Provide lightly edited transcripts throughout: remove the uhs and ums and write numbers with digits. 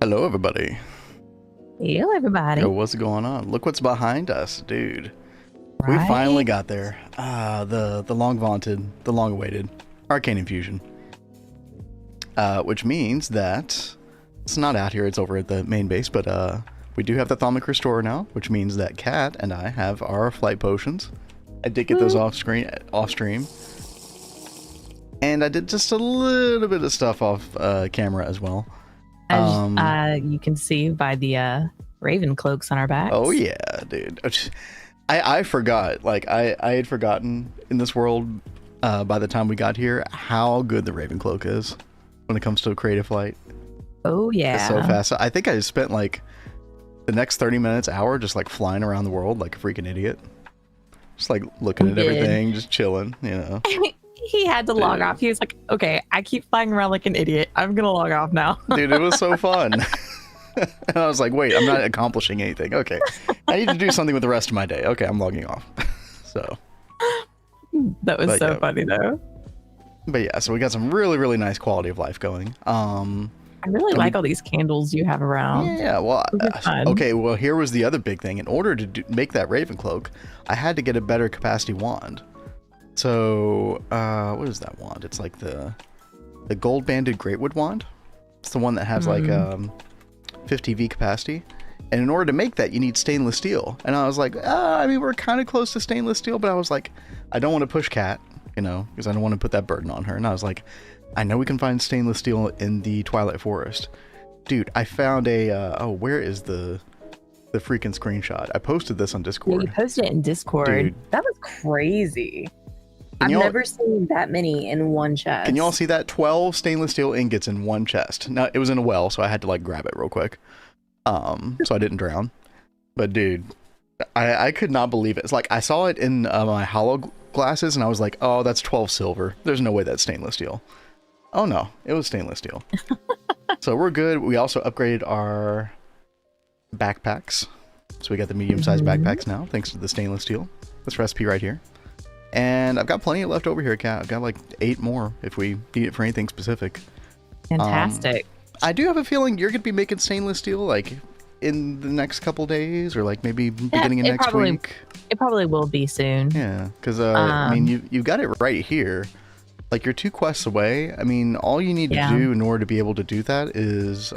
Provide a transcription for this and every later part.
Hello, everybody. Hello, everybody. Yo, what's going on? Look what's behind us, dude. We Right? finally got there. The long vaunted, the long awaited Arcane Infusion. Which means that it's not out here, it's over at the main base, but we do have the Thaumic Restorer now, which means that Kat and I have our flight potions. I did get those off stream. And I did just a little bit of stuff off camera as well. As you can see by the raven cloaks on our backs. Oh yeah, dude. I forgot. Like I had forgotten in this world by the time we got here how good the Raven Cloak is when it comes to a creative flight. Oh yeah. It's so fast. I think I spent like the next 30 minutes, hour just like flying around the world like a freaking idiot. Just like looking at everything, just chilling, you know. He had to log off. He was like, okay, I keep flying around like an idiot. I'm going to log off now. Dude, it was so fun. And I was like, wait, I'm not accomplishing anything. Okay. I need to do something with the rest of my day. Okay, I'm logging off. So. That was so funny, though. But yeah, so we got some really, really nice quality of life going. I really like all these candles you have around. Yeah, well, okay, well, here was the other big thing. In order to make that Raven Cloak, I had to get a better capacity wand. So, what is that wand? It's like the gold banded Greatwood wand. It's the one that has like 50 V capacity. And in order to make that, you need stainless steel. And I was like, I mean, we're kind of close to stainless steel, but I was like, I don't want to push Kat, you know, because I don't want to put that burden on her. And I was like, I know we can find stainless steel in the Twilight Forest. Dude, I found a, where is the freaking screenshot? I posted this on Discord. Yeah, you posted it in Discord. Dude. That was crazy. I've never seen that many in one chest. Can you all see that? 12 stainless steel ingots in one chest. Now, it was in a well, so I had to like grab it real quick. So I didn't drown. But dude, I could not believe it. It's like I saw it in my hollow glasses and I was like, oh, that's 12 silver. There's no way that's stainless steel. Oh no, it was stainless steel. So we're good. We also upgraded our backpacks. So we got the medium-sized backpacks now, thanks to the stainless steel. This recipe right here. And I've got plenty left over here, Kat. I've got like 8 more if we need it for anything specific. Fantastic. I do have a feeling you're going to be making stainless steel like in the next couple days or like maybe beginning of next week. It probably will be soon. Yeah, because I mean, you've got it right here. Like you're 2 quests away. I mean, all you need to do in order to be able to do that is...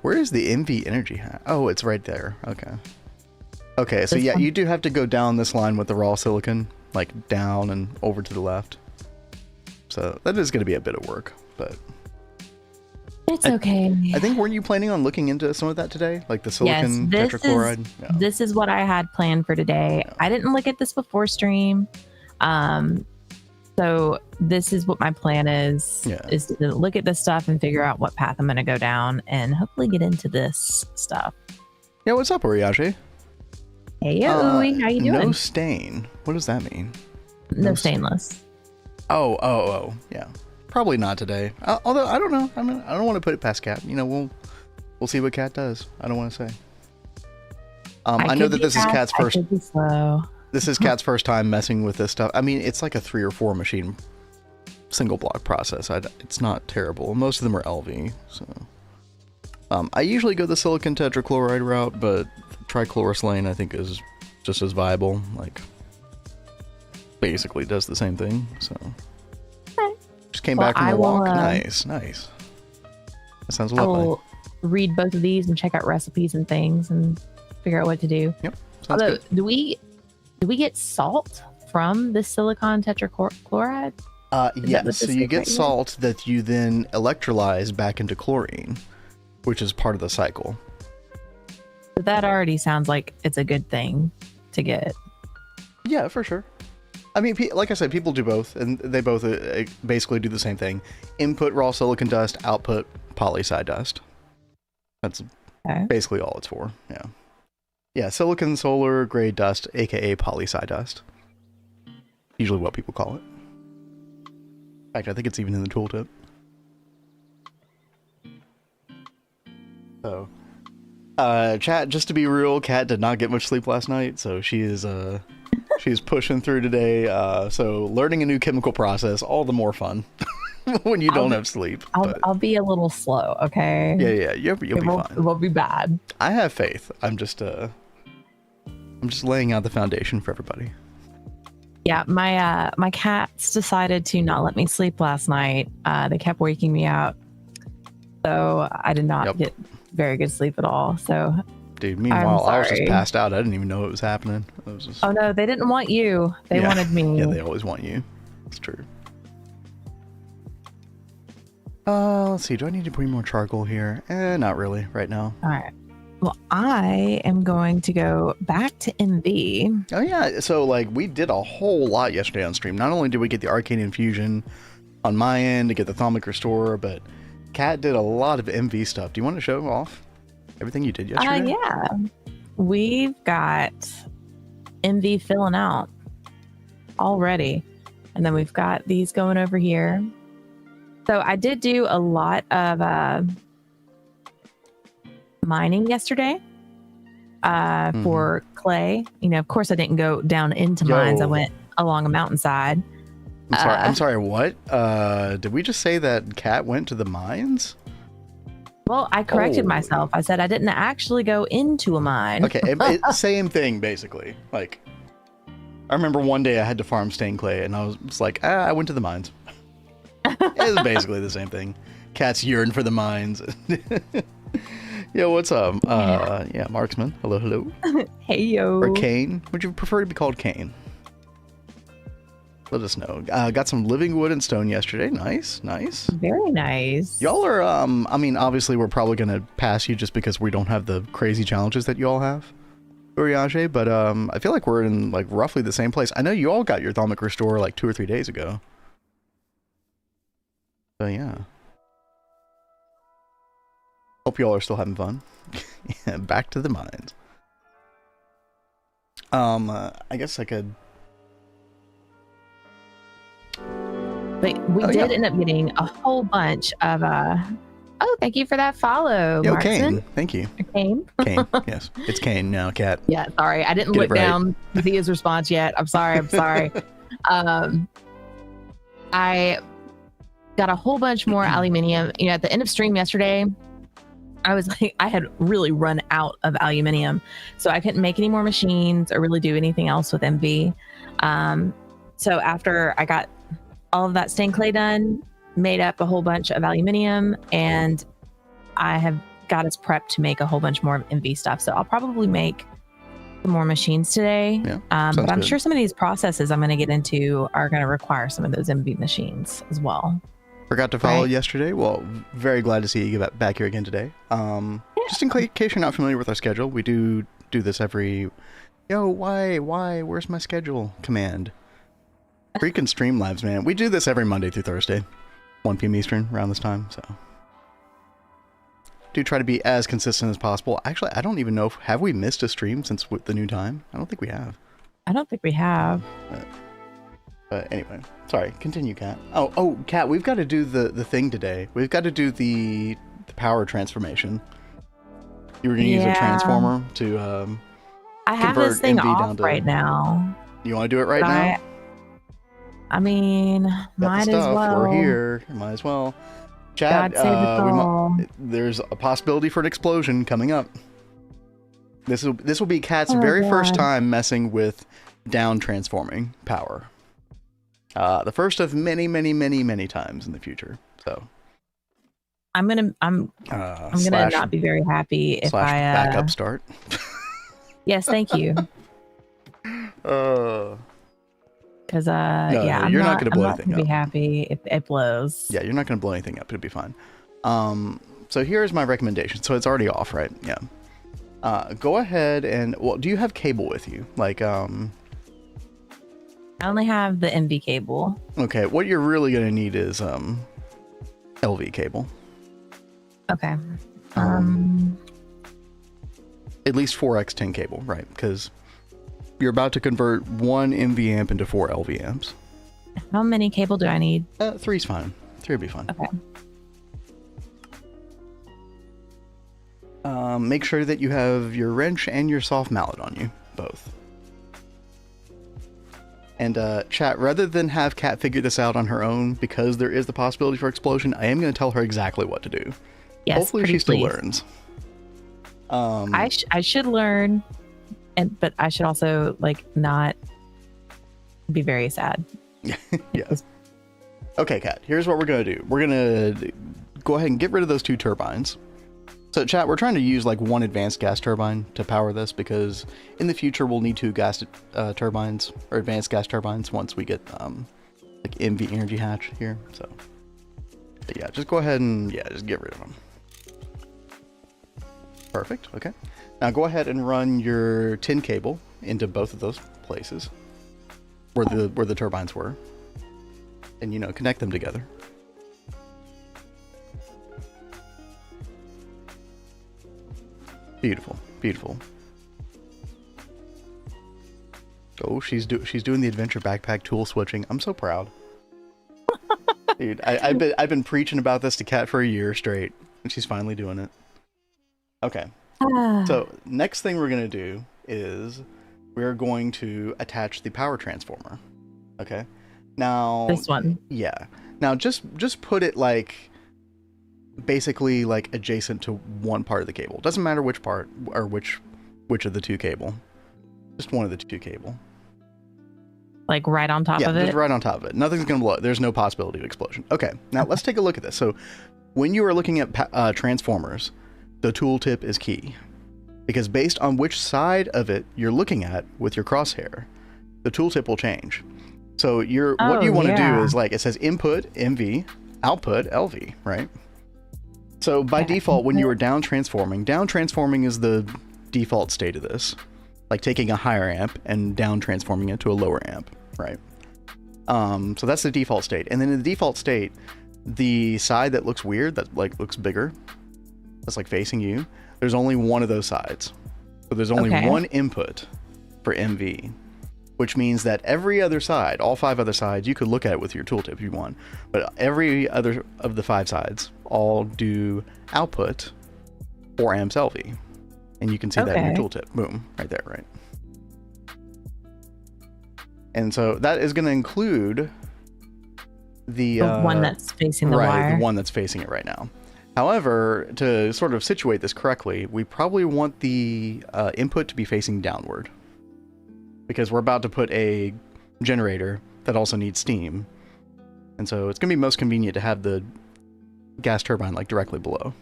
where is the MV energy hat? Oh, it's right there. Okay. Okay, so yeah, you do have to go down this line with the raw silicon, like down and over to the left. So that is going to be a bit of work, but... It's okay. I think, weren't you planning on looking into some of that today? Like the silicon tetrachloride? This is what I had planned for today. Yeah. I didn't look at this before stream. So this is what my plan is to look at this stuff and figure out what path I'm going to go down and hopefully get into this stuff. Yeah, what's up, Oriyashi? Hey, Ooey, how you doing? No stain. What does that mean? No stainless. Oh, yeah. Probably not today. Although I don't know. I mean, I don't want to put it past Kat. You know, we'll see what Kat does. I don't want to say. I know that this is Kat's first. This is Kat's first time messing with this stuff. I mean, it's like a 3 or 4 machine single block process. It's not terrible. Most of them are LV. So, I usually go the silicon tetrachloride route, but trichlorosilane I think is just as viable. Like, basically does the same thing. So. Just came back from a walk. Nice. That sounds lovely. I will read both of these and check out recipes and things and figure out what to do. Yep. Although, do we get salt from the silicon tetrachloride? Yes. So you get salt that you then electrolyze back into chlorine, which is part of the cycle. But that already sounds like it's a good thing to get. Yeah, for sure. I mean, like I said, people do both, and they both basically do the same thing. Input raw silicon dust, output poly-Si dust. That's basically all it's for, yeah. Yeah, silicon solar grade dust, aka poly-Si dust. Usually what people call it. In fact, I think it's even in the tooltip. So, chat, just to be real, Kat did not get much sleep last night, so she is, she's pushing through today, so learning a new chemical process, all the more fun. when you don't have sleep. I'll be a little slow, okay? Yeah, you'll be fine. It won't be bad. I have faith. I'm just laying out the foundation for everybody. Yeah, my cats decided to not let me sleep last night. They kept waking me up, so I did not get very good sleep at all. So, dude, meanwhile, I was just passed out. I didn't even know it was happening. Oh no, they didn't want you. They wanted me. Yeah, they always want you. It's true. Let's see. Do I need to bring more charcoal here? Not really right now. All right. Well, I am going to go back to MV. Oh yeah, so like we did a whole lot yesterday on stream. Not only did we get the Arcane Infusion on my end to get the Thaumic Restore, but Kat did a lot of MV stuff. Do you want to show off everything you did yesterday? Yeah. We've got MV filling out already. And then we've got these going over here. So I did do a lot of mining yesterday for clay. You know, of course I didn't go down into mines. I went along a mountainside. I'm sorry, what? Did we just say that Kat went to the mines? Well, I corrected myself. I said I didn't actually go into a mine. Okay, same thing basically. Like, I remember one day I had to farm stained clay and I was like, I went to the mines. It's basically the same thing. Cats yearn for the mines. Yo, what's up? Yeah, Marksman. Hello. Hey, yo. Or Kane. Would you prefer to be called Kane? Let us know. Got some living wood and stone yesterday. Nice. Very nice. Y'all are, I mean, obviously we're probably going to pass you just because we don't have the crazy challenges that you all have, Uriage, but I feel like we're in like roughly the same place. I know you all got your Thaumic Restore like 2 or 3 days ago. So yeah. Hope y'all are still having fun. Yeah, back to the mines. I guess I could. But we did end up getting a whole bunch of thank you for that follow, Yo, Markson. Kane. Thank you. Kane? Kane, yes. It's Kane now, Kat. Yeah, sorry. I didn't look down to see his response yet. I'm sorry. I got a whole bunch more aluminium. You know, at the end of stream yesterday, I was like, I had really run out of aluminium, so I couldn't make any more machines or really do anything else with MV. So after I got all of that stained clay done, made up a whole bunch of aluminium, and I have got us prepped to make a whole bunch more MV stuff. So I'll probably make some more machines today. Yeah, but I'm sure some of these processes I'm going to get into are going to require some of those MV machines as well. Forgot to follow yesterday. Well, very glad to see you get back here again today. Just in case you're not familiar with our schedule, we do this every... Yo, why? Where's my schedule command? Freaking Streamlabs, man. We do this every Monday through Thursday, 1 p.m. Eastern, around this time, so... Do try to be as consistent as possible. Actually, I don't even know have we missed a stream since the new time? I don't think we have. I don't think we have. But anyway, sorry. Continue, Kat. Oh, Kat, we've got to do the thing today. We've got to do the power transformation. You were going to use a transformer to I have this thing MV off right now. You want to do it right now? I mean, might as well. We're here. Might as well. Chat, there's a possibility for an explosion coming up. This will be Kat's very first time messing with down transforming power. The first of many times in the future. So I'm gonna not be very happy if I backup start. Yes, thank you. Because you're not gonna blow anything up. I'm not gonna be happy if it blows. Yeah, you're not gonna blow anything up. It'll be fine. So here's my recommendation. So it's already off, right? Yeah. Go ahead and do you have cable with you? Like I only have the MV cable. Okay, what you're really gonna need is LV cable. Okay. At least 4x10 cable, right? Because you're about to convert 1 MV amp into 4 LV amps. How many cable do I need? 3's fine. 3 will be fine. Okay. Make sure that you have your wrench and your soft mallet on you, both. And chat, rather than have Kat figure this out on her own, because there is the possibility for explosion, I am going to tell her exactly what to do. Yes, hopefully she still learns. I should learn, but I should also like not be very sad. Yeah. Okay, Kat, here's what we're going to do. We're going to go ahead and get rid of those 2 turbines. So chat, we're trying to use like 1 advanced gas turbine to power this, because in the future we'll need 2 gas turbines or advanced gas turbines once we get like MV energy hatch here. So but yeah, just go ahead and just get rid of them. Perfect. Okay. Now go ahead and run your tin cable into both of those places where the turbines were, and connect them together. Beautiful, beautiful. Oh, she's doing the adventure backpack tool switching. I'm so proud. Dude, I've been preaching about this to Kat for a year straight, and she's finally doing it. Okay. So next thing we're gonna do is we're going to attach the power transformer. Okay. Now this one. Yeah. Now just put it like basically like adjacent to one part of the cable. Doesn't matter which part or which of the 2 cable. Just one of the 2 cable. Like right on top of it? Yeah, just right on top of it. Nothing's going to blow it. There's no possibility of explosion. Okay, now let's take a look at this. So when you are looking at transformers, the tooltip is key. Because based on which side of it you're looking at with your crosshair, the tooltip will change. So what you want to do is, like, it says input MV, output LV, right? So by default, when you are down transforming is the default state of this. Like taking a higher amp and down transforming it to a lower amp, right? So that's the default state. And then in the default state, the side that looks weird, that like looks bigger, that's like facing you, there's only one of those sides. So there's only one input for MV, which means that every other side, all 5 other sides, you could look at it with your tooltip if you want, but every other of the 5 sides all do output 4 amps LV. And you can see that in your tooltip. Boom, right there, right? And so that is going to include the one that's facing the wire. The one that's facing it right now. However, to sort of situate this correctly, we probably want the input to be facing downward, because we're about to put a generator that also needs steam. And so it's going to be most convenient to have the gas turbine like directly below,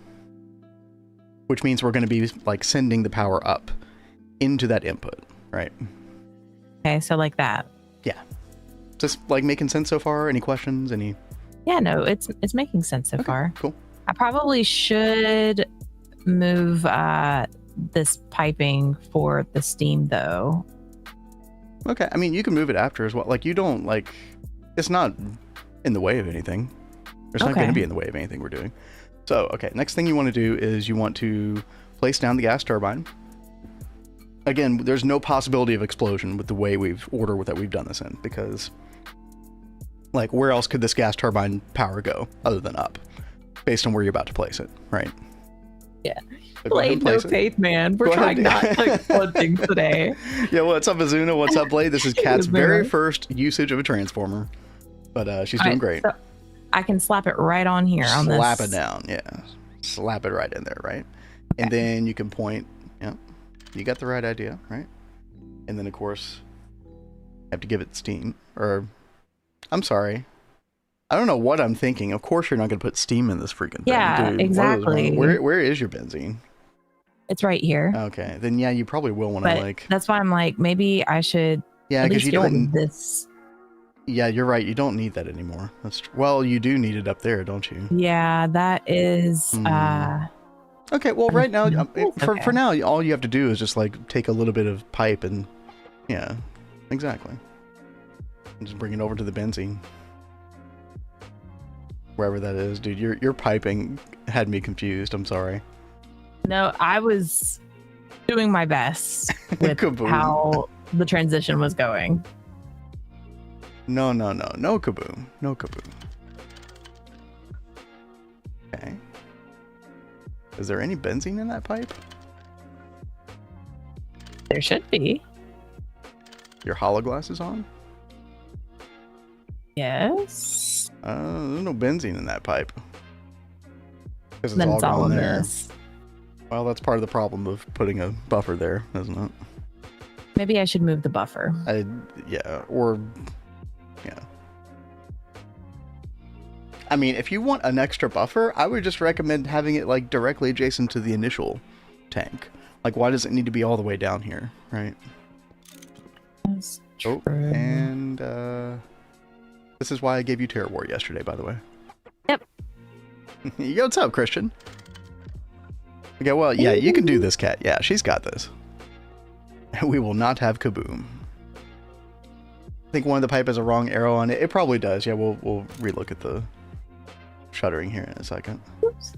which means we're going to be like sending the power up into that input, right? Okay, so like that. Yeah. Just like making sense so far? Any questions? Yeah, no, it's making sense so far. Cool. I probably should move this piping for the steam though. Okay, I mean, you can move it after as well. Like, you don't, like, it's not in the way of anything. It's not going to be in the way of anything we're doing. So, okay, next thing you want to do is you want to place down the gas turbine. Again, there's no possibility of explosion with the way we've done this in, because, like, where else could this gas turbine power go other than up, based on where you're about to place it, right? Yeah. So Blade, no faith, man. We're trying not to explode things today. Yeah, what's up, Azuna? What's up, Blade? This is Kat's very first usage of a transformer, but she's doing great. So I can slap it right on here. Slap it down, yeah. Slap it right in there, right? Okay. And then you can point. Yeah, you got the right idea, right? And then, of course, you have to give it steam. Or, I'm sorry. I don't know what I'm thinking. Of course you're not going to put steam in this freaking thing. Yeah, dude. Exactly. Where is your benzene? It's right here. Okay, then yeah, you probably will want to like. That's why I'm like, maybe I should. Yeah, because you don't need this. Yeah, you're right. You don't need that anymore. Well, you do need it up there, don't you? Yeah, that is. Okay, well, right now, for now, all you have to do is just like take a little bit of pipe and, yeah, exactly, and just bring it over to the benzene. Wherever that is, dude, your piping had me confused. I'm sorry. No, I was doing my best with how the transition was going. No kaboom. No kaboom. Okay. Is there any benzene in that pipe? There should be. Your hollow glass is on? Yes. There's no benzene in that pipe. Because Then all it's all gone in there. this. Well, that's part of the problem of putting a buffer there, isn't it? Maybe I should move the buffer. Yeah. I mean, if you want an extra buffer, I would just recommend having it like directly adjacent to the initial tank. Like, why does it need to be all the way down here, right? That's true. Oh, and this is why I gave you Terror War yesterday, by the way. Yep. Yo, what's up, Christian? Okay, well, yeah, you can do this, Cat. Yeah, she's got this. We will not have kaboom. I think one of the pipe has a wrong arrow on it. It probably does. Yeah, we'll relook at the shuttering here in a second. Oops.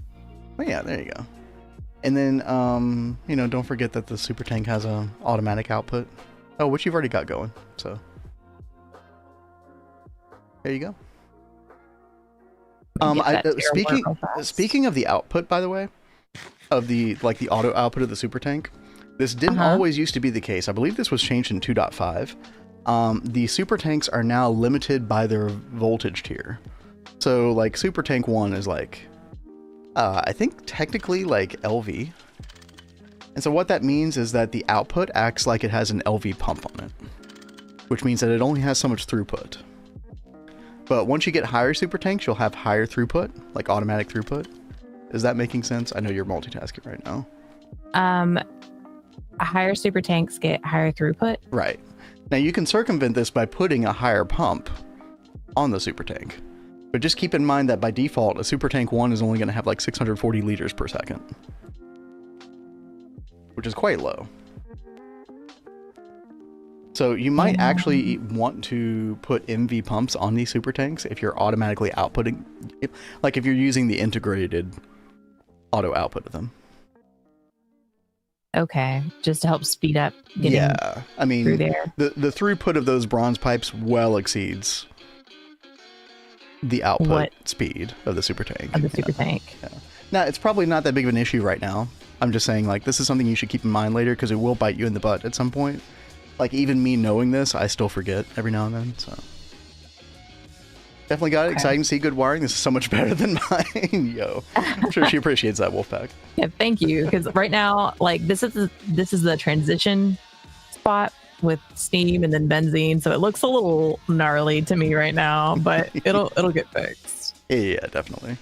Well, yeah, there you go. And then, you know, don't forget that the super tank has a automatic output. Oh, which you've already got going. So there you go. Speaking of the output, by the way, of the auto output of the super tank, this didn't always used to be the case. I believe this was changed in 2.5. The super tanks are now limited by their voltage tier. So like super tank 1 is like I think technically like LV. And so what that means is that the output acts like it has an LV pump on it, which means that it only has so much throughput. But once you get higher super tanks, you'll have higher throughput, like automatic throughput. Is that making sense? I know you're multitasking right now. Higher super tanks get higher throughput. Right. Now you can circumvent this by putting a higher pump on the super tank. But just keep in mind that by default, a super tank 1 is only going to have like 640 liters per second, which is quite low. So you might actually want to put MV pumps on these super tanks if you're automatically outputting, like if you're using the integrated auto output of them. Okay, just to help speed up getting I mean, through there. The throughput of those bronze pipes well exceeds the output speed of the super tank. Of the super tank. Yeah. Now, it's probably not that big of an issue right now. I'm just saying, like, this is something you should keep in mind later because it will bite you in the butt at some point. Like, even me knowing this, I still forget every now and then, so. Definitely got it. Exciting to see good wiring. This is so much better than mine. Yo. I'm sure she appreciates that, Wolfpack. Yeah, thank you. Because right now, like, this is the transition spot with steam and then benzene, so it looks a little gnarly to me right now, but it'll get fixed. Yeah, definitely.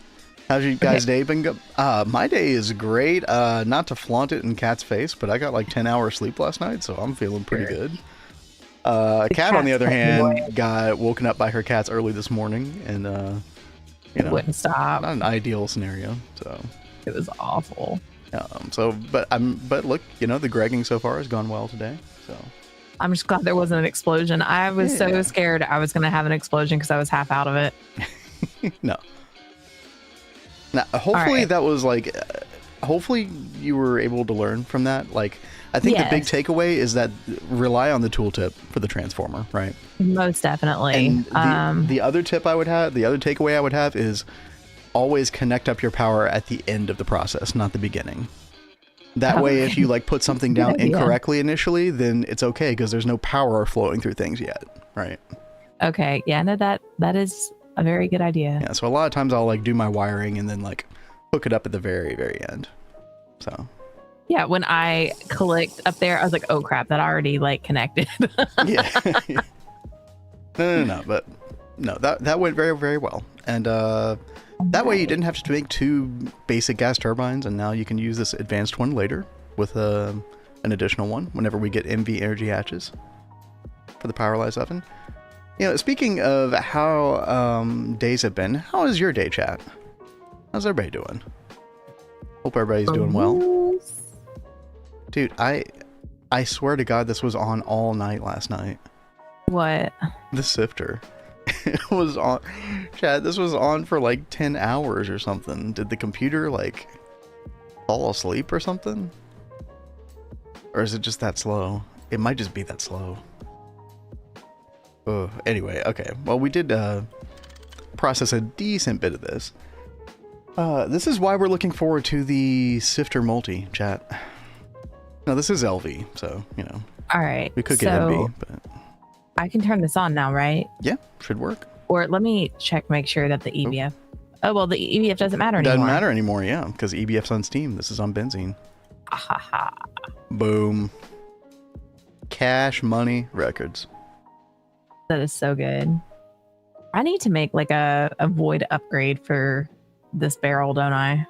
How's your guys' day been go? My day is great. Not to flaunt it in Cat's face, but I got like 10 hours sleep last night, so I'm feeling pretty good. Cat, on the other hand, got woken up by her cats early this morning, and you know, wouldn't stop. Not an ideal scenario. So it was awful. But look, you know, the gregging so far has gone well today. So I'm just glad there wasn't an explosion. I was so scared I was gonna have an explosion because I was half out of it. No. Now, hopefully that was like, hopefully you were able to learn from that. Like, I think the big takeaway is that rely on the tooltip for the transformer, right? Most definitely. And the other tip I would have, the other takeaway I would have is always connect up your power at the end of the process, not the beginning. That way, if you like put something down incorrectly initially, then it's okay because there's no power flowing through things yet, right? Okay. Yeah, no, that is a very good idea. Yeah, so a lot of times I'll like do my wiring and then like hook it up at the very, very end. So yeah, when I clicked up there, I was like, oh crap, that already like connected. Yeah. No, but no, that went very, very well. And that way you didn't have to make 2 basic gas turbines, and now you can use this advanced one later with an additional one whenever we get MV energy hatches for the Powerless oven. You know, speaking of how days have been, how is your day, chat? How's everybody doing? Hope everybody's doing well. Dude, I swear to God, this was on all night last night. What? The sifter. It was on, chat, this was on for like 10 hours or something. Did the computer like fall asleep or something? Or is it just that slow? It might just be that slow. Oh, anyway, okay. Well, we did process a decent bit of this. This is why we're looking forward to the Sifter Multi, chat. No, this is LV, so, you know. All right. We could get MV, but... I can turn this on now, right? Yeah, should work. Or let me check, make sure that the EBF. Oh, well, the EBF doesn't matter anymore. Doesn't matter anymore, yeah, because EBF's on Steam. This is on benzene. Boom. Cash Money Records. That is so good. I need to make like a void upgrade for this barrel, don't I?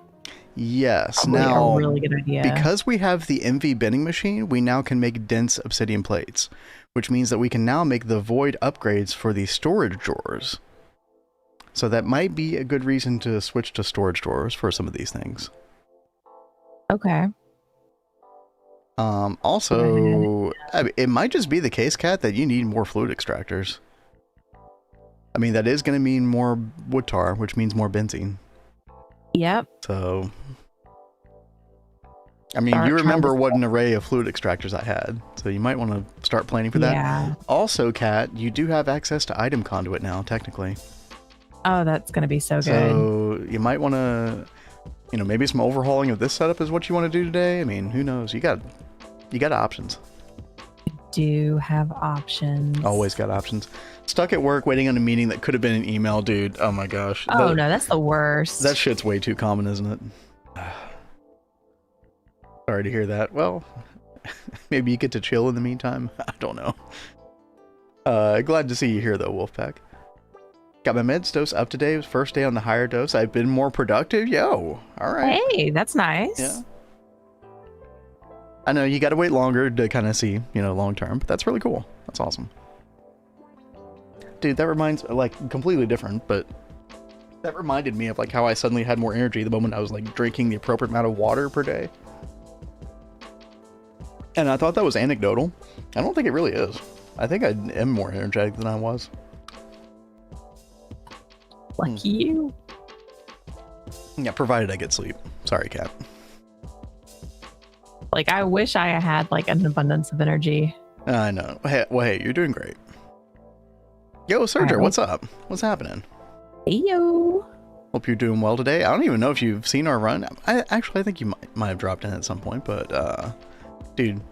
Yes. Probably now, a really good idea. Because we have the MV bending machine, we now can make dense obsidian plates, which means that we can now make the void upgrades for the storage drawers. So that might be a good reason to switch to storage drawers for some of these things. Okay. Also, I mean, it might just be the case, Kat, that you need more fluid extractors. I mean, that is going to mean more wood tar, which means more benzene. Yep. So, I mean, you remember what an array of fluid extractors I had, so you might want to start planning for that. Yeah. Also, Kat, you do have access to item conduit now, technically. Oh, that's going to be so good. So you might want to, you know, maybe some overhauling of this setup is what you want to do today. I mean, who knows? You got options. Do have options. Always got options. Stuck at work waiting on a meeting that could have been an email, dude. Oh my gosh. Oh no, that's the worst. That shit's way too common, isn't it? Sorry to hear that. Well, maybe you get to chill in the meantime. I don't know. Glad to see you here though, Wolfpack. Got my meds dose up today. It was first day on the higher dose. I've been more productive. Yo, all right. Hey, that's nice. Yeah. I know you got to wait longer to kind of see, you know, long term, but that's really cool. That's awesome. Dude, that reminds, like, completely different, but that reminded me of, like, how I suddenly had more energy the moment I was, like, drinking the appropriate amount of water per day. And I thought that was anecdotal. I don't think it really is. I think I am more energetic than I was. Lucky you. Yeah, provided I get sleep. Sorry, Kat. Like, I wish I had, like, an abundance of energy. I know. Hey, you're doing great. Yo, Sergio, right, what's up? What's happening? Hey, yo. Hope you're doing well today. I don't even know if you've seen our run. I think you might have dropped in at some point, but, dude,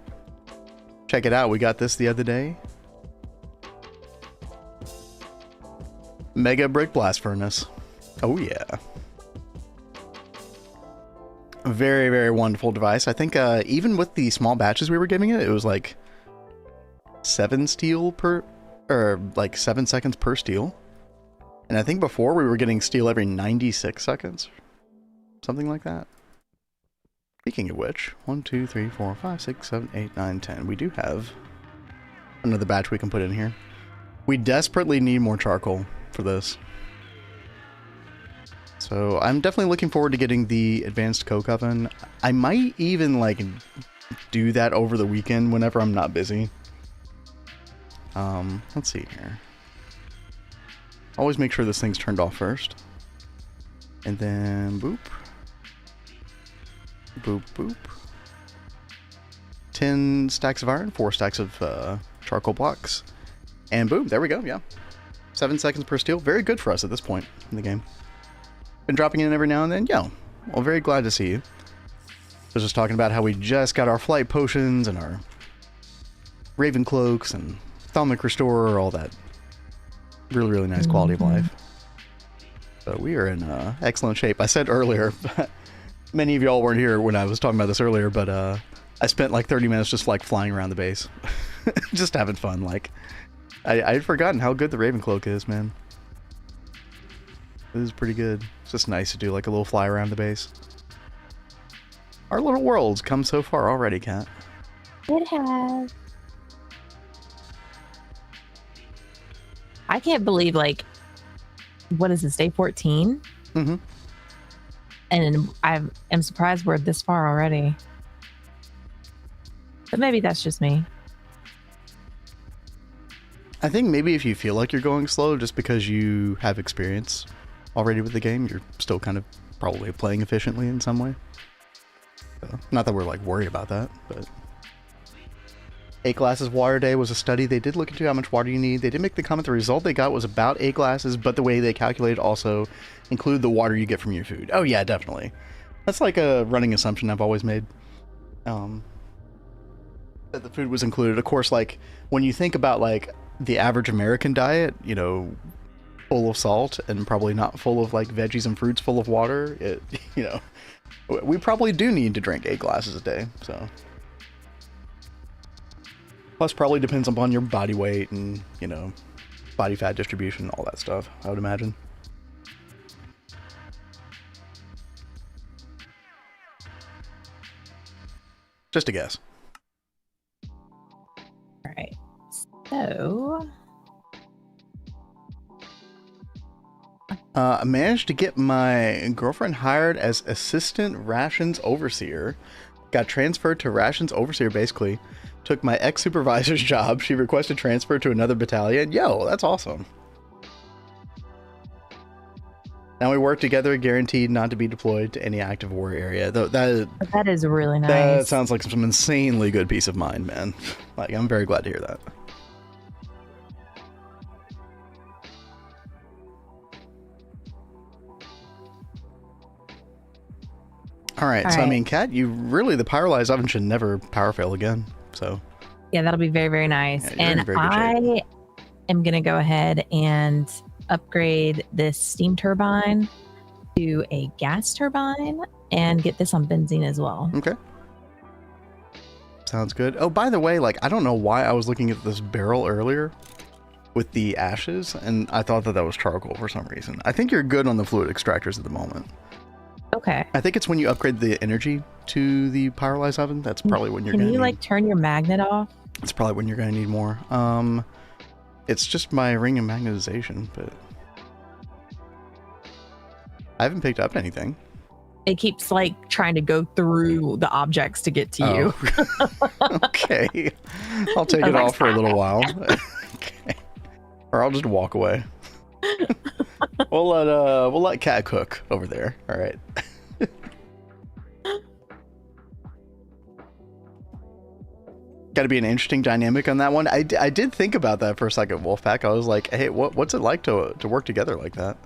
check it out. We got this the other day. Mega Brick Blast Furnace. Oh, yeah. Very, very wonderful device. I think even with the small batches we were giving it, it was like 7 steel per, or like 7 seconds per steel. And I think before we were getting steel every 96 seconds. Something like that. Speaking of which, 1, 2, 3, 4, 5, 6, 7, 8, 9, 10. We do have another batch we can put in here. We desperately need more charcoal for this. So I'm definitely looking forward to getting the advanced coke oven. I might even like do that over the weekend whenever I'm not busy. Let's see here. Always make sure this thing's turned off first. And then boop. Boop, boop. 10 stacks of iron, 4 stacks of charcoal blocks. And boom, there we go, yeah. 7 seconds per steel. Very good for us at this point in the game. Been dropping in every now and then. Yeah, well, very glad to see you. I was just talking about how we just got our flight potions and our raven cloaks and thalmic restorer, all that really, really nice quality of life. So we are in excellent shape. I said earlier, many of y'all weren't here when I was talking about this earlier, but I spent like 30 minutes just like flying around the base, just having fun. Like I'd forgotten how good the raven cloak is, man. This is pretty good. It's just nice to do like a little fly around the base. Our little world's come so far already, Kat. It has. I can't believe, like, what is this, day 14? Mm-hmm. And I'm surprised we're this far already. But maybe that's just me. I think maybe if you feel like you're going slow just because you have experience already with the game, you're still kind of probably playing efficiently in some way. So, not that we're like worried about that, but 8 glasses water day was a study. They did look into how much water you need. They did make the comment the result they got was about 8 glasses, but the way they calculated also include the water you get from your food. Oh yeah, definitely. That's like a running assumption I've always made. That the food was included. Of course, like when you think about like the average American diet, you know, full of salt and probably not full of like veggies and fruits full of water, it, you know, we probably do need to drink 8 glasses a day. So plus probably depends upon your body weight and, you know, body fat distribution, all that stuff, I would imagine. Just a guess. All right. So I managed to get my girlfriend hired as assistant rations overseer. Got transferred to rations overseer, basically. Took my ex-supervisor's job. She requested transfer to another battalion. Yo, that's awesome. Now we work together, guaranteed not to be deployed to any active war area. Though that is really nice. That sounds like some insanely good peace of mind, man. Like, I'm very glad to hear that. All right, so I mean, Kat, the pyrolyzed oven should never power fail again. So yeah, that'll be very, very nice. Yeah, and I am gonna go ahead and upgrade this steam turbine to a gas turbine and get this on benzene as well. Okay. Sounds good. Oh, by the way, like, I don't know why I was looking at this barrel earlier with the ashes, and I thought that was charcoal for some reason. I think you're good on the fluid extractors at the moment. Okay. I think it's when you upgrade the energy to the pyrolyzed oven. That's probably when you're going to need... Can you, like, turn your magnet off? That's probably when you're going to need more. It's just my ring of magnetization, but... I haven't picked up anything. It keeps, like, trying to go through the objects to get to you. Okay. I'll take it off for a little while. Okay. Or I'll just walk away. We'll let Kat cook over there. All right. Got to be an interesting dynamic on that one. I did think about that for a second, Wolfpack. I was like, hey, what's it like to work together like that?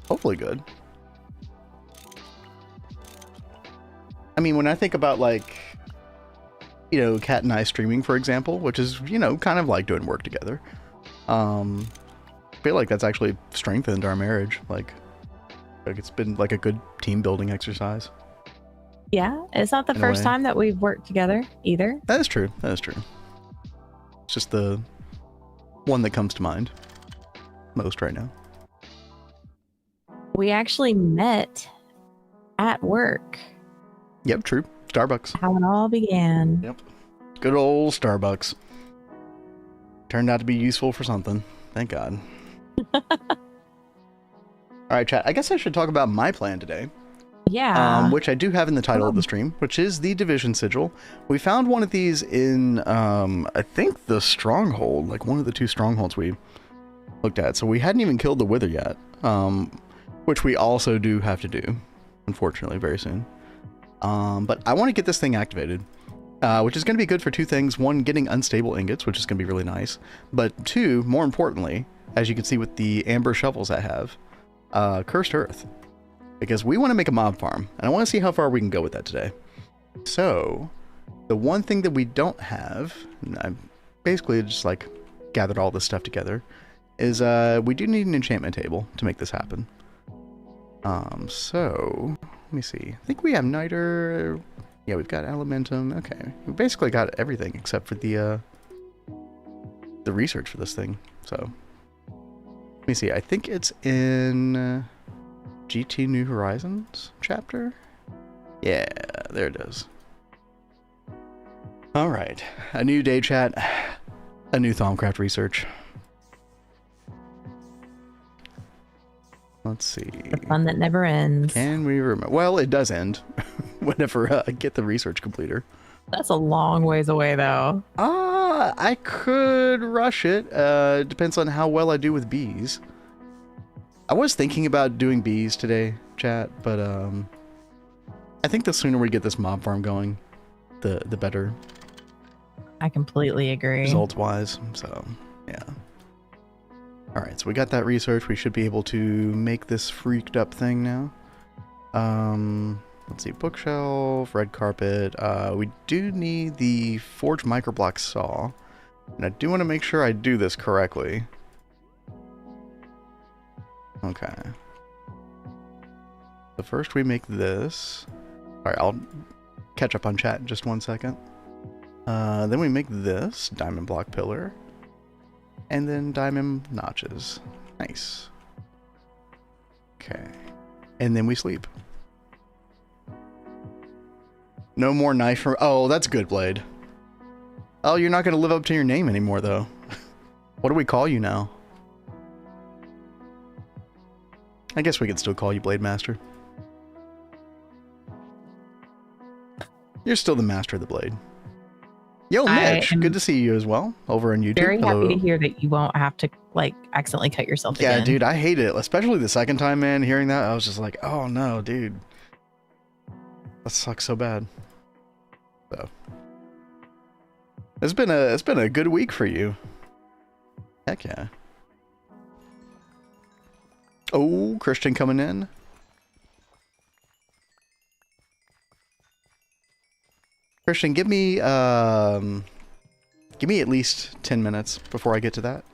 Hopefully good. I mean, when I think about, like, you know, Kat and I streaming, for example, which is, you know, kind of like doing work together. I feel like that's actually strengthened our marriage. Like it's been like a good team building exercise. Yeah, it's not the first time that we've worked together either. That is true. That is true. It's just the one that comes to mind most right now. We actually met at work. Yep, true. Starbucks. How it all began. Yep. Good old Starbucks. Turned out to be useful for something. Thank God. All right, chat. I guess I should talk about my plan today. Yeah. Which I do have in the title of the stream, which is the Division Sigil. We found one of these in, I think, the Stronghold, like one of the 2 strongholds we looked at. So we hadn't even killed the Wither yet, which we also do have to do, unfortunately, very soon. But I want to get this thing activated, which is going to be good for 2 things. 1, getting unstable ingots, which is going to be really nice. But 2, more importantly, as you can see with the amber shovels I have, cursed earth. Because we want to make a mob farm, and I want to see how far we can go with that today. So, the one thing that we don't have, and I've basically just like gathered all this stuff together, is we do need an enchantment table to make this happen. So, let me see. I think we have niter. Yeah, we've got elementum. Okay, we basically got everything except for the research for this thing. So, let me see. I think it's in GT New Horizons chapter. Yeah, there it is. All right, a new day, chat. A new Thaumcraft research. Let's see. The fun that never ends. Can we remember? Well, it does end whenever I get the research completer. That's a long ways away, though. I could rush it. Depends on how well I do with bees. I was thinking about doing bees today, chat, but I think the sooner we get this mob farm going, the better. I completely agree. Results-wise, so yeah. All right, so we got that research. We should be able to make this freaked up thing now. Let's see, bookshelf, red carpet. We do need the forged microblock saw, and I do want to make sure I do this correctly. Okay. So first we make this. Alright, I'll catch up on chat in just 1 second. Then we make this diamond block pillar. And then diamond notches. Nice. Okay. And then we sleep. No more knife from... Oh, that's good, Blade. Oh, you're not going to live up to your name anymore, though. What do we call you now? I guess we could still call you Blade Master. You're still the master of the blade. Yo, Mitch, good to see you as well over on YouTube. Very happy to hear that you won't have to like accidentally cut yourself again. Yeah, dude, I hate it, especially the second time, man. Hearing that, I was just like, oh no, dude, that sucks so bad. So it's been a good week for you. Heck yeah. Oh, Christian coming in. Christian, give me at least 10 minutes before I get to that,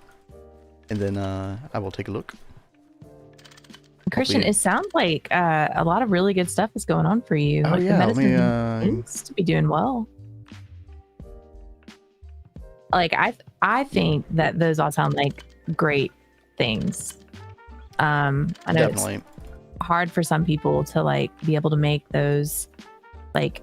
and then I will take a look. Christian, hopefully. It sounds like a lot of really good stuff is going on for you. Oh like yeah, the medicine seems to be doing well. Like I think that those all sound like great things. I know definitely. It's hard for some people to like be able to make those like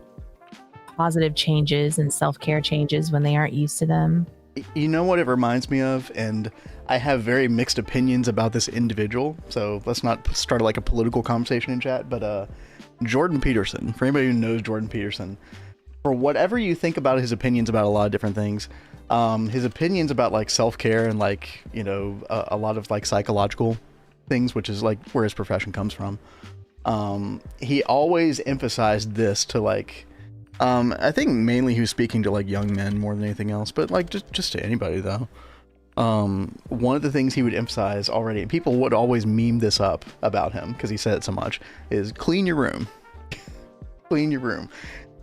positive changes and self-care changes when they aren't used to them. You know what it reminds me of, and I have very mixed opinions about this individual, so let's not start like a political conversation in chat, but Jordan Peterson, for anybody who knows Jordan Peterson, for whatever you think about his opinions about a lot of different things, his opinions about like self-care and like, you know, a lot of like psychological things, which is like where his profession comes from, he always emphasized this to like I think mainly he was speaking to like young men more than anything else, but like just to anybody though. One of the things he would emphasize already, and people would always meme this up about him because he said it so much, is clean your room. Clean your room.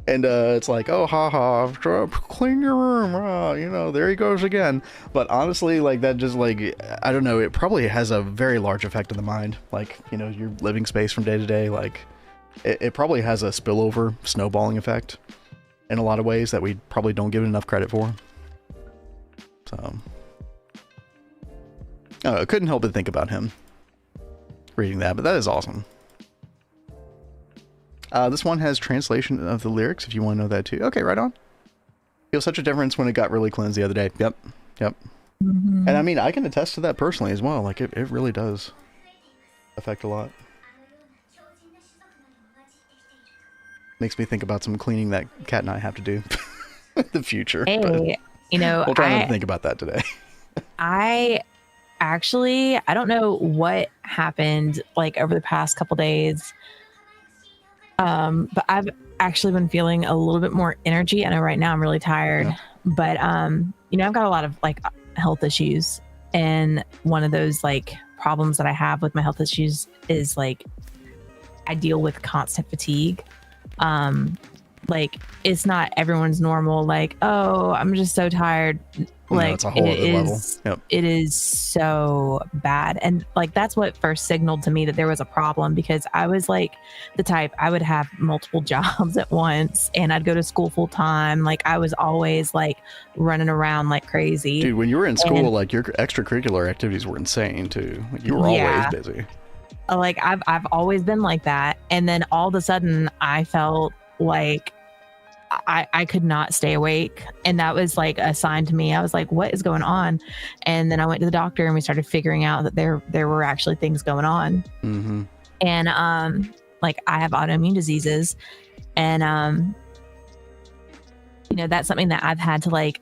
And it's like, oh, haha, clean your room. You know, there he goes again. But honestly, like that just like, I don't know, it probably has a very large effect on the mind. Like, you know, your living space from day to day, like it probably has a spillover snowballing effect in a lot of ways that we probably don't give it enough credit for. So I couldn't help but think about him reading that, but that is awesome. This one has translation of the lyrics if you want to know that too. Okay, right on. Feels such a difference when it got really cleansed the other day. Yep. Mm-hmm. And I mean, I can attest to that personally as well. Like it really does affect a lot. Makes me think about some cleaning that Kat and I have to do in the future. Hey, you know, we'll try not to think about that today. I don't know what happened like over the past couple days. But I've actually been feeling a little bit more energy. I know right now I'm really tired, but you know, I've got a lot of like health issues, and one of those like problems that I have with my health issues is like I deal with constant fatigue. Like it's not everyone's normal, like, oh, I'm just so tired. Like it's a whole other level. Yep. It is so bad. And like that's what first signaled to me that there was a problem, because I was like the type, I would have multiple jobs at once and I'd go to school full time. Like I was always like running around like crazy. Dude, when you were in school, like your extracurricular activities were insane too. Like, you were always busy. Like I've always been like that. And then all of a sudden I felt like I could not stay awake, and that was like a sign to me. I was like, what is going on? And then I went to the doctor and we started figuring out that there were actually things going on. Mm-hmm. And like I have autoimmune diseases, and you know, that's something that I've had to like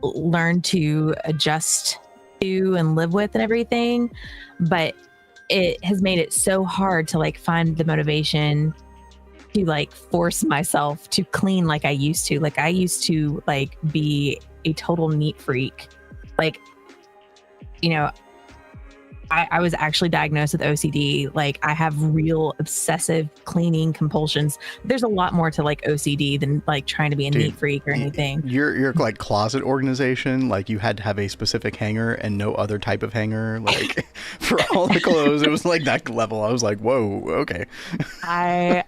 learn to adjust to and live with and everything, but it has made it so hard to like find the motivation to like force myself to clean like I used to. Like I used to like be a total neat freak. Like, you know, I was actually diagnosed with OCD. Like, I have real obsessive cleaning compulsions. There's a lot more to like OCD than like trying to be a neat freak or anything. Your like closet organization, like you had to have a specific hanger and no other type of hanger, like for all the clothes. It was like that level. I was like, whoa, okay. I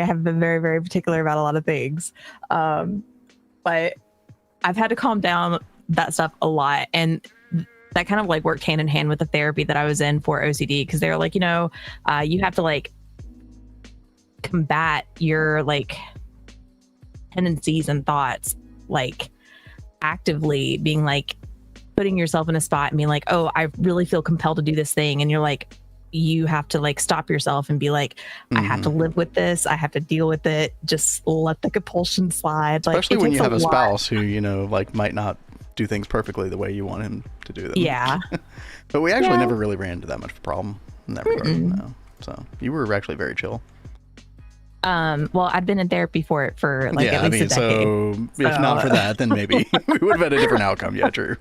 have been very, very particular about a lot of things, but I've had to calm down that stuff a lot, and that kind of like worked hand in hand with the therapy that I was in for OCD, because they were like, you know, you have to like combat your like tendencies and thoughts, like actively being like putting yourself in a spot and being like, oh, I really feel compelled to do this thing, and you're like, you have to like stop yourself and be like, I have to live with this, I have to deal with it, just let the compulsion slide. Especially like, when you have a spouse who, you know, like might not do things perfectly the way you want him to do them. Yeah. But we actually never really ran into that much problem in that regard. No. So you were actually very chill. Well, I'd been in therapy for it for like at least a decade. So if not for that, then maybe we would have had a different outcome. Yeah, true.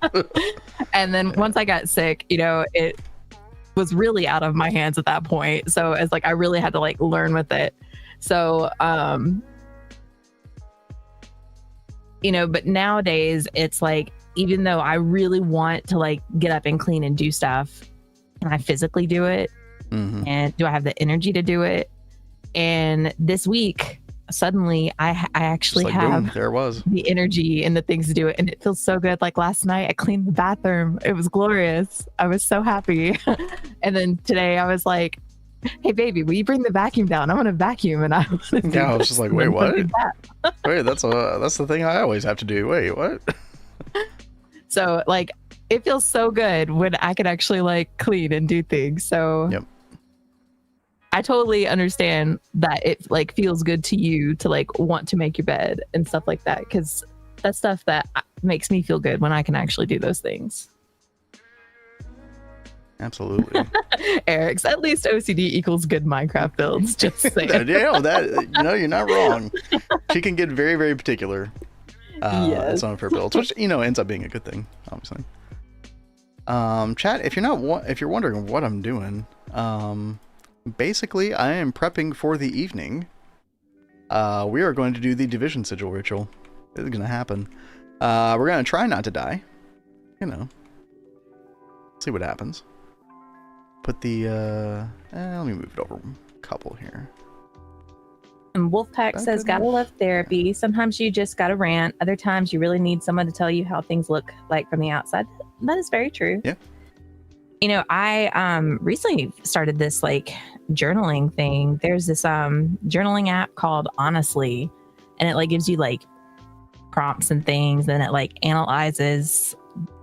And then once I got sick, you know, it was really out of my hands at that point. So it's like I really had to like learn with it. So you know, but nowadays it's like, even though I really want to like get up and clean and do stuff, can I physically do it? And do I have the energy to do it? And this week, suddenly I actually like, have boom, there it was, the energy and the things to do it. And it feels so good. Like last night I cleaned the bathroom. It was glorious. I was so happy. And then today I was like, hey baby, will you bring the vacuum down? I want to vacuum. And I was just like, wait, what? Wait, that's the thing I always have to do. Wait, what? So like, it feels so good when I can actually like clean and do things. So yep. I totally understand that it like feels good to you to like want to make your bed and stuff like that, because that's stuff that makes me feel good when I can actually do those things. Absolutely. Eric's at least OCD equals good Minecraft builds. Just saying. Yeah, that, you know, you're not wrong. She can get very, very particular. Yes. Some of her builds, which, you know, ends up being a good thing, obviously. Chat, if you're wondering what I'm doing, basically I am prepping for the evening. We are going to do the division sigil ritual. It's gonna happen. We're gonna try not to die, you know, see what happens. Put the let me move it over a couple here. And Wolfpack says, gotta love therapy. Sometimes you just gotta rant. Other times you really need someone to tell you how things look like from the outside. That is very true. Yeah. You know, I recently started this like journaling thing. There's this journaling app called Honestly, and it like gives you like prompts and things, and it like analyzes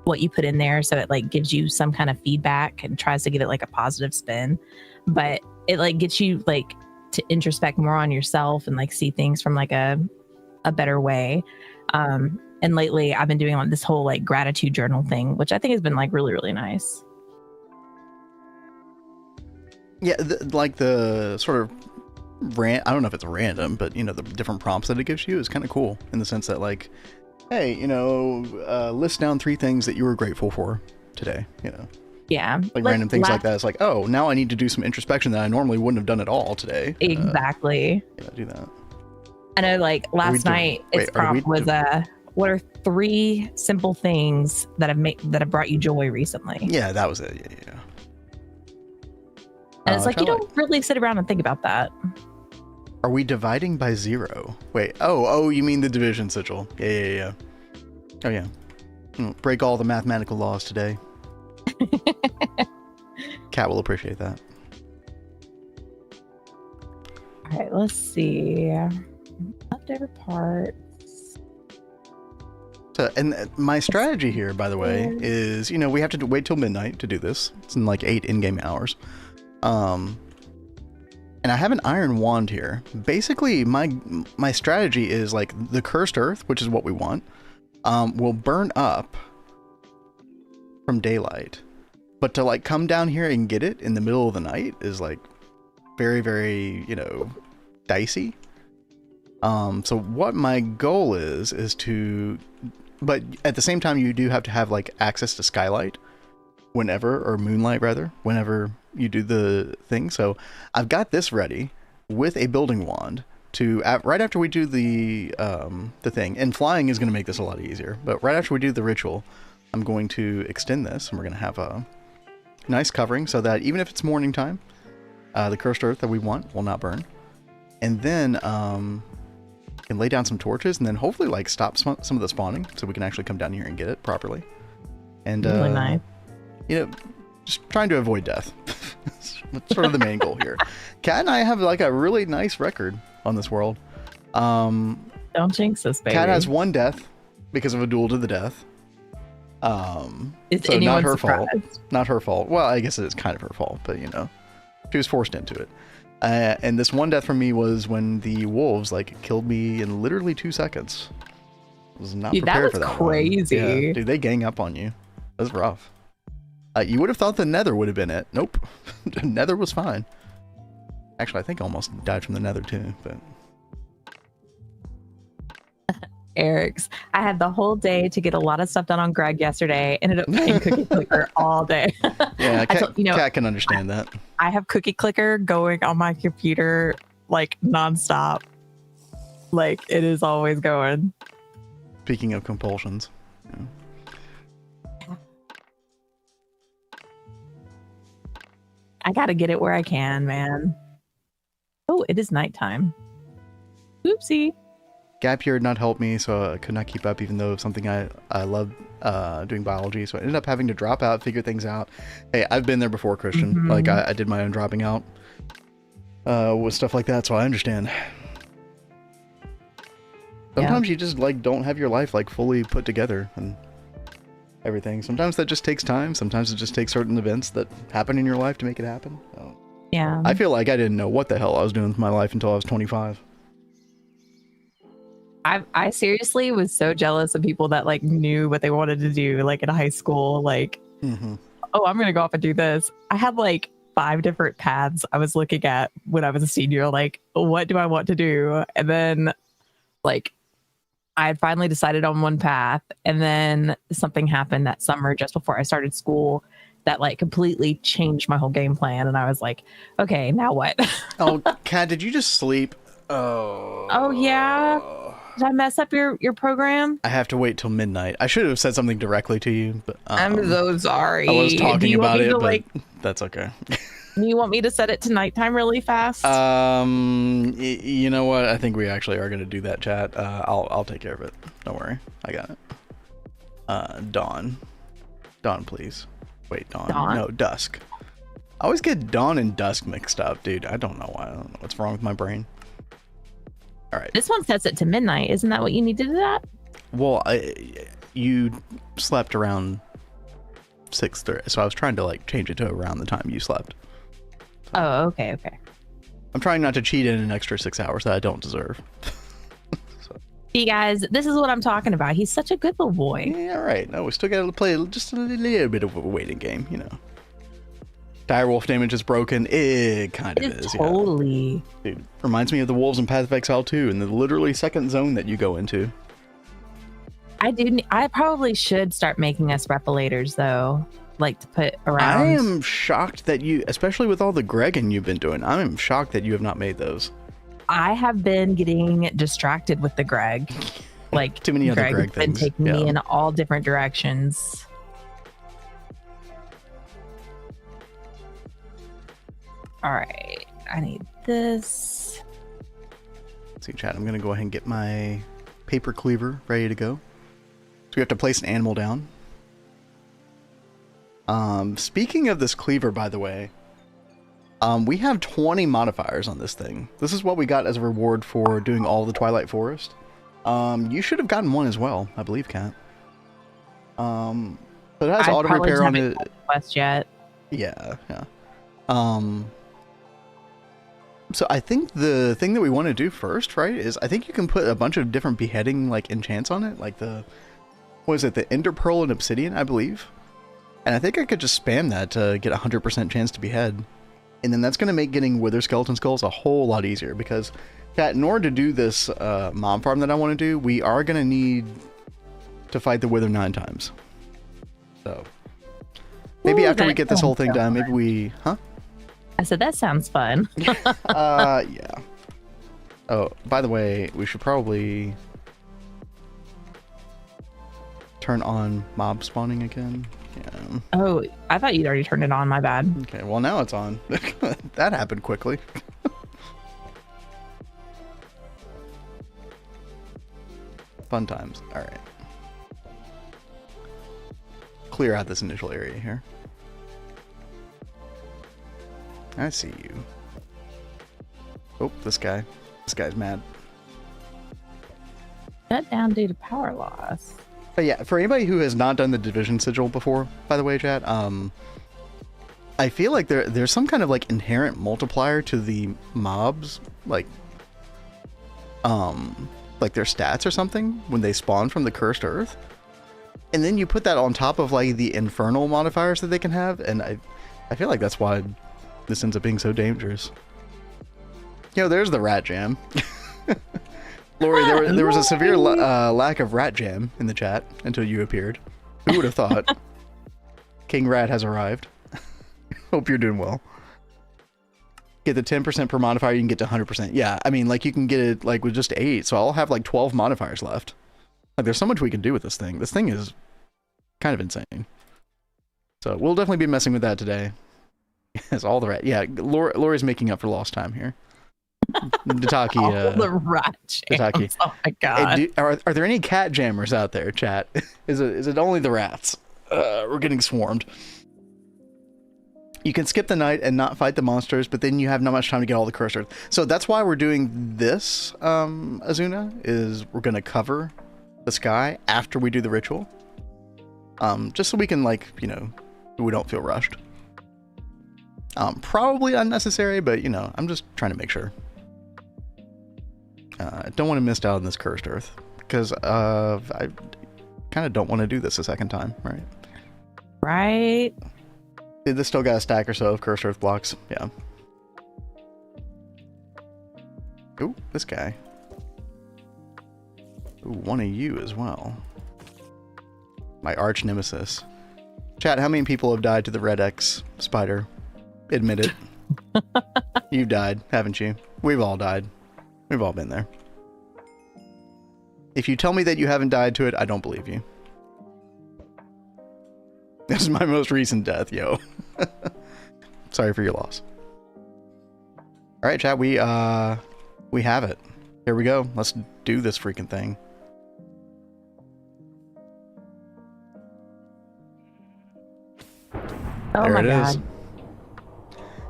what you put in there, so it like gives you some kind of feedback and tries to give it like a positive spin, but it like gets you like to introspect more on yourself and like see things from like a better way. And lately I've been doing like this whole like gratitude journal thing, which I think has been like really, really nice. Yeah, like the sort of I don't know if it's random, but you know, the different prompts that it gives you is kind of cool in the sense that like, hey, you know, list down 3 things that you were grateful for today, you know. Yeah. Like random things like that. It's like, oh, now I need to do some introspection that I normally wouldn't have done at all today. Exactly. Yeah, do that. I know, like last night, its prompt was, what are 3 simple things that have brought you joy recently? Yeah, that was it. Yeah. And it's like, you don't really sit around and think about that. Are we dividing by 0? Wait, oh, you mean the division sigil. Yeah. Oh, yeah. Break all the mathematical laws today. Cat will appreciate that. All right, let's see. Leftover parts. So, and my strategy here, by the way, is, you know, we have to wait till midnight to do this. It's in like 8 in-game hours. And I have an iron wand here. Basically, my strategy is like the cursed earth, which is what we want, will burn up from daylight. But to like come down here and get it in the middle of the night is like very, very, you know, dicey. So what my goal is to, but at the same time, you do have to have like access to skylight. whenever, or moonlight rather, whenever you do the thing. So I've got this ready with a building wand to right after we do the thing, and flying is going to make this a lot easier, but right after we do the ritual, I'm going to extend this, and we're going to have a nice covering so that even if it's morning time, the cursed earth that we want will not burn. And then can lay down some torches, and then hopefully like stop some of the spawning, so we can actually come down here and get it properly. And really nice. You know, just trying to avoid death. That's sort of the main goal here. Kat and I have like a really nice record on this world. Don't jinx us, baby. Kat has 1 death because of a duel to the death. Is so anyone not her surprised? fault. Not her fault. Well, I guess it is kind of her fault, but you know, she was forced into it. And this 1 death from me was when the wolves like killed me in literally 2 seconds. I was not prepared for that. That was crazy. Yeah, dude, they gang up on you. That was rough. You would have thought the nether would have been it. Nope. The nether was fine. Actually, I think I almost died from the nether too, but... Eric's. I had the whole day to get a lot of stuff done on Greg yesterday. Ended up playing Cookie Clicker all day. Yeah, Kat can understand that. I have Cookie Clicker going on my computer like nonstop. Like it is always going. Speaking of compulsions. Yeah. I gotta get it where I can, man. Oh, it is nighttime. Oopsie. Gap year did not help me, so I could not keep up, even though something I love doing biology. So I ended up having to drop out, figure things out. Hey, I've been there before, Christian. Mm-hmm. Like I did my own dropping out with stuff like that, so I understand. Sometimes you just like don't have your life like fully put together and everything. Sometimes that just takes time. Sometimes it just takes certain events that happen in your life to make it happen. So, yeah. I feel like I didn't know what the hell I was doing with my life until I was 25. I seriously was so jealous of people that like knew what they wanted to do, like in high school. Like, oh, I'm gonna go off and do this. I had like 5 different paths I was looking at when I was a senior. Like, what do I want to do? And then, like, I had finally decided on one path, and then something happened that summer just before I started school that like completely changed my whole game plan. And I was like, okay, now what? Oh, Kat, did you just sleep? Oh yeah. Did I mess up your program? I have to wait till midnight. I should have said something directly to you, but I'm so sorry. I was talking about it, but that's okay. Do you want me to set it to nighttime really fast? You know what? I think we actually are going to do that, chat. I'll take care of it. Don't worry. I got it. Dawn, please. Wait, dawn? No, dusk. I always get dawn and dusk mixed up, dude. I don't know why. I don't know what's wrong with my brain. All right. This one sets it to midnight. Isn't that what you needed it at? Well, you slept around 6:30, so I was trying to like change it to around the time you slept. So, oh, okay. I'm trying not to cheat in an extra 6 hours that I don't deserve. So. See, guys, this is what I'm talking about. He's such a good little boy. Yeah, right. No, we still got to play just a little bit of a waiting game, you know. Direwolf damage is broken. It kind of is. Totally. Yeah. Dude, reminds me of the wolves in Path of Exile 2 and the literally second zone that you go into. I probably should start making us repelators though, like to put around. I am shocked that you, especially with all the Gregging you've been doing, I am shocked that you have not made those. I have been getting distracted with the Greg. Like too many other Greg things. Been taking me in all different directions. All right, I need this. Let's see, chat. I'm gonna go ahead and get my paper cleaver ready to go. So we have to place an animal down. Speaking of this cleaver, by the way, we have 20 modifiers on this thing. This is what we got as a reward for doing all the Twilight Forest. You should have gotten one as well, I believe, Kat. But it has auto repair on it. Quest yet? Yeah. So I think the thing that we want to do first, right, is I think you can put a bunch of different beheading like enchants on it, like the, what is it, the Ender Pearl and Obsidian, I believe. And I think I could just spam that to get a 100% chance to behead. And then that's going to make getting Wither Skeleton Skulls a whole lot easier, because Kat, in order to do this mom farm that I want to do, we are going to need to fight the Wither 9 times. So Maybe Ooh, after we that get this whole sounds thing so done, maybe fun. we, huh? I said that sounds fun. Yeah. Oh, by the way, we should probably turn on mob spawning again. Yeah. Oh, I thought you'd already turned it on. My bad. Okay, well now it's on. That happened quickly. Fun times. All right. Clear out this initial area here. I see you. Oh, this guy. This guy's mad. Shut down due to power loss. But yeah, for anybody who has not done the division sigil before, by the way, chat, I feel like there's some kind of like inherent multiplier to the mobs, like their stats or something when they spawn from the cursed earth, and then you put that on top of like the infernal modifiers that they can have, and I feel like that's why this ends up being so dangerous. You know, there's the rat jam. Lori, there was a severe lack of rat jam in the chat until you appeared. Who would have thought? King Rat has arrived. Hope you're doing well. Get the 10% per modifier, you can get to 100%. Yeah, I mean, like, you can get it, like, with just 8, so I'll have, like, 12 modifiers left. Like, there's so much we can do with this thing. This thing is kind of insane. So, we'll definitely be messing with that today. Yes, all the rat. Yeah, Lori's making up for lost time here. Dataki, All the rat jams. Dataki. Oh my god. Are there any cat jammers out there, chat? Is it only the rats? We're getting swarmed. You can skip the night and not fight the monsters, but then you have not much time to get all the cursed earth. So that's why we're doing this, Azuna, is we're going to cover the sky after we do the ritual. Just so we can, like, you know, we don't feel rushed. Probably unnecessary, but, you know, I'm just trying to make sure. I don't want to miss out on this cursed earth, because I kind of don't want to do this a second time, right? Right. Dude, this still got a stack or so of cursed earth blocks. Yeah. Ooh, this guy. Ooh, one of you as well. My arch nemesis. Chat, how many people have died to the Red X spider? Admit it. You've died, haven't you? We've all died. We've all been there. If you tell me that you haven't died to it, I don't believe you. This is my most recent death, yo. Sorry for your loss. All right, chat, we have it. Here we go. Let's do this freaking thing. Oh there my it god. is.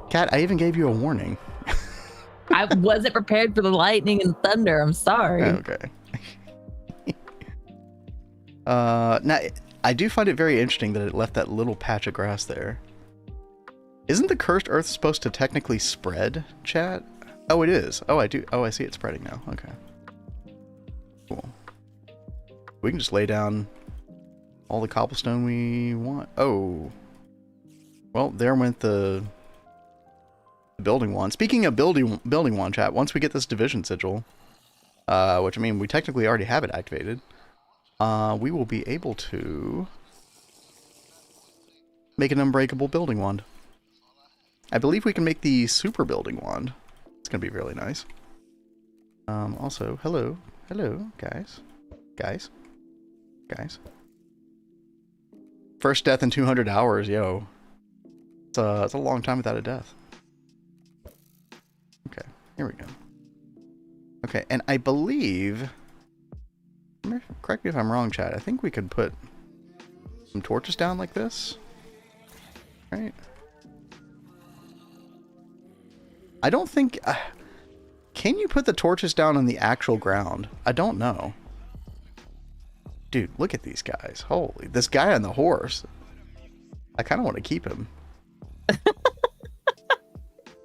Cat, I even gave you a warning. I wasn't prepared for the lightning and thunder. I'm sorry. Okay. Now, I do find it very interesting that it left that little patch of grass there. Isn't the cursed earth supposed to technically spread, chat? Oh, it is. Oh, I do. Oh, I see it spreading now. Okay. Cool. We can just lay down all the cobblestone we want. Oh. Well, there went the building wand. Speaking of building wand, chat, once we get this division sigil, which I mean, we technically already have it activated, we will be able to make an unbreakable building wand. I believe we can make the super building wand. It's going to be really nice. Also, hello, guys. First death in 200 hours, yo. It's a long time without a death. Okay, here we go. Okay, and I believe, correct me if I'm wrong, chat, I think we could put some torches down like this. Right? I don't think... can you put the torches down on the actual ground? I don't know. Dude, look at these guys. Holy, this guy on the horse. I kind of want to keep him.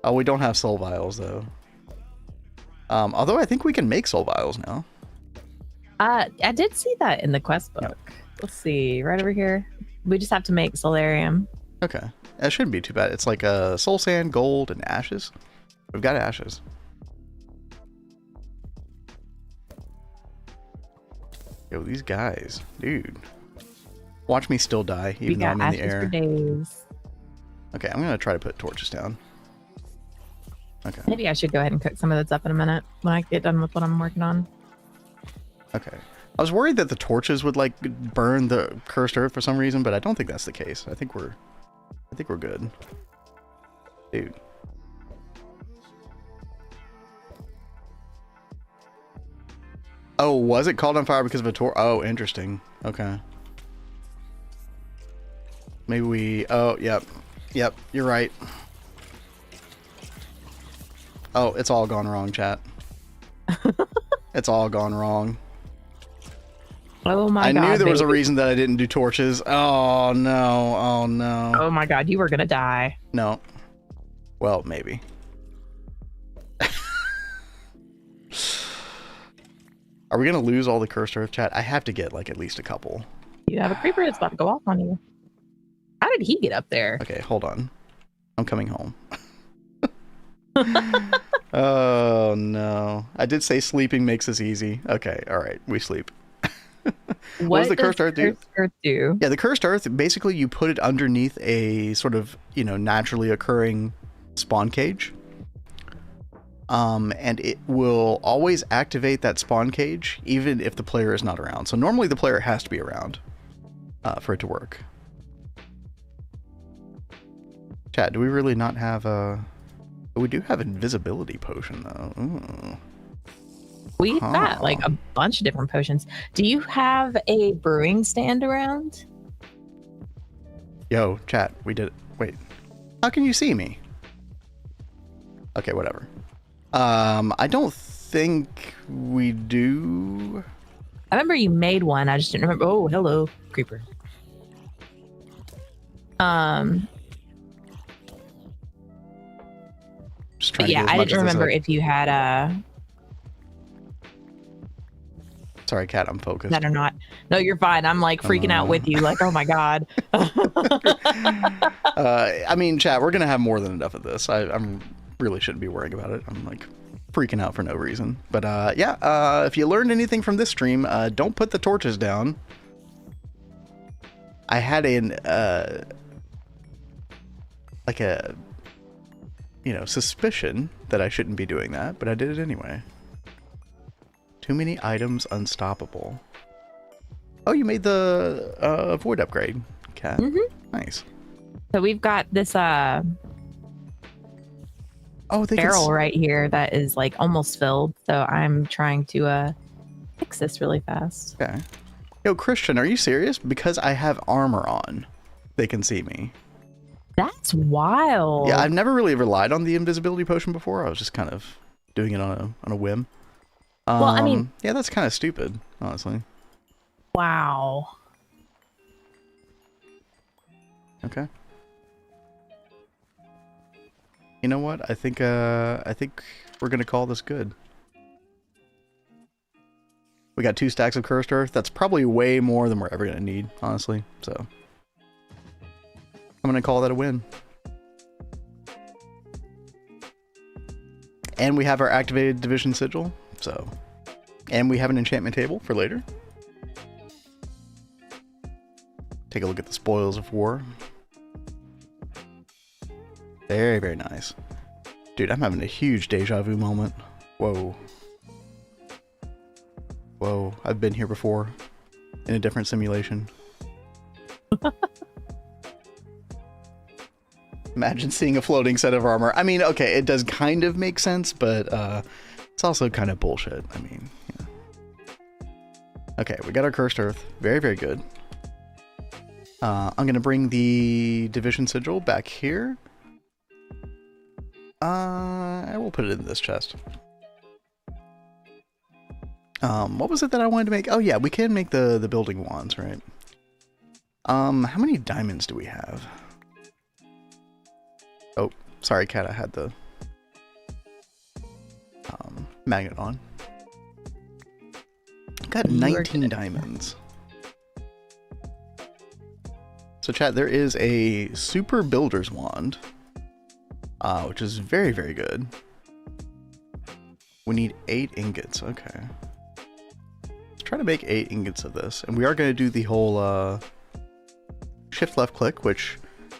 Oh, we don't have soul vials, though. Although I think we can make soul vials now. I did see that in the quest book. Yep. Let's see, right over here. We just have to make solarium. Okay, that shouldn't be too bad. It's like soul sand, gold, and ashes. We've got ashes. Yo, these guys, dude. Watch me still die, even though I'm in the air. For days. Okay, I'm going to try to put torches down. Okay. Maybe I should go ahead and cook some of this up in a minute when I get done with what I'm working on. Okay. I was worried that the torches would like burn the cursed earth for some reason, but I don't think that's the case. I think we're good. Dude. Oh, was it called on fire because of a torch? Oh, interesting. Okay. Maybe we... Oh, yep. Yep, you're right. Oh, it's all gone wrong, chat. It's all gone wrong. Oh my God. I knew there was a reason that I didn't do torches. Oh, no. Oh, no. Oh my God, you were going to die. No. Well, maybe. Are we going to lose all the cursed earth, chat? I have to get, like, at least a couple. You have a creeper that's about to go off on you. How did he get up there? Okay, hold on. I'm coming home. Oh, no. I did say sleeping makes us easy. Okay, all right. We sleep. What does the cursed earth do? Yeah, the cursed earth, basically you put it underneath a sort of, you know, naturally occurring spawn cage. And it will always activate that spawn cage, even if the player is not around. So normally the player has to be around for it to work. Chat, do we really not have a... We do have invisibility potion, though. Ooh. We've got, like, a bunch of different potions. Do you have a brewing stand around? Yo, chat, we did it. Wait. How can you see me? Okay, whatever. I don't think we do. I remember you made one. I just didn't remember. Oh, hello, creeper. Just trying to yeah, I didn't remember if you had a... Sorry, cat, I'm focused. That or not. No, you're fine. I'm like freaking out with you. Like, oh my God. I mean, chat, we're going to have more than enough of this. I'm really shouldn't be worrying about it. I'm like freaking out for no reason. But yeah, if you learned anything from this stream, don't put the torches down. I had like a, you know, suspicion that I shouldn't be doing that, but I did it anyway. Too many items unstoppable. Oh, you made the void upgrade, cat. Nice. So we've got this oh, barrel right here that is like almost filled. So I'm trying to fix this really fast. Okay. Yo, Christian, are you serious? Because I have armor on, they can see me. That's wild. Yeah, I've never really relied on the invisibility potion before. I was just kind of doing it on a whim. Well, I mean, yeah, that's kind of stupid, honestly. Wow. Okay. You know what? I think we're gonna call this good. We got 2 stacks of cursed earth. That's probably way more than we're ever gonna need, honestly. So I'm gonna call that a win. And we have our activated division sigil. So, and we have an enchantment table for later. Take a look at the spoils of war. Very, very nice. Dude, I'm having a huge deja vu moment. Whoa. Whoa, I've been here before. In a different simulation. Imagine seeing a floating set of armor. I mean, okay, it does kind of make sense, but it's also kind of bullshit. I mean, yeah. Okay, we got our cursed earth. Very, very good. I'm going to bring the division sigil back here. I will put it in this chest. What was it that I wanted to make? Oh yeah, we can make the building wands, right? How many diamonds do we have? Oh, sorry, cat. I had the magnet on. Got 19 diamonds. So chat, there is a super builder's wand, which is very, very good. We need 8 ingots. Okay. Let's try to make 8 ingots of this. And we are going to do the whole shift left click, which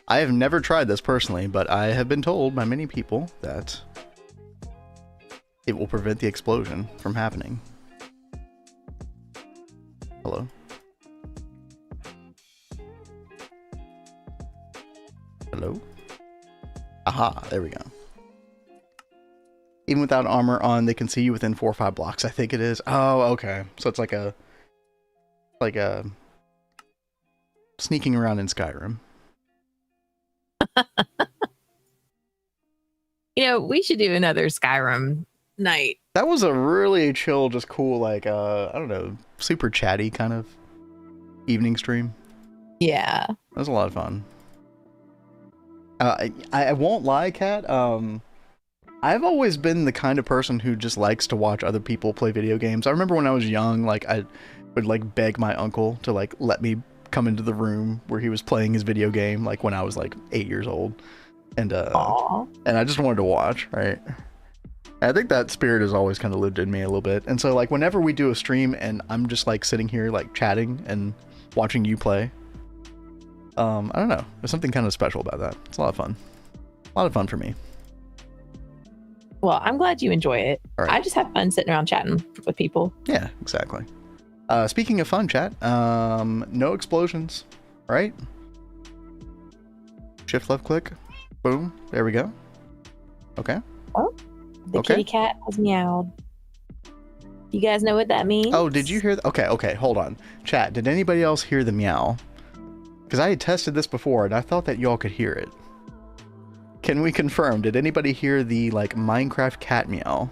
I have never tried this personally, but I have been told by many people that it will prevent the explosion from happening. Hello? Hello? Aha, there we go. Even without armor on, they can see you within 4 or 5 blocks, I think it is. Oh, okay. So it's like a sneaking around in Skyrim. You know, we should do another Skyrim night. That was a really chill, just cool, like, I don't know, super chatty kind of evening stream. Yeah. That was a lot of fun. I won't lie, Kat. I've always been the kind of person who just likes to watch other people play video games. I remember when I was young, like, I would, like, beg my uncle to, like, let me come into the room where he was playing his video game, like, when I was, like, 8 years old. And, and I just wanted to watch, right? I think that spirit has always kind of lived in me a little bit. And so, like, whenever we do a stream and I'm just, like, sitting here, like, chatting and watching you play, I don't know. There's something kind of special about that. It's a lot of fun. A lot of fun for me. Well, I'm glad you enjoy it. Right. I just have fun sitting around chatting with people. Yeah, exactly. Speaking of fun, chat, no explosions, right? Shift left click. Boom. There we go. Okay. Oh, the kitty cat has meowed. You guys know what that means? Oh, did you hear? Okay, hold on. Chat, did anybody else hear the meow? Because I had tested this before and I thought that y'all could hear it. Can we confirm? Did anybody hear the, like, Minecraft cat meow?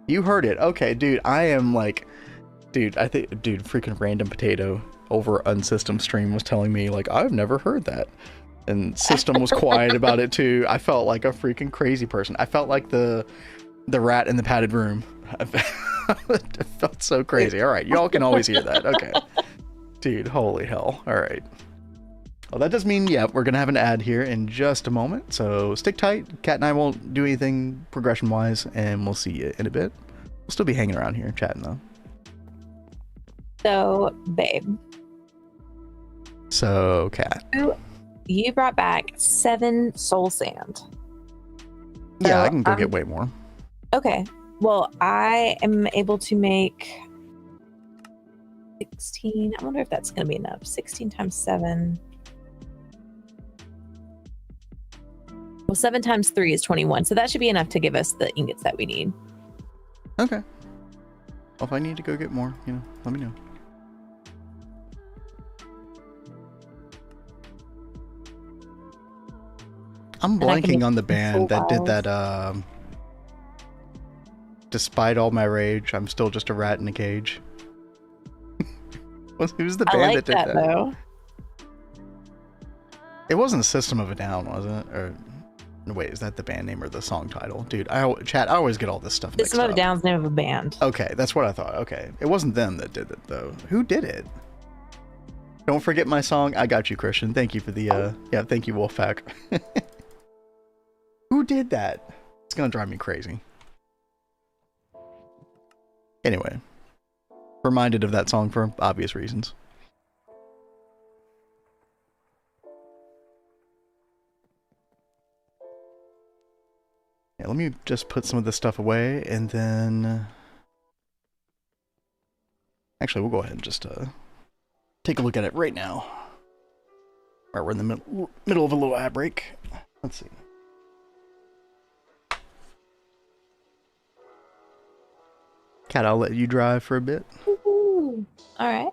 You heard it. Okay, dude, I am like... Dude, freaking Random Potato over Unsystem stream was telling me, like, I've never heard that. And System was quiet about it, too. I felt like a freaking crazy person. I felt like the rat in the padded room. I felt so crazy. All right, y'all can always hear that. Okay. Dude, holy hell. All right. Well, that does mean, yeah, we're going to have an ad here in just a moment. So stick tight. Kat and I won't do anything progression-wise, and we'll see you in a bit. We'll still be hanging around here chatting, though. So, babe. So, Kat. You brought back 7 soul sand. Yeah, I can go get way more. Okay. Well, I am able to make 16. I wonder if that's going to be enough. 16 times 7. Well, 7 times 3 is 21. So that should be enough to give us the ingots that we need. Okay. Well, if I need to go get more, you know, let me know. I'm blanking on the band that did that, Despite all my rage, I'm still just a rat in a cage. Who's the band that did that? Though. It wasn't System of a Down, was it? Or wait, is that the band name or the song title? Dude, I always get all this stuff mixed up. System of a Down's name of a band. Okay, that's what I thought. Okay. It wasn't them that did it, though. Who did it? Don't forget my song. I got you, Christian. Thank you for the, yeah, thank you, Wolfpack. Who did that? It's gonna drive me crazy. Anyway. Reminded of that song for obvious reasons. Yeah, let me just put some of this stuff away, and then... Actually, we'll go ahead and just take a look at it right now. Alright, we're in the middle of a little ad break. Let's see. Kat, I'll let you drive for a bit. All right.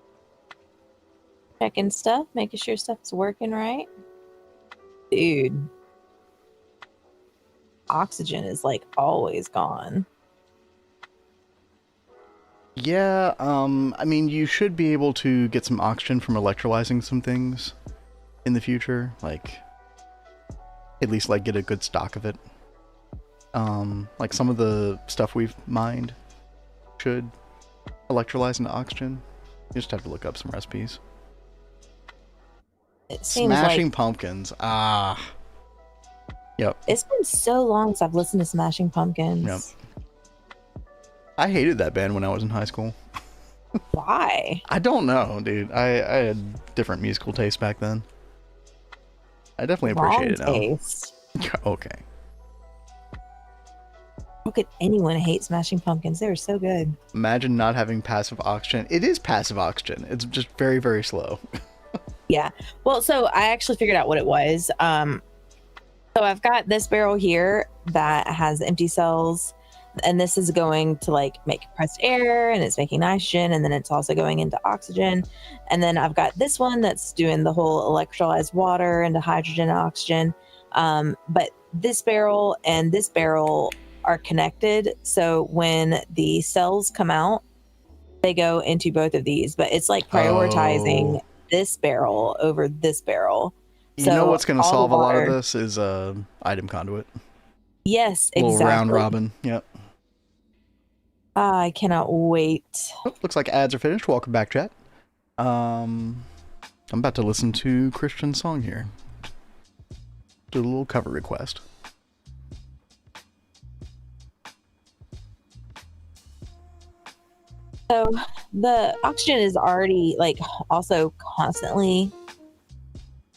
Checking stuff, making sure stuff's working right. Dude. Oxygen is like always gone. Yeah, I mean, you should be able to get some oxygen from electrolyzing some things in the future. Like, at least, like, get a good stock of it. Like, some of the stuff we've mined should electrolyze into oxygen. You just have to look up some recipes. It seems Smashing like... Pumpkins. Ah. Yep. It's been so long since I've listened to Smashing Pumpkins. Yep. I hated that band when I was in high school. Why? I don't know, dude. I had different musical tastes back then. I definitely Wrong appreciate it now. taste. Okay. How could anyone hate Smashing Pumpkins? They were so good. Imagine not having passive oxygen. It is passive oxygen. It's just very, very slow. Yeah. Well, so I actually figured out what it was. So I've got this barrel here that has empty cells, and this is going to like make compressed air, and it's making nitrogen, and then it's also going into oxygen. And then I've got this one that's doing the whole electrolyzed water into hydrogen and oxygen. But this barrel and this barrel are connected. So when the cells come out, they go into both of these, but it's like prioritizing this barrel over this barrel. You know what's going to solve a lot of this is item conduit. Yes, exactly. Little round robin. Yep. I cannot wait. Oh, looks like ads are finished. Welcome back, chat. I'm about to listen to Christian's song here. Do a little cover request. So the oxygen is already like also constantly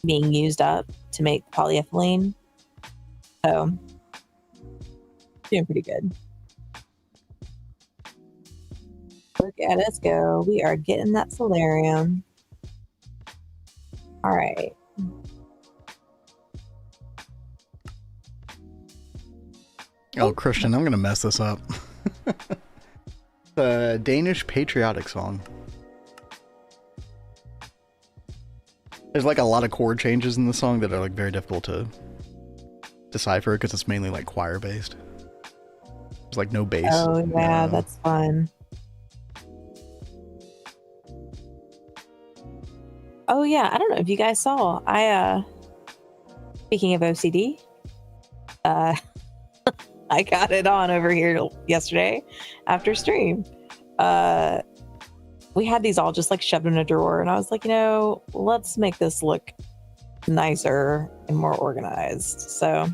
being used up to make polyethylene. So doing pretty good. Look at us go. We are getting that solarium. All right. Oh, Christian, I'm going to mess this up. The Danish patriotic song. There's like a lot of chord changes in the song that are like very difficult to decipher because it's mainly like choir based. There's like no bass. Oh yeah, that's fun. Oh yeah, I don't know if you guys saw. Speaking of OCD, I got it on over here yesterday after stream. We had these all just like shoved in a drawer, and I was like, let's make this look nicer and more organized. So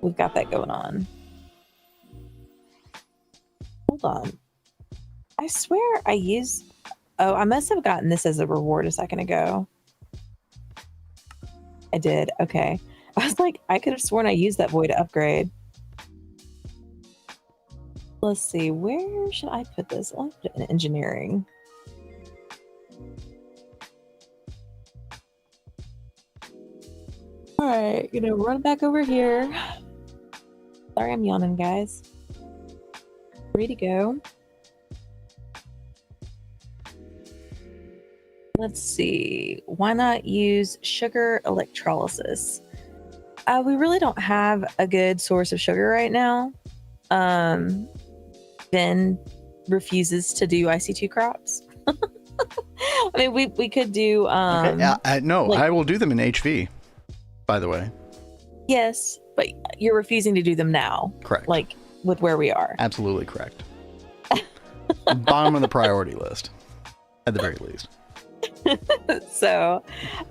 we've got that going on. Hold on. I swear I used... Oh, I must have gotten this as a reward a second ago. I did. Okay. I was like, I could have sworn I used that boy to upgrade. Let's see. Where should I put this? I'll put it in engineering. All right. Run back over here. Sorry, I'm yawning, guys. Free to go. Let's see. Why not use sugar electrolysis? We really don't have a good source of sugar right now. Ben refuses to do IC2 crops. I mean, we could do. Okay. No, I will do them in HV, by the way. Yes, but you're refusing to do them now. Correct. Like with where we are. Absolutely correct. Bottom of the priority list, at the very least. So,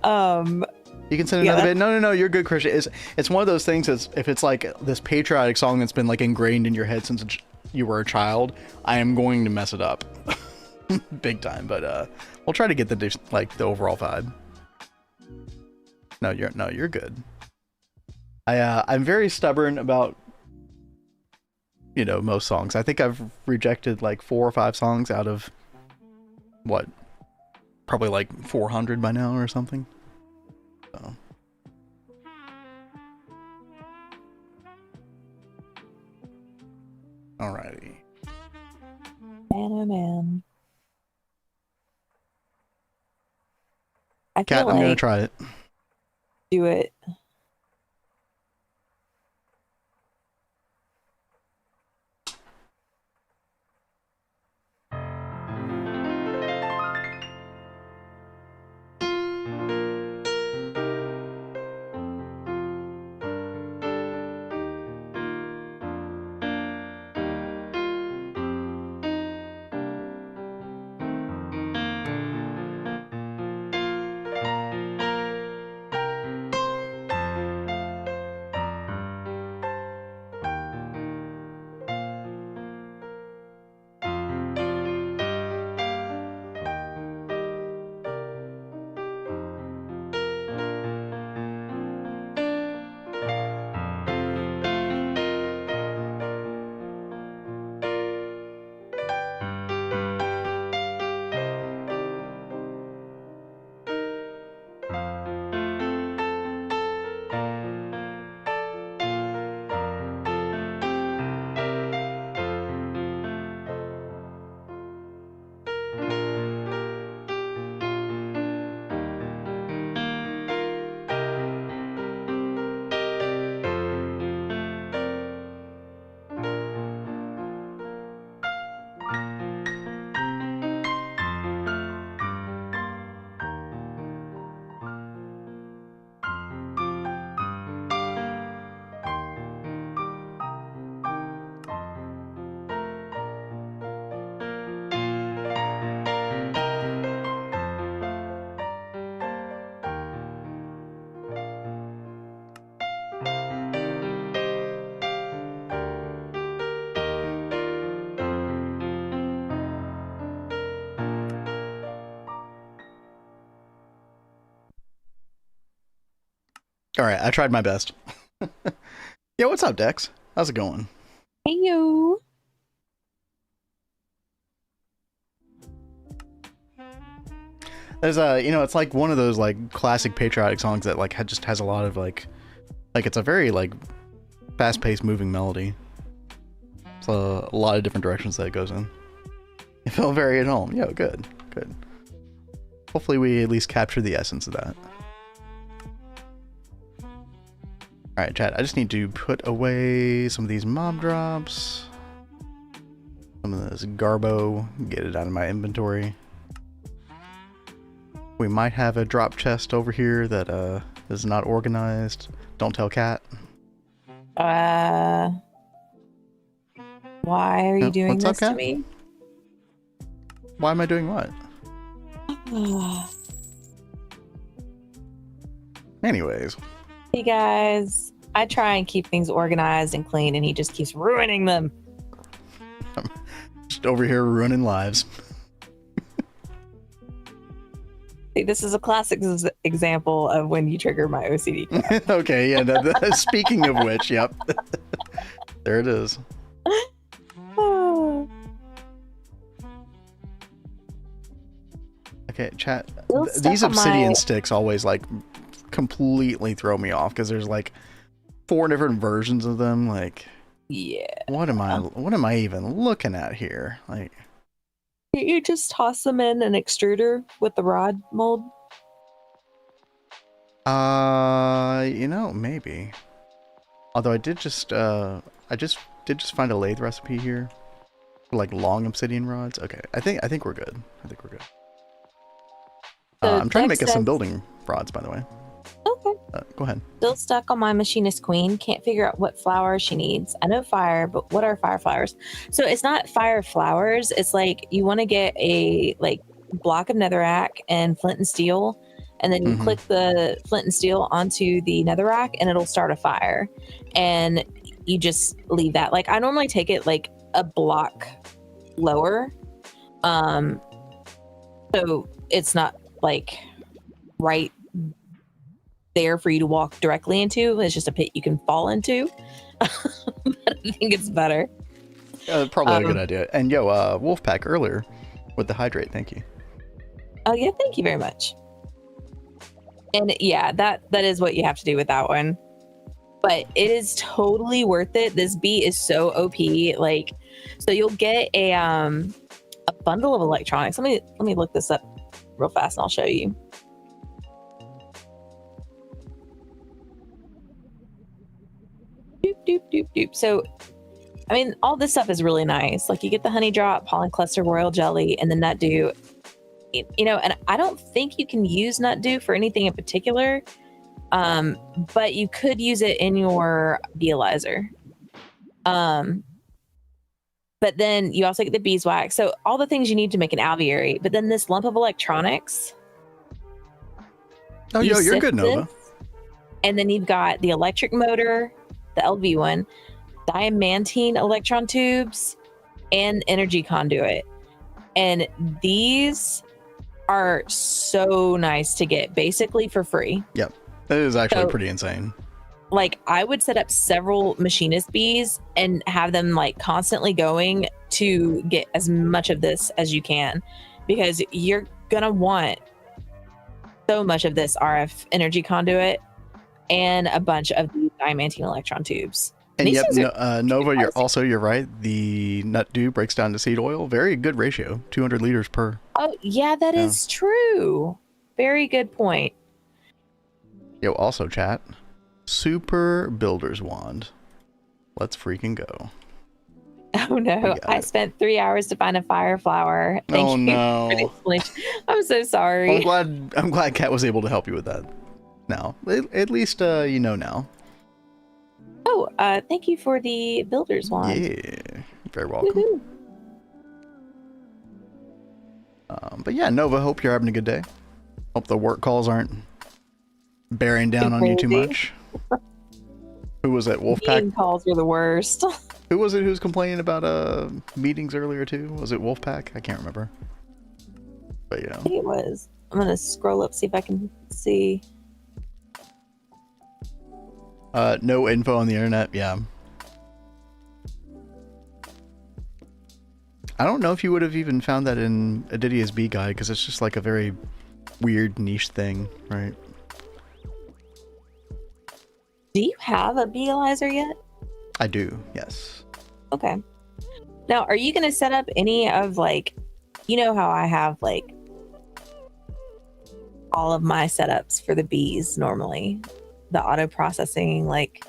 you can send another bit. No, you're good, Christian. It's one of those things. If it's like this patriotic song that's been like ingrained in your head since you were a child, I am going to mess it up, big time. But we'll try to get the overall vibe. No, you're good. I'm very stubborn about most songs. I think I've rejected like 4 or 5 songs out of what. Probably like 400 by now or something. So. Alrighty. Man, oh man. Cat, I'm gonna try it. Do it. All right, I tried my best. Yeah, what's up, Dex? How's it going? Hey, you. There's it's like one of those like classic patriotic songs that like just has a lot of like it's a very like fast-paced moving melody. It's a lot of different directions that it goes in. You feel very at home. Yeah, good. Hopefully we at least capture the essence of that. Alright, chat, I just need to put away some of these mob drops. Some of this garbo, get it out of my inventory. We might have a drop chest over here that is not organized. Don't tell Cat. Why are you doing What's this up, Cat? to me? Why am I doing what? Anyways. Hey guys, I try and keep things organized and clean, and he just keeps ruining them. I'm just over here ruining lives. See, this is a classic example of when you trigger my OCD. Okay, yeah. Speaking of which, yep. There it is. Okay, chat. These obsidian sticks always like completely throw me off because there's like 4 different versions of them. Like, yeah, what am I even looking at here? Like, you just toss them in an extruder with the rod mold. Maybe. Although I did just find a lathe recipe here for like long obsidian rods. Okay, I think we're good. I'm trying to make us some building rods, by the way. Okay. Go ahead. Still stuck on my machinist queen. Can't figure out what flowers she needs. I know fire, but what are fire flowers? So it's not fire flowers. It's like you want to get a like block of netherrack and flint and steel, and then you click the flint and steel onto the netherrack, and it'll start a fire. And you just leave that. Like I normally take it like a block lower, so it's not like right there for you to walk directly into. It's just a pit you can fall into. But I think it's better. Probably a good idea. And yo, Wolfpack earlier with the hydrate, thank you. Oh yeah, thank you very much. And yeah, that is what you have to do with that one. But it is totally worth it. This bee is so OP. Like, so you'll get a bundle of electronics. Let me look this up real fast and I'll show you. Doop. So, I mean, all this stuff is really nice. Like you get the honey drop, pollen cluster, royal jelly, and the nut dew. And I don't think you can use nut dew for anything in particular, but you could use it in your beealizer. But then you also get the beeswax. So all the things you need to make an alveary. But then this lump of electronics. Oh, you're good, Nova. And then you've got the electric motor, the LV one, diamantine electron tubes, and energy conduit. And these are so nice to get basically for free. Yep. That is actually pretty insane. Like I would set up several machinist bees and have them like constantly going to get as much of this as you can, because you're gonna want so much of this RF energy conduit and a bunch of these diamantine electron tubes. And yep, Nova, you're right. The nut dew breaks down to seed oil. Very good ratio, 200 liters per. Oh, yeah, that is true. Very good point. Yo, also chat, super builder's wand. Let's freaking go. Oh no, I spent 3 hours to find a fire flower. Thank you no. for the explanation. I'm so sorry. I'm glad Kat was able to help you with that. Now, at least you know now. Oh, thank you for the builder's wand. Yeah, you're very welcome. But yeah, Nova, hope you're having a good day. Hope the work calls aren't bearing down on you too much. Who was it? Wolfpack? Meeting calls are the worst. Who was it who was complaining about meetings earlier too? Was it Wolfpack? I can't remember. But yeah. I think it was. I'm gonna scroll up, see if I can see. No info on the internet. Yeah. I don't know if you would have even found that in Adidia's B guide, because it's just like a very weird niche thing, right? Do you have a Beealizer yet? I do, yes. Okay. Now, are you going to set up any of, like, you know how I have, like, all of my setups for the bees normally? The auto processing, like...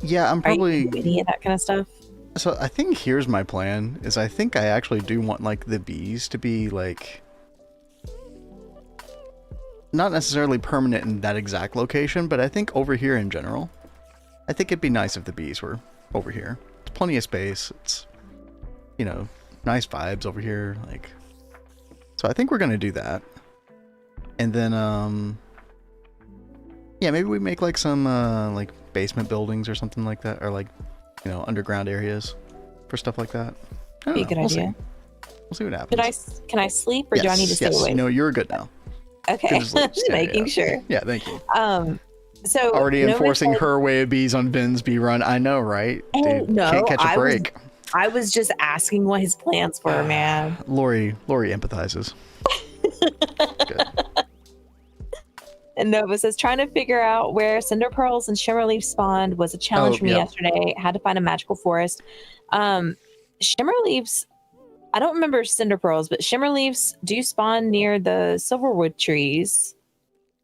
Yeah, I'm probably... any of that kind of stuff? So I think here's my plan, is I think I actually do want, like, the bees to be, like... not necessarily permanent in that exact location, but I think over here in general. I think it'd be nice if the bees were over here. It's plenty of space. It's, you know, nice vibes over here. Like, so I think we're gonna do that. And then, yeah, maybe we make like some like basement buildings or something like that, or like, you know, underground areas for stuff like that. Be a good idea. We'll see what happens. Can I sleep, or do I need to stay awake? You know, you're good now. Okay, just making sure. Yeah, thank you. So already enforcing her way of bees on Vin's bee run. I know, right? Dude, no, can't catch a break. I was just asking what his plans were, man. Lori empathizes. Good. And Nova says, trying to figure out where cinder pearls and shimmerleaf spawned was a challenge for me yesterday. Had to find a magical forest. Shimmerleaves, I don't remember cinder pearls, but shimmerleaves do spawn near the silverwood trees.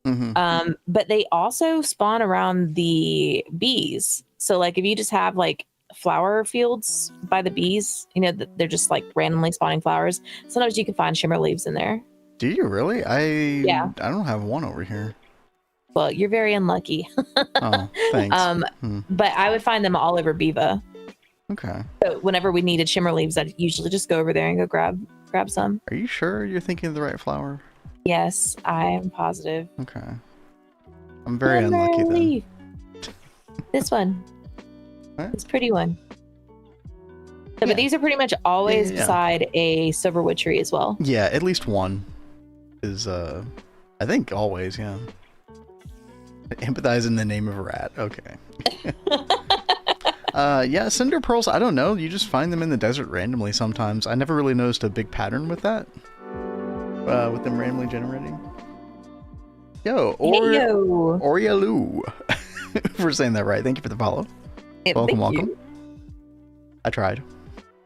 Mm-hmm. But they also spawn around the bees. So like if you just have like flower fields by the bees, you know, they're just like randomly spawning flowers. Sometimes you can find shimmerleaves in there. Do you really? I don't have one over here. Well, you're very unlucky. Oh, thanks. But I would find them all over Biva. Okay. So whenever we needed shimmerleaves, I'd usually just go over there and go grab some. Are you sure you're thinking of the right flower? Yes, I am positive. Okay. I'm very unlucky then. This one. What? This pretty one. So, but these are pretty much always beside a silverwood tree as well. Yeah, at least one is, I think always, yeah. Empathize in the name of a rat. Okay. Yeah, cinder pearls, I don't know. You just find them in the desert randomly sometimes. I never really noticed a big pattern with that. With them randomly generating. Orialu. For saying that right. Thank you for the follow. Welcome. I tried.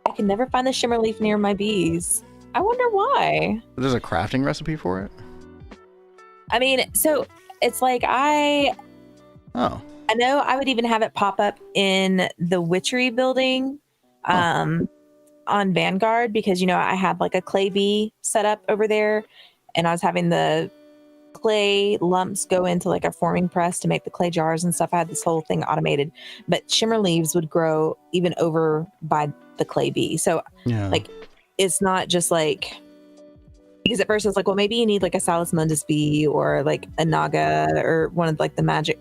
I can never find the shimmerleaf near my bees. I wonder why. There's a crafting recipe for it? I mean, so it's like I know I would even have it pop up in the witchery building on Vanguard, because, you know, I had like a clay bee set up over there, and I was having the clay lumps go into like a forming press to make the clay jars and stuff. I had this whole thing automated, but shimmer leaves would grow even over by the clay bee. So like, it's not just like, because at first it's like, well, maybe you need like a Salus Mundus bee or like a Naga or one of like the magic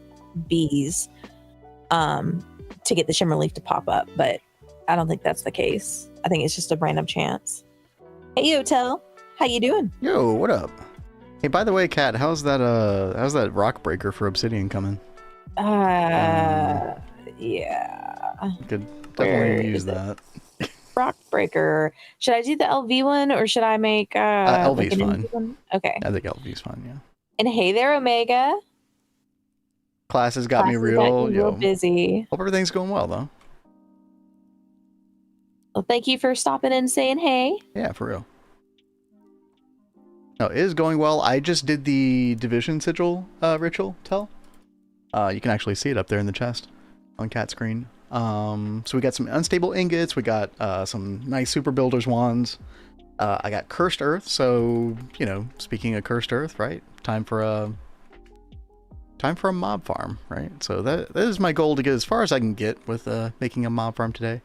bees to get the shimmer leaf to pop up. But I don't think that's the case. I think it's just a random chance. Hey, Yotel, how you doing? Yo, what up? Hey, by the way, Kat, how's that rock breaker for Obsidian coming? Yeah. Could definitely use that. Rock breaker. Should I do the LV one, or should I make LV's like fine. one? Okay. I think LV's fine, yeah. And hey there, Omega. Classes got me real busy. Hope everything's going well, though. Well, thank you for stopping in and saying hey. Yeah, for real. No, it is going well. I just did the division sigil ritual, Tell. You can actually see it up there in the chest on cat screen. So we got some unstable ingots. We got some nice super builder's wands. I got cursed earth. So, you know, speaking of cursed earth, right? Time for a mob farm, right? So that is my goal, to get as far as I can get with making a mob farm today.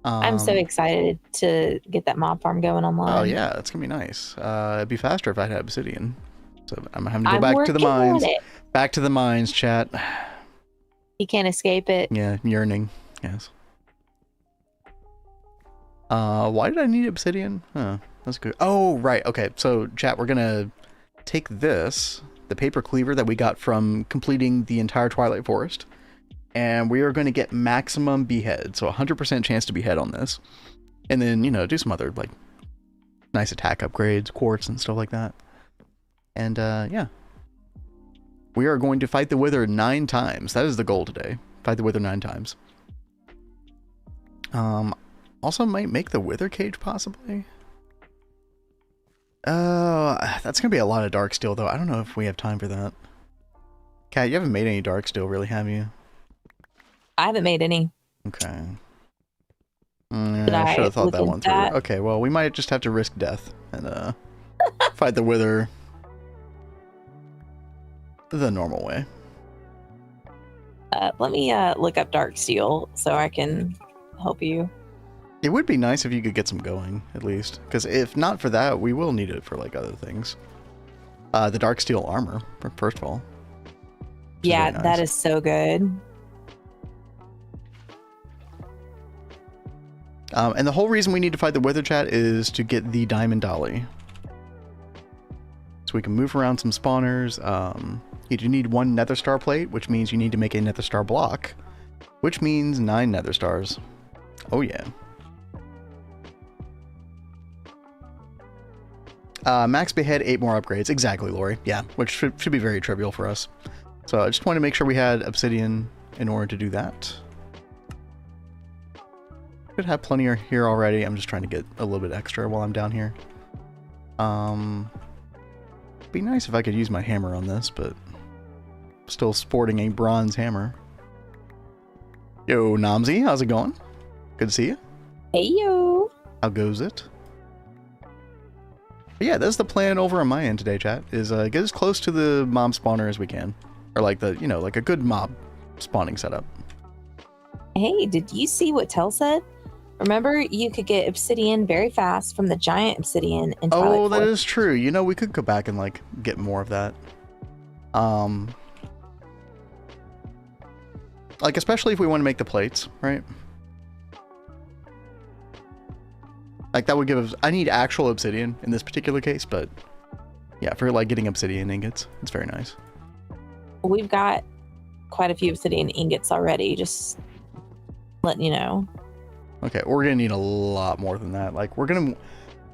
I'm so excited to get that mob farm going online. Oh yeah, it's gonna be nice. It'd be faster if I had obsidian. So I'm having to go back to the mines. Back to the mines, chat. You can't escape it. Yeah, yearning. Yes. Why did I need obsidian? Huh, that's good. Oh, right. Okay, so chat, we're gonna take this, the paper cleaver that we got from completing the entire Twilight Forest, and we are going to get maximum behead, so 100% chance to behead on this, and then, you know, do some other like nice attack upgrades, quartz and stuff like that. And yeah, we are going to fight the Wither 9 times. That is the goal today. Fight the Wither 9 times. Also might make the Wither cage possibly. That's gonna be a lot of dark steel though. I don't know if we have time for that. Kat, you haven't made any dark steel, really, have you? I haven't made any. Okay. I should have thought that one through. Okay, well, we might just have to risk death and fight the Wither the normal way. Let me look up dark steel so I can help you. It would be nice if you could get some going, at least. Because if not for that, we will need it for, like, other things. The dark steel armor, first of all. Yeah, nice. That is so good. And the whole reason we need to fight the Wither, chat, is to get the Diamond Dolly. So we can move around some spawners. You do need 1 Nether Star plate, which means you need to make a Nether Star block, which means 9 Nether Stars. Oh, yeah. Max behead, 8 more upgrades. Exactly, Lori. Yeah, which should be very trivial for us. So I just wanted to make sure we had obsidian in order to do that. Could have plenty here already. I'm just trying to get a little bit extra while I'm down here. Be nice if I could use my hammer on this, but still sporting a bronze hammer. Yo, Namzi, how's it going? Good to see you. Hey, yo. How goes it? But yeah, that's the plan over on my end today, chat, is get as close to the mob spawner as we can. Or like the, you know, like a good mob spawning setup. Hey, did you see what Tell said? Remember, you could get obsidian very fast from the giant obsidian in Twilight Forest. That is true. You know, we could go back and like get more of that. Like especially if we want to make the plates, right? Like that would give us, I need actual obsidian in this particular case, but yeah, for like getting obsidian ingots, it's very nice. We've got quite a few obsidian ingots already, just letting you know. Okay, we're gonna need a lot more than that. Like we're gonna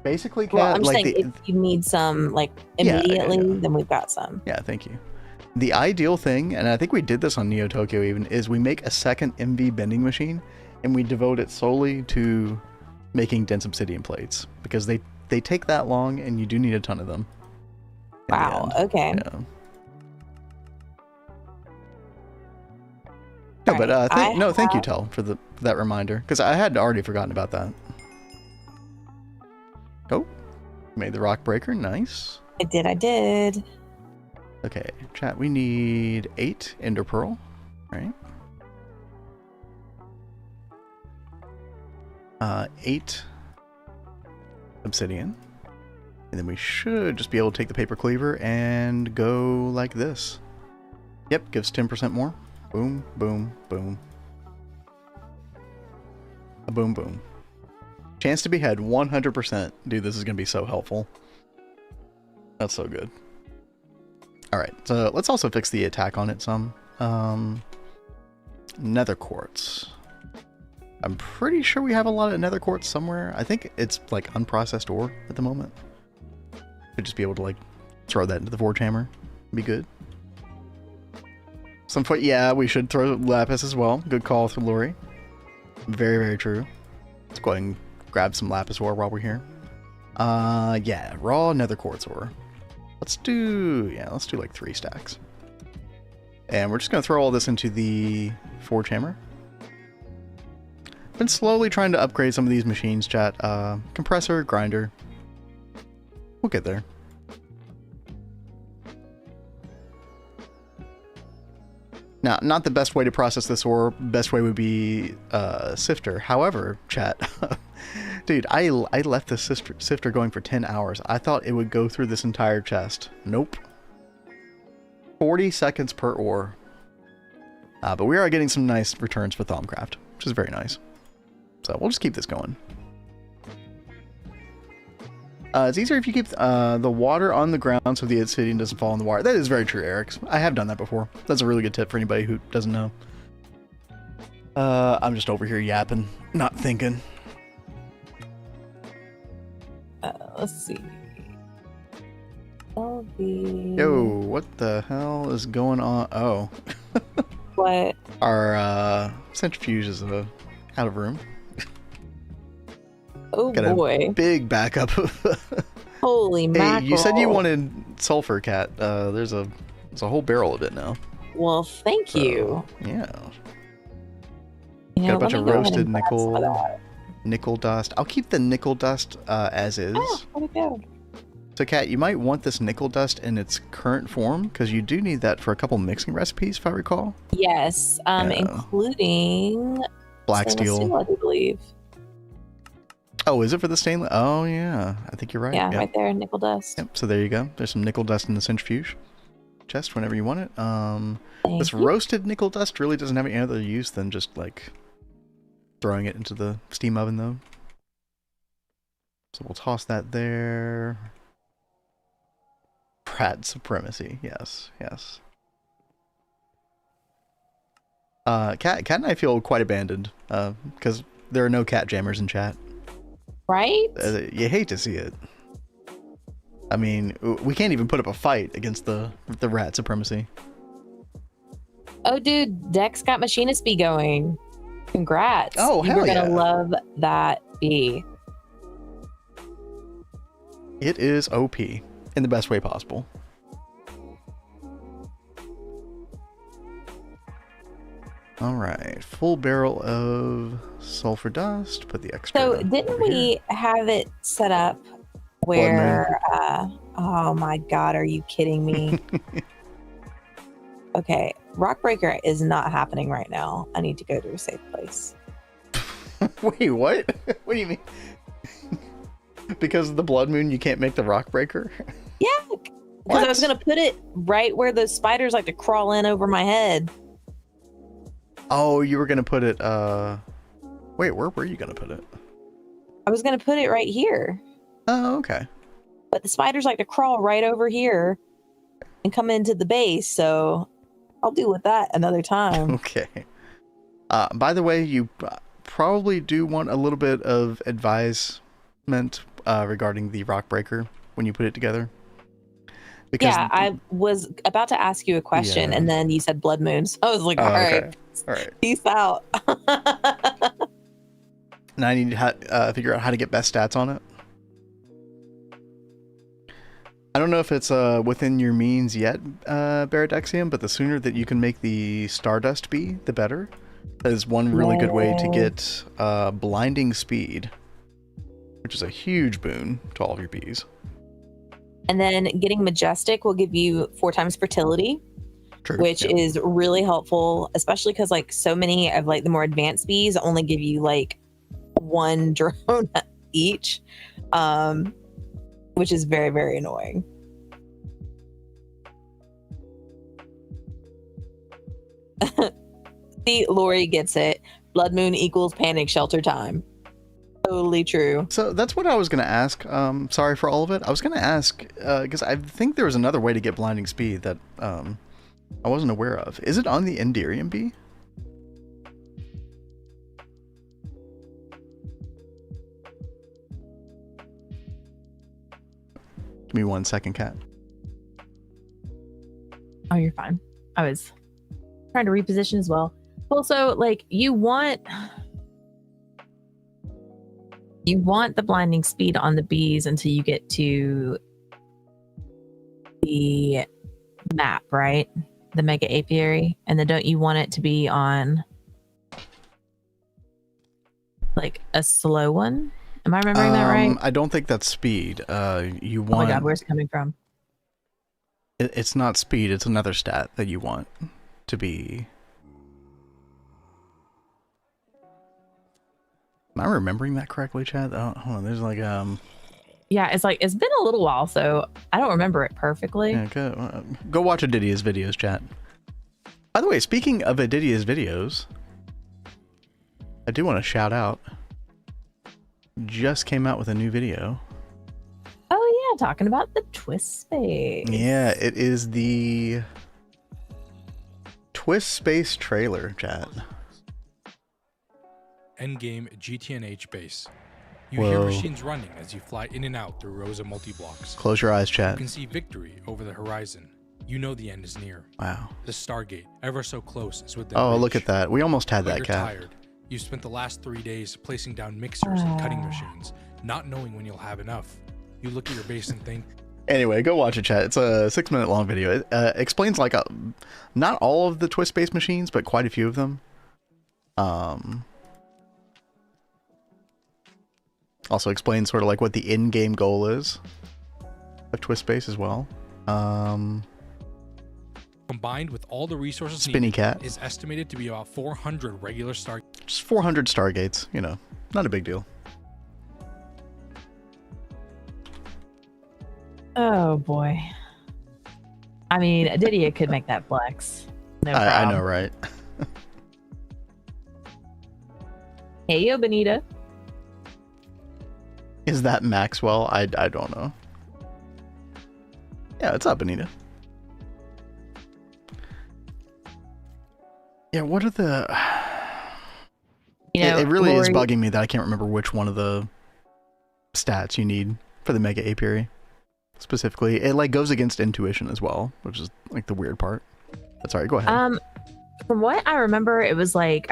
basically, well, I'm like saying if you need some like immediately, then we've got some. Yeah, thank you. The ideal thing, and I think we did this on Neo Tokyo even, is we make a second MV bending machine and we devote it solely to making dense obsidian plates, because they take that long and you do need a ton of them. Wow, okay. Yeah. No, but thank you, Tell, for that reminder, because I had already forgotten about that. Oh, made the rock breaker, nice. I did. Okay, chat, we need 8 ender pearl, right? 8 obsidian, and then we should just be able to take the paper cleaver and go like this. Yep, gives 10% more. Boom, boom, boom. A boom, boom. Chance to behead 100%. Dude, this is going to be so helpful. That's so good. Alright, so let's also fix the attack on it some. Nether quartz. I'm pretty sure we have a lot of nether quartz somewhere. I think it's like unprocessed ore at the moment. Could just be able to like throw that into the Forge Hammer. Be good. Some foot, yeah, we should throw Lapis as well. Good call through Lori. Very, very true. Let's go ahead and grab some Lapis ore while we're here. Yeah, raw nether quartz ore. Let's do like 3 stacks. And we're just gonna throw all this into the Forge Hammer. Been slowly trying to upgrade some of these machines, chat. Compressor, grinder. We'll get there. Now, not the best way to process this ore. Best way would be sifter. However, chat, dude, I left the sifter going for 10 hours. I thought it would go through this entire chest. Nope. 40 seconds per ore. But we are getting some nice returns for Thaumcraft, which is very nice. So we'll just keep this going. It's easier if you keep the water on the ground so the obsidian doesn't fall in the water. That is very true, Eric. I have done that before. That's a really good tip for anybody who doesn't know. I'm just over here yapping, not thinking. Let's see. Yo, what the hell is going on? Oh. What? Our centrifuge is out of room. Oh Got boy. A big backup. Holy mackerel. Hey, you said you wanted sulfur, Cat. There's a whole barrel of it now. Well, thank you. Yeah. You know, Got a bunch of roasted nickel dust. I'll keep the nickel dust as is. Oh, where'd it go? So, Cat, you might want this nickel dust in its current form because you do need that for a couple mixing recipes, if I recall. Yes, including black steel, I do believe. Oh, is it for the stainless? Oh, yeah. I think you're right. Yeah, right there, nickel dust. Yep. So there you go. There's some nickel dust in the centrifuge chest whenever you want it. This you. roasted nickel dust really doesn't have any other use than just like throwing it into the steam oven, though. So we'll toss that there. Pratt supremacy. Yes, yes. Cat and I feel quite abandoned because there are no cat jammers in chat. Right? You hate to see it. I mean, we can't even put up a fight against the rat supremacy. Oh, dude, Dex got machinist bee going. Congrats. Oh, hell yeah. You're gonna love that bee. It is OP in the best way possible. All right, full barrel of sulfur dust. Put the extra. So didn't we have it set up where? Oh my God, are you kidding me? Okay, rock breaker is not happening right now. I need to go to a safe place. Wait, what? What do you mean? Because of the blood moon, you can't make the rock breaker? Yeah, because I was gonna put it right where those spiders like to crawl in over my head. Oh, you were gonna put it. Wait, where were you gonna put it? I was gonna put it right here. Oh, okay. But the spiders like to crawl right over here and come into the base, so I'll deal with that another time. Okay. By the way, you probably do want a little bit of advisement regarding the rock breaker when you put it together. Because yeah, I was about to ask you a question, and then you said blood moons. I was like, all right, peace out. Now I need to figure out how to get best stats on it. I don't know if it's within your means yet, Baradexium, but the sooner that you can make the Stardust bee, the better. That is one really good way to get blinding speed, which is a huge boon to all of your bees. And then getting Majestic will give you 4 times fertility, True, which is really helpful, especially because like so many of like the more advanced bees only give you like 1 drone each, which is very, very annoying. See, Lori gets it. Blood moon equals panic shelter time. Totally true. So that's what I was going to ask. Sorry for all of it. I was going to ask, because I think there was another way to get blinding speed that I wasn't aware of. Is it on the Enderium bee? Give me 1 second, Cat. Oh, you're fine. I was trying to reposition as well. Also, like, you want the blinding speed on the bees until you get to the map, right? The mega apiary. And then don't you want it to be on like a slow one? Am I remembering that right? I don't think that's speed. You want... Oh my god, where's it coming from? It's not speed, it's another stat that you want to be... Am I remembering that correctly, Chad? Oh, hold on, there's like... Yeah, it's like, it's been a little while, so I don't remember it perfectly. Yeah, go watch Adidia's videos, chat. By the way, speaking of Adidia's videos, I do want to shout out. Just came out with a new video. Oh yeah, talking about the Twist Space. Yeah, it is the Twist Space trailer, chat. Endgame GTNH base. You Whoa. hear machines running as you fly in and out through rows of multi-blocks. Close your eyes, You chat. can see victory over the horizon. You know the end is near. Wow. The Stargate, ever so close, is within Oh, reach. look at that. We almost had But that, you're Cat. tired. You spent the last 3 days placing down mixers and cutting machines, not knowing when you'll have enough. You look at your base and think, Anyway, go watch it, chat. It's a 6-minute long video. It explains like not all of the Twist Space machines, but quite a few of them. Also explains sort of like what the in-game goal is of Twist Space as well. combined with all the resources Spinny needed, Cat. is estimated to be about 400 regular Stargates. Just 400 Stargates, you know, not a big deal. Oh boy. I mean, Didia could make that flex. No problem. I know, right? Hey yo, Benita. Is that Maxwell? I don't know. Yeah, what's up, Anita? Yeah, what are the... You know, it really is Lori- bugging me that I can't remember which one of the stats you need for the Mega Apiary. Specifically, it like goes against intuition as well, which is like the weird part. But sorry, go ahead. From what I remember, it was like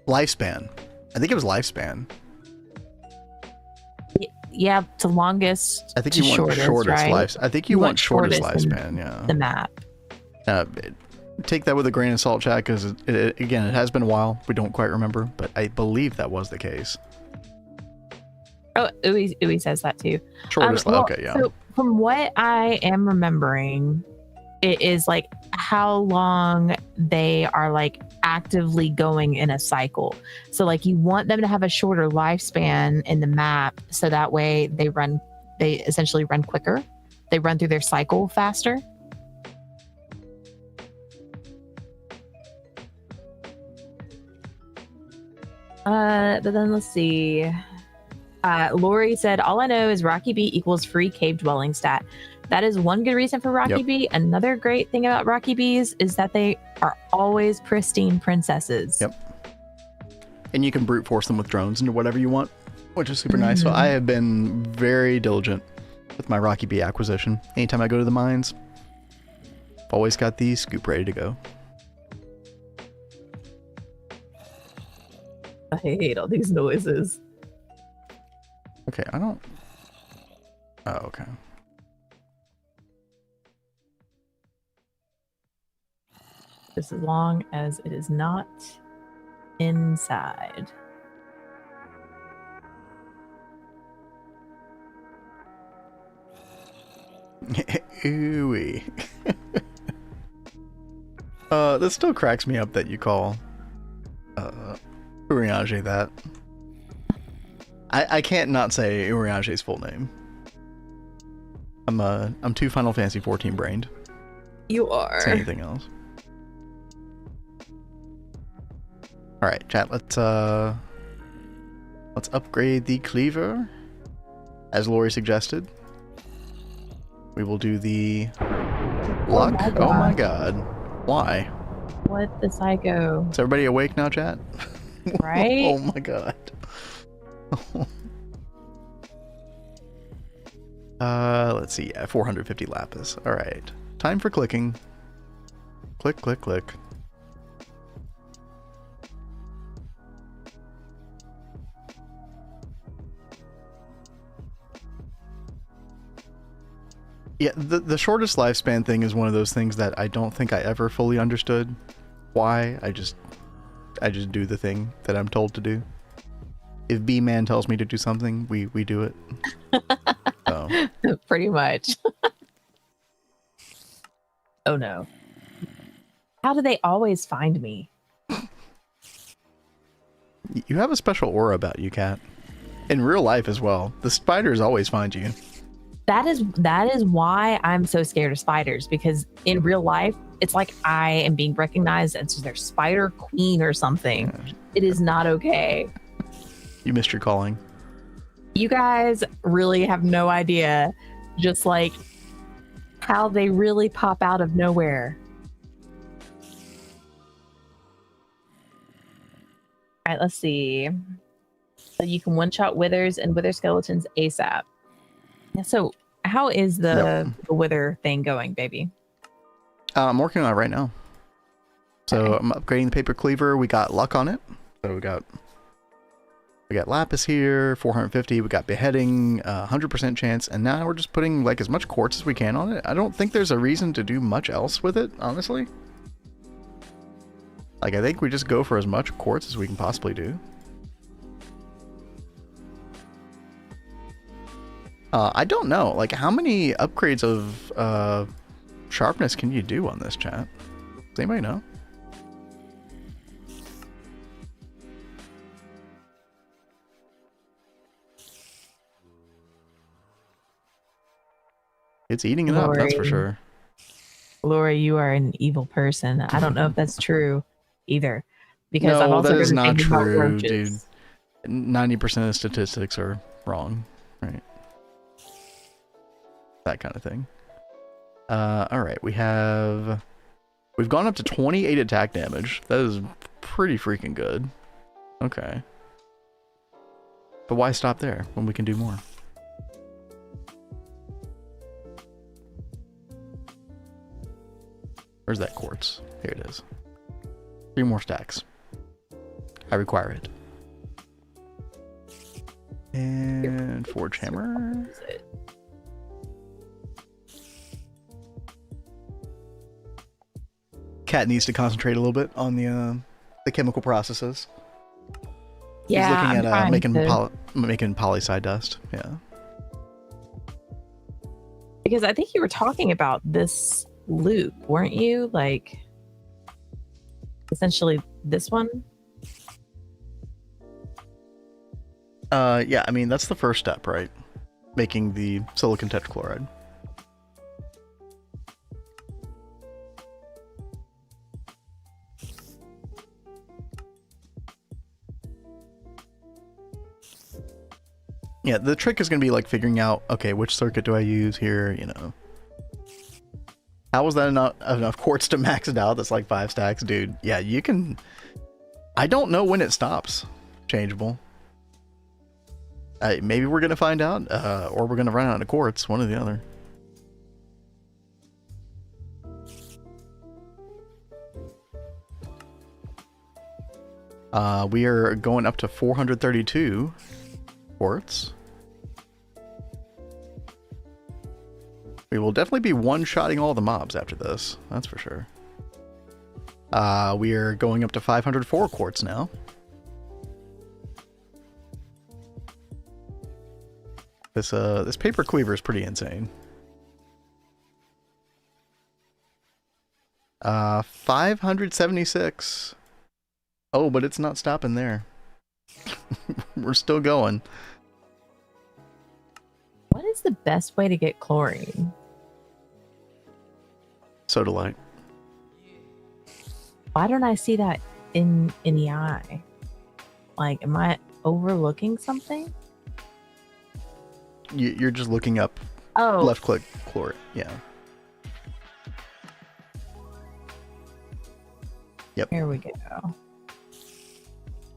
Lifespan. I think it was lifespan. yeah, to longest. I think to you want shortest right? life. I think you want shortest lifespan. Yeah. The map. Take that with a grain of salt, chat, because again, it has been a while. We don't quite remember, but I believe that was the case. Oh, Uwe says that too. Shortest Well, okay, yeah. So from what I am remembering, it is like how long they are like actively going in a cycle. So like you want them to have a shorter lifespan in the map, so that way they essentially run quicker. They run through their cycle faster. But then let's see. Lori said, all I know is Rocky B equals free cave dwelling stat. That is one good reason for Rocky B. Another great thing about Rocky Bs is that they are always pristine princesses. Yep. And you can brute force them with drones into whatever you want, which is super nice. So I have been very diligent with my Rocky B acquisition. Anytime I go to the mines, I've always got the scoop ready to go. I hate all these noises. Okay, I don't... Oh, okay. Just as long as it is not inside. Ooey. This still cracks me up that you call Urianger that. I can't not say Urianger's full name. I'm too Final Fantasy 14 brained You to are. say anything else. All right, chat. Let's upgrade the cleaver, as Lori suggested. We will do the luck. Oh my god! Why? What the psycho? Is everybody awake now, chat? Right? Oh my god. Let's see. Yeah, 450 lapis. All right. Time for clicking. Click, click, click. Yeah, the shortest lifespan thing is one of those things that I don't think I ever fully understood. Why? I just do the thing that I'm told to do. If B-Man tells me to do something, we do it. So. Pretty much. Oh no. How do they always find me? You have a special aura about you, Cat. In real life as well. The spiders always find you. That is why I'm so scared of spiders, because in real life, it's like I am being recognized as their spider queen or something. Yeah. It is not okay. You missed your calling. You guys really have no idea just like how they really pop out of nowhere. All right, let's see. So you can one-shot withers and wither skeletons ASAP. So how is the wither thing going, baby? I'm working on it right now. So okay. I'm upgrading the paper cleaver. We got luck on it. So we got lapis here, 450. We got beheading, 100% chance. And now we're just putting like as much quartz as we can on it. I don't think there's a reason to do much else with it, honestly. Like, I think we just go for as much quartz as we can possibly do. I don't know, like, how many upgrades of sharpness can you do on this, chat? Does anybody know? It's eating it up, that's for sure. Lori, you are an evil person. I don't know if that's true either. Because I've also that is not true, dude. 90% of statistics are wrong, right? That kind of thing. All right, we've gone up to 28 attack damage. That is pretty freaking good. Okay. But why stop there when we can do more? Where's that quartz? Here it is. 3 more stacks. I require it. And forge hammer. Cat needs to concentrate a little bit on the chemical processes. Yeah, he's looking at making polyside dust. Yeah. Because I think you were talking about this loop, weren't you? Like, essentially this one. Yeah. I mean, that's the first step, right? Making the silicon tetrachloride. Yeah, the trick is going to be like figuring out, okay, which circuit do I use here, you know. How was that enough quartz to max it out? That's like 5 stacks, dude. Yeah, you can... I don't know when it stops. Changeable. Maybe we're going to find out, or we're going to run out of quartz, one or the other. We are going up to 432 quartz. We will definitely be one-shotting all the mobs after this. That's for sure. We are going up to 504 quartz now. This paper cleaver is pretty insane. 576. Oh, but it's not stopping there. We're still going. What is the best way to get chlorine? Soda light. Why don't I see that in the eye? Like, am I overlooking something? You're just looking up. Oh. Left click chlorine. Yeah. Yep. Here we go.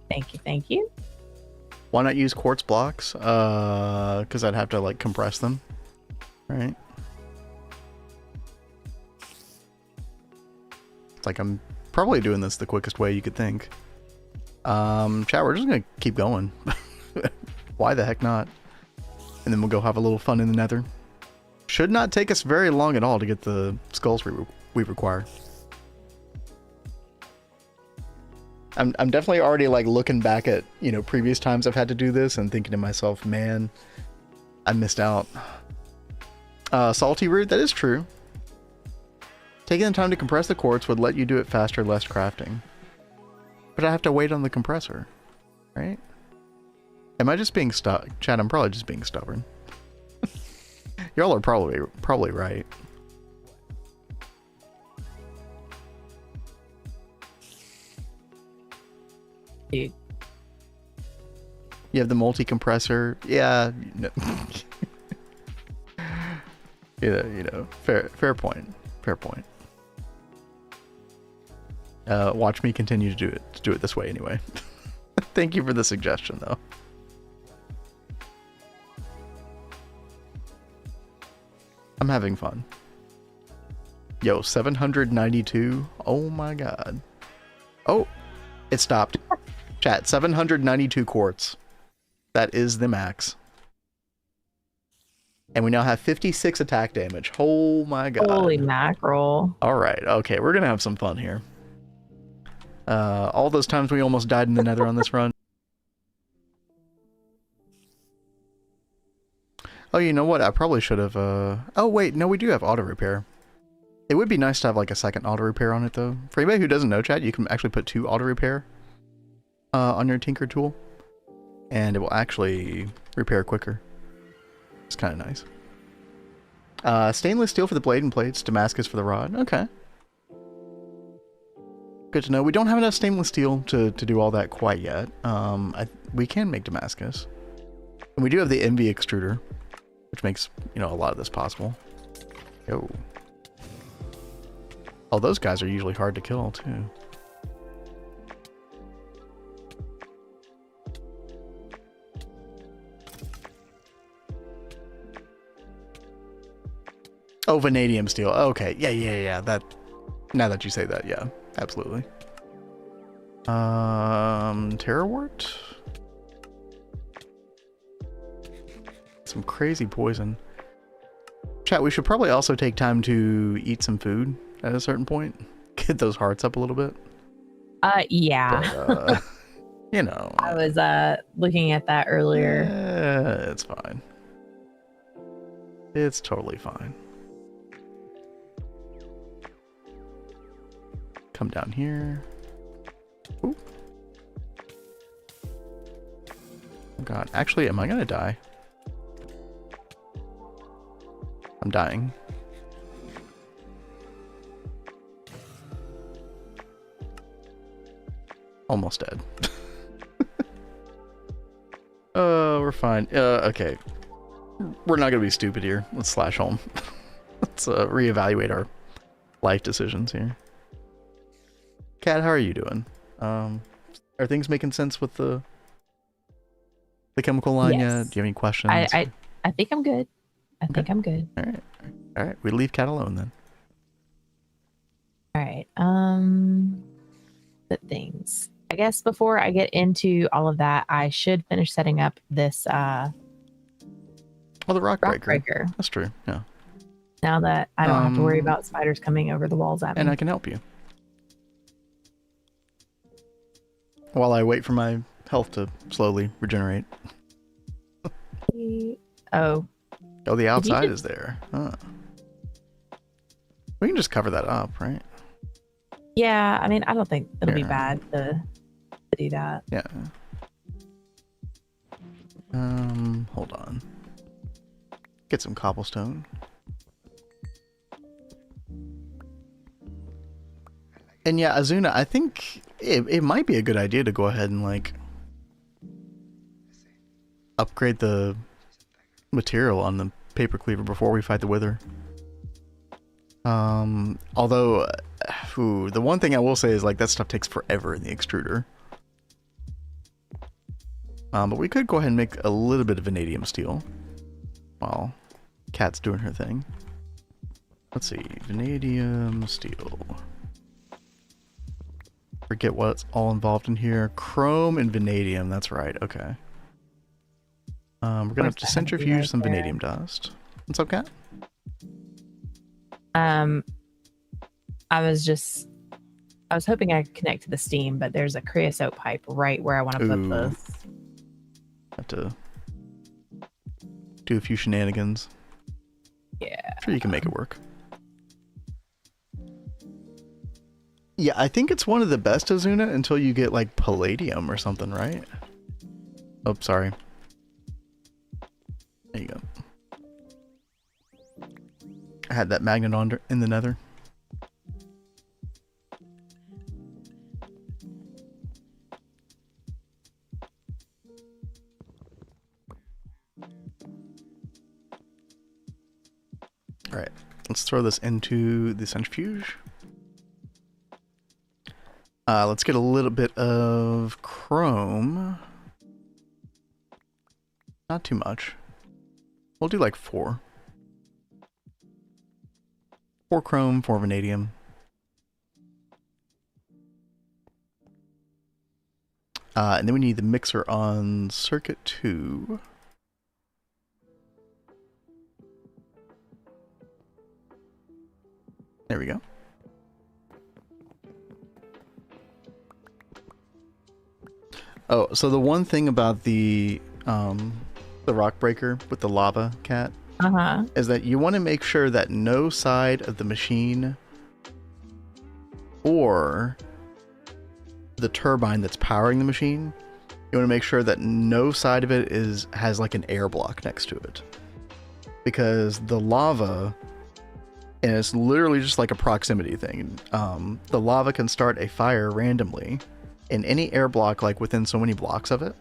Thank you. Thank you. Why not use quartz blocks? Because I'd have to like compress them. Right. It's like I'm probably doing this the quickest way you could think. Chat, we're just gonna keep going. Why the heck not? And then we'll go have a little fun in the nether. Should not take us very long at all to get the skulls we require. I'm definitely already like looking back at, you know, previous times I've had to do this and thinking to myself, man, I missed out. Salty root, that is true. Taking the time to compress the quartz would let you do it faster, less crafting. But I have to wait on the compressor, right? Am I just being Chad, I'm probably just being stubborn. Y'all are probably right. Dude. You have the multi-compressor. Yeah. No. Yeah, you know, fair point. Fair point. Watch me continue to do it this way anyway. Thank you for the suggestion, though. I'm having fun. Yo, 792. Oh my god. Oh, it stopped. Chat, 792 quartz. That is the max. And we now have 56 attack damage. Oh my god. Holy mackerel. Alright, okay, we're gonna have some fun here. All those times we almost died in the nether on this run. Oh, you know what? I probably should have, Oh, wait, no, we do have auto repair. It would be nice to have, like, a second auto repair on it, though. For anybody who doesn't know, chat, you can actually put 2 auto repair on your tinker tool. And it will actually repair quicker. It's kind of nice. Stainless steel for the blade and plates, Damascus for the rod. Okay. Good to know. We don't have enough stainless steel to do all that quite yet. We can make Damascus. And we do have the MV extruder, which makes, you know, a lot of this possible. Yo. Oh, those guys are usually hard to kill, too. Oh, vanadium steel. Okay. Yeah. That. Now that you say that, yeah. Absolutely. Terrawort? Some crazy poison. Chat, we should probably also take time to eat some food at a certain point. Get those hearts up a little bit. Yeah. But, you know. I was looking at that earlier. Yeah, it's fine. It's totally fine. Come down here. Ooh. Oh god. Actually, am I gonna die? I'm dying. Almost dead. We're fine. Okay. We're not gonna be stupid here. Let's slash home. Let's reevaluate our life decisions here. Kat, how are you doing? Are things making sense with the chemical line yet? Do you have any questions? I think I'm good. I think I'm good. All right. We leave Kat alone then. All right. The things. I guess before I get into all of that, I should finish setting up this Oh, the rock breaker. That's true. Yeah. Now that I don't have to worry about spiders coming over the walls at me. And I can help you. While I wait for my health to slowly regenerate. Oh, the outside is there. Huh. We can just cover that up, right? Yeah, I mean, I don't think it'll be bad to do that. Yeah. Hold on. Get some cobblestone. And yeah, Azuna, I think it might be a good idea to go ahead and like upgrade the material on the paper cleaver before we fight the wither. Although the one thing I will say is like that stuff takes forever in the extruder. But we could go ahead and make a little bit of vanadium steel while Cat's doing her thing. Let's see. Vanadium, steel. Forget what's all involved in here. Chrome and vanadium. That's right. Okay. We're gonna have to centrifuge some vanadium dust. What's up, Cat? I was hoping I could connect to the steam, but there's a creosote pipe right where I want to put this. Have to do a few shenanigans. Yeah. Sure, you can make it work. Yeah, I think it's one of the best Azuna until you get like palladium or something, right? Oh, sorry. There you go. I had that magnet on in the nether. Alright, let's throw this into the centrifuge. Let's get a little bit of chrome. Not too much. We'll do like 4. 4 chrome, 4 vanadium. And then we need the mixer on circuit 2. There we go. Oh, so the one thing about the rock breaker with the lava, Cat, is that you want to make sure that no side of the machine or the turbine that's powering the machine, you want to make sure that no side of it has like an air block next to it, because the lava, and it's literally just like a proximity thing, the lava can start a fire randomly in any air block, like within so many blocks of it.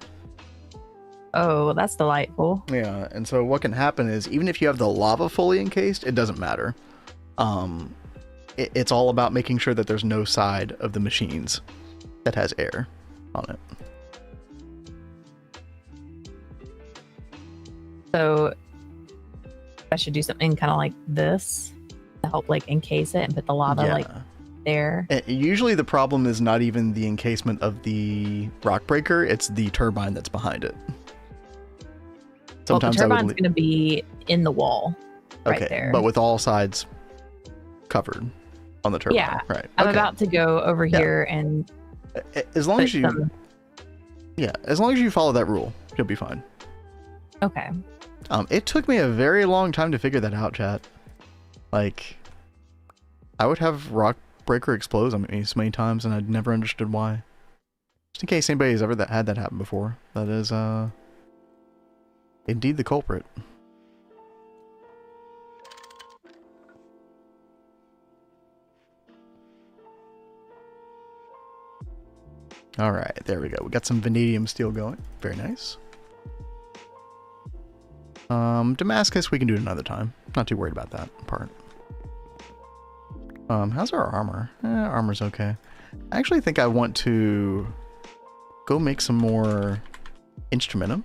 Oh, that's delightful. Yeah, and so what can happen is, even if you have the lava fully encased, it doesn't matter. It's all about making sure that there's no side of the machines that has air on it. So I should do something kind of like this to help like encase it and put the lava like there. Usually the problem is not even the encasement of the rock breaker, it's the turbine that's behind it. Sometimes the turbine's going to be in the wall right there. But with all sides covered on the turbine. Yeah, right. I'm about to go over here and as long as you as long as you follow that rule, you'll be fine. Okay. It took me a very long time to figure that out, chat. Like, I would have rock breaker explodes on me so many times and I'd never understood why. Just in case anybody's ever had that happen before. That is indeed the culprit. Alright, there we go. We got some vanadium steel going. Very nice. Damascus we can do it another time. Not too worried about that part. How's our armor? Armor's okay. I actually think I want to go make some more instrumentum.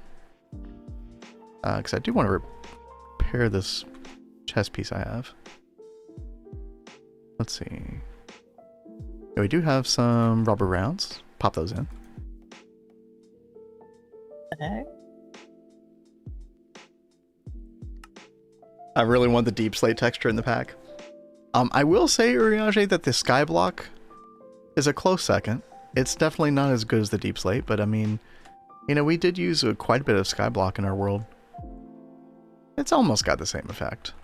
Because I do want to repair this chest piece I have. Let's see. Yeah, we do have some rubber rounds. Pop those in. Okay. I really want the deep slate texture in the pack. I will say, Uriage, that the skyblock is a close second. It's definitely not as good as the deep slate, but I mean, you know, we did use quite a bit of skyblock in our world. It's almost got the same effect.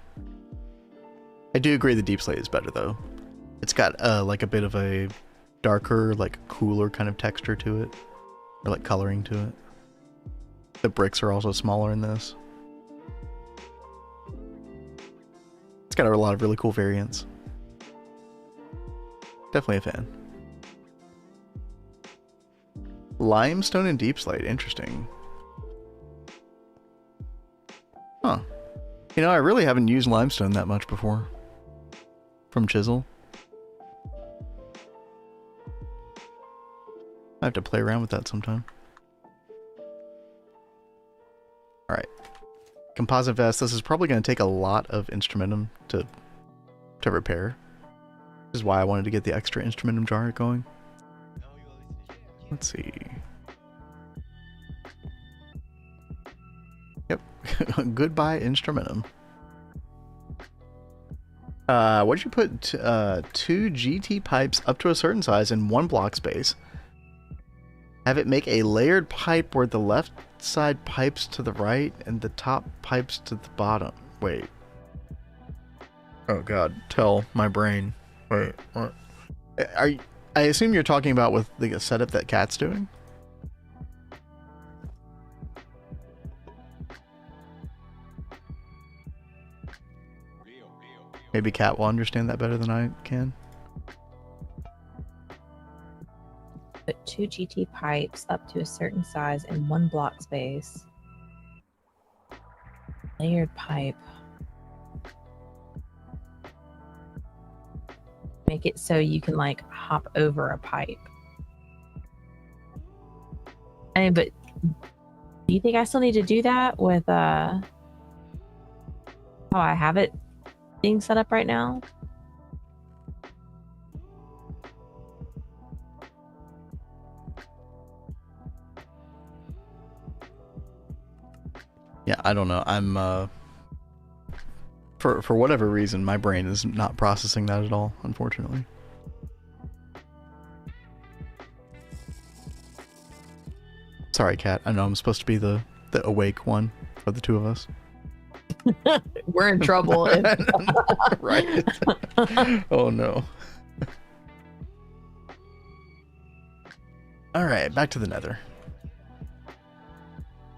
I do agree the deep slate is better though. It's got like a bit of a darker, like cooler kind of texture to it, or like coloring to it. The bricks are also smaller in this. It's got a lot of really cool variants. Definitely a fan. Limestone and deep slate, interesting. Huh. You know, I really haven't used limestone that much before. From chisel. I have to play around with that sometime. Alright. composite vest. This is probably going to take a lot of instrumentum to repair. This is why I wanted to get the extra instrumentum jar going. Let's see. Yep. Goodbye instrumentum. What'd you put? 2 GT pipes up to a certain size in 1 block space. Have it make a layered pipe where the left side pipes to the right and the top pipes to the bottom. Wait. Oh god, tell my brain. Wait, what? I assume you're talking about with the setup that Cat's doing? Maybe Cat will understand that better than I can. Put 2 GT pipes up to a certain size in 1 block space. Layered pipe. Make it so you can like hop over a pipe. I mean, but do you think I still need to do that with how I have it being set up right now? Yeah, I don't know. I'm for whatever reason, my brain is not processing that at all, unfortunately. Sorry, Cat. I know I'm supposed to be the awake one of the two of us. We're in trouble. Right. Oh no. Alright, back to the nether.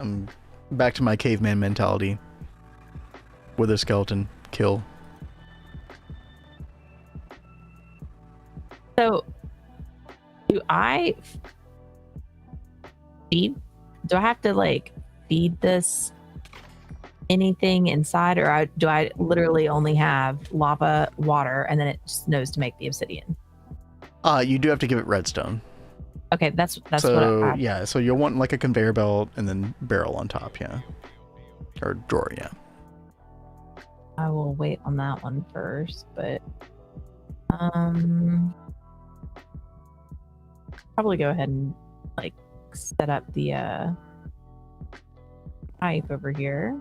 I'm back to my caveman mentality. Wither skeleton, kill. So, do I feed? Do I have to like feed this anything inside, or do I literally only have lava, water, and then it just knows to make the obsidian? You do have to give it redstone. Okay, that's so, what I yeah, so you'll want like a conveyor belt and then barrel on top, yeah. Or drawer, yeah. I will wait on that one first, but probably go ahead and like set up the pipe over here.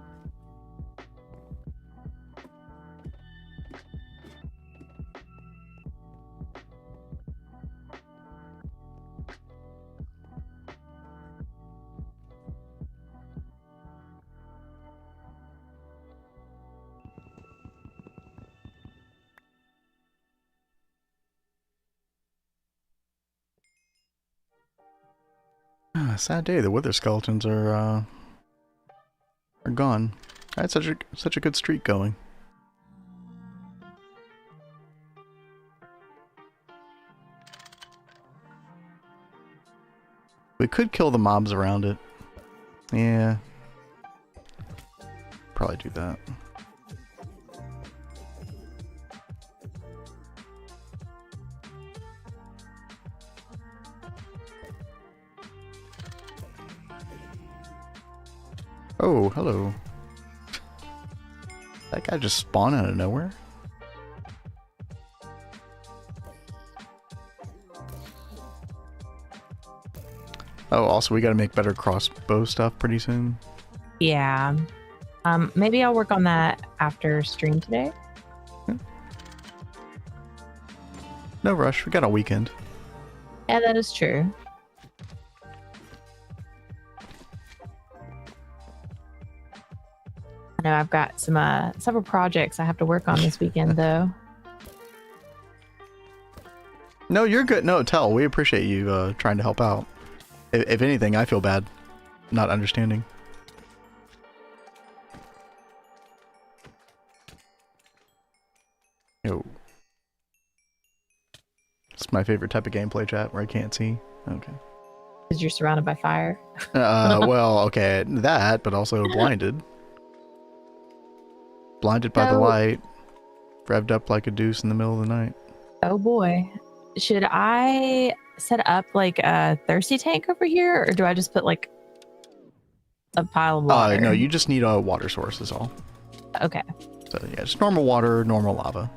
Sad day. The wither skeletons are gone. I had such a good streak going. We could kill the mobs around it. Yeah. Probably do that. Oh, hello. That guy just spawned out of nowhere. Oh, also we gotta make better crossbow stuff pretty soon. Yeah. Maybe I'll work on that after stream today. Yeah. No rush, we got a weekend. Yeah, that is true. I know I've got some several projects I have to work on this weekend though. No, you're good. No, Tell, we appreciate you trying to help out. If anything, I feel bad not understanding. Yo. It's my favorite type of gameplay chat where I can't see. Okay. Because you're surrounded by fire. Well, okay, that, but also blinded. Blinded by the light. Revved up like a deuce in the middle of the night. Oh boy. Should I set up like a thirsty tank over here, or do I just put like a pile of water? No, you just need a water source is all. Okay. So yeah, just normal water, normal lava.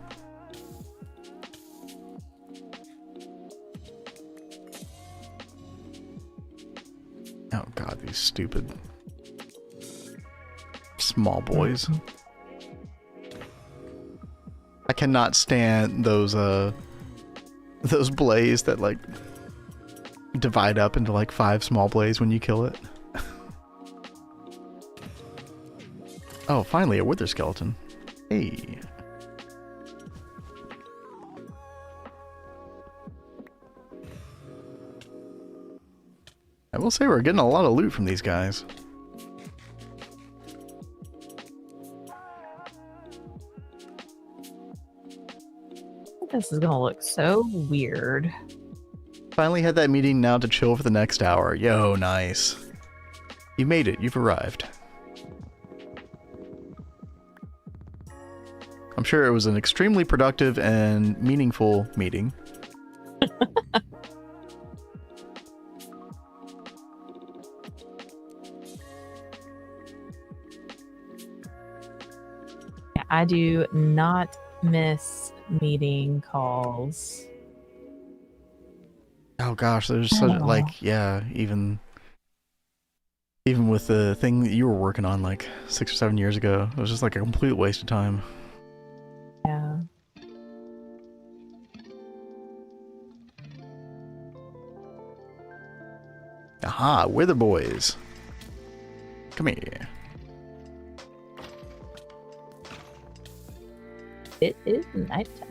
Oh god, these stupid small boys. I cannot stand those blaze that like divide up into like 5 small blaze when you kill it. Oh, finally a wither skeleton. Hey. I will say we're getting a lot of loot from these guys. This is gonna look so weird. Finally had that meeting now to chill for the next hour. Yo, nice. You made it. You've arrived. I'm sure it was an extremely productive and meaningful meeting. I do not miss meeting calls. Oh gosh, there's such like, yeah, even with the thing that you were working on like 6 or 7 years ago, it was just like a complete waste of time. Yeah. Aha, Wither Boys. Come here. It is nighttime.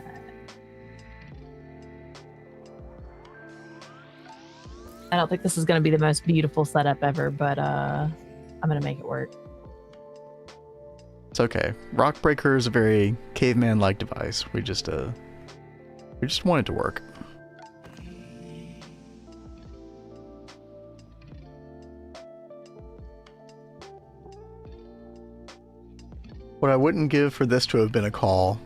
I don't think this is going to be the most beautiful setup ever, but I'm going to make it work. It's okay. Rock Breaker is a very caveman-like device. We just want it to work. What I wouldn't give for this to have been a call.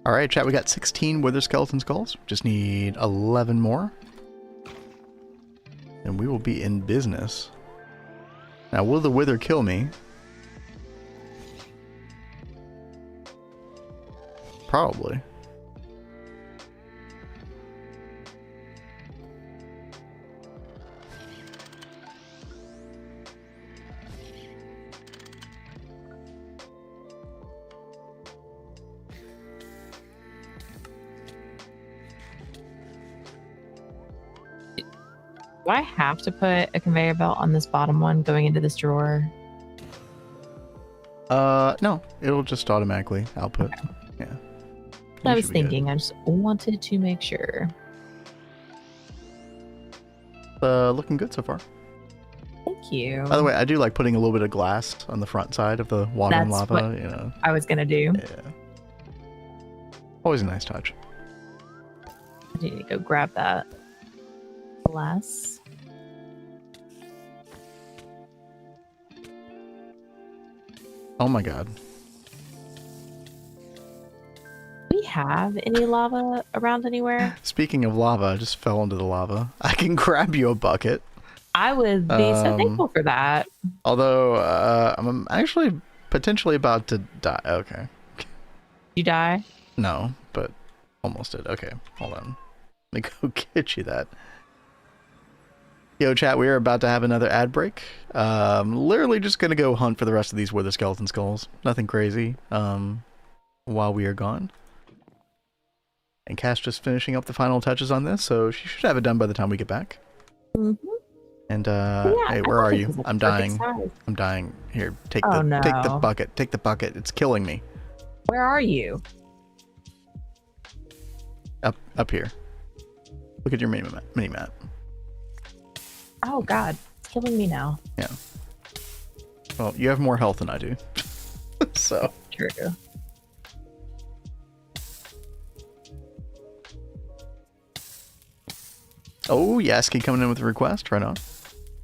Alright, chat, we got 16 Wither Skeleton Skulls. Just need 11 more. And we will be in business. Now, will the Wither kill me? Probably. Do I have to put a conveyor belt on this bottom one going into this drawer? No. It'll just automatically output. Okay. Yeah. I was thinking. I just wanted to make sure. Looking good so far. Thank you. By the way, I do like putting a little bit of glass on the front side of the water and lava, what you know. I was gonna do. Yeah. Always a nice touch. I need to go grab that glass. Oh my god. Do we have any lava around anywhere? Speaking of lava, I just fell into the lava. I can grab you a bucket. I would be so thankful for that. Although, I'm actually potentially about to die. Okay. You die? No, but almost did. Okay, hold on. Let me go get you that. Yo, chat, we are about to have another ad break. Literally just going to go hunt for the rest of these Wither Skeleton Skulls. Nothing crazy while we are gone. And Cass just finishing up the final touches on this, so she should have it done by the time we get back. Mm-hmm. And, Yeah, hey, where are you? I'm dying. Size. I'm dying. Here, take Oh, the take the no. bucket. Take the bucket. It's killing me. Where are you? Up here. Look at your mini map. Oh god, it's killing me now. Yeah. Well, you have more health than I do. So. True. Oh, Yaski coming in with a request. Right on.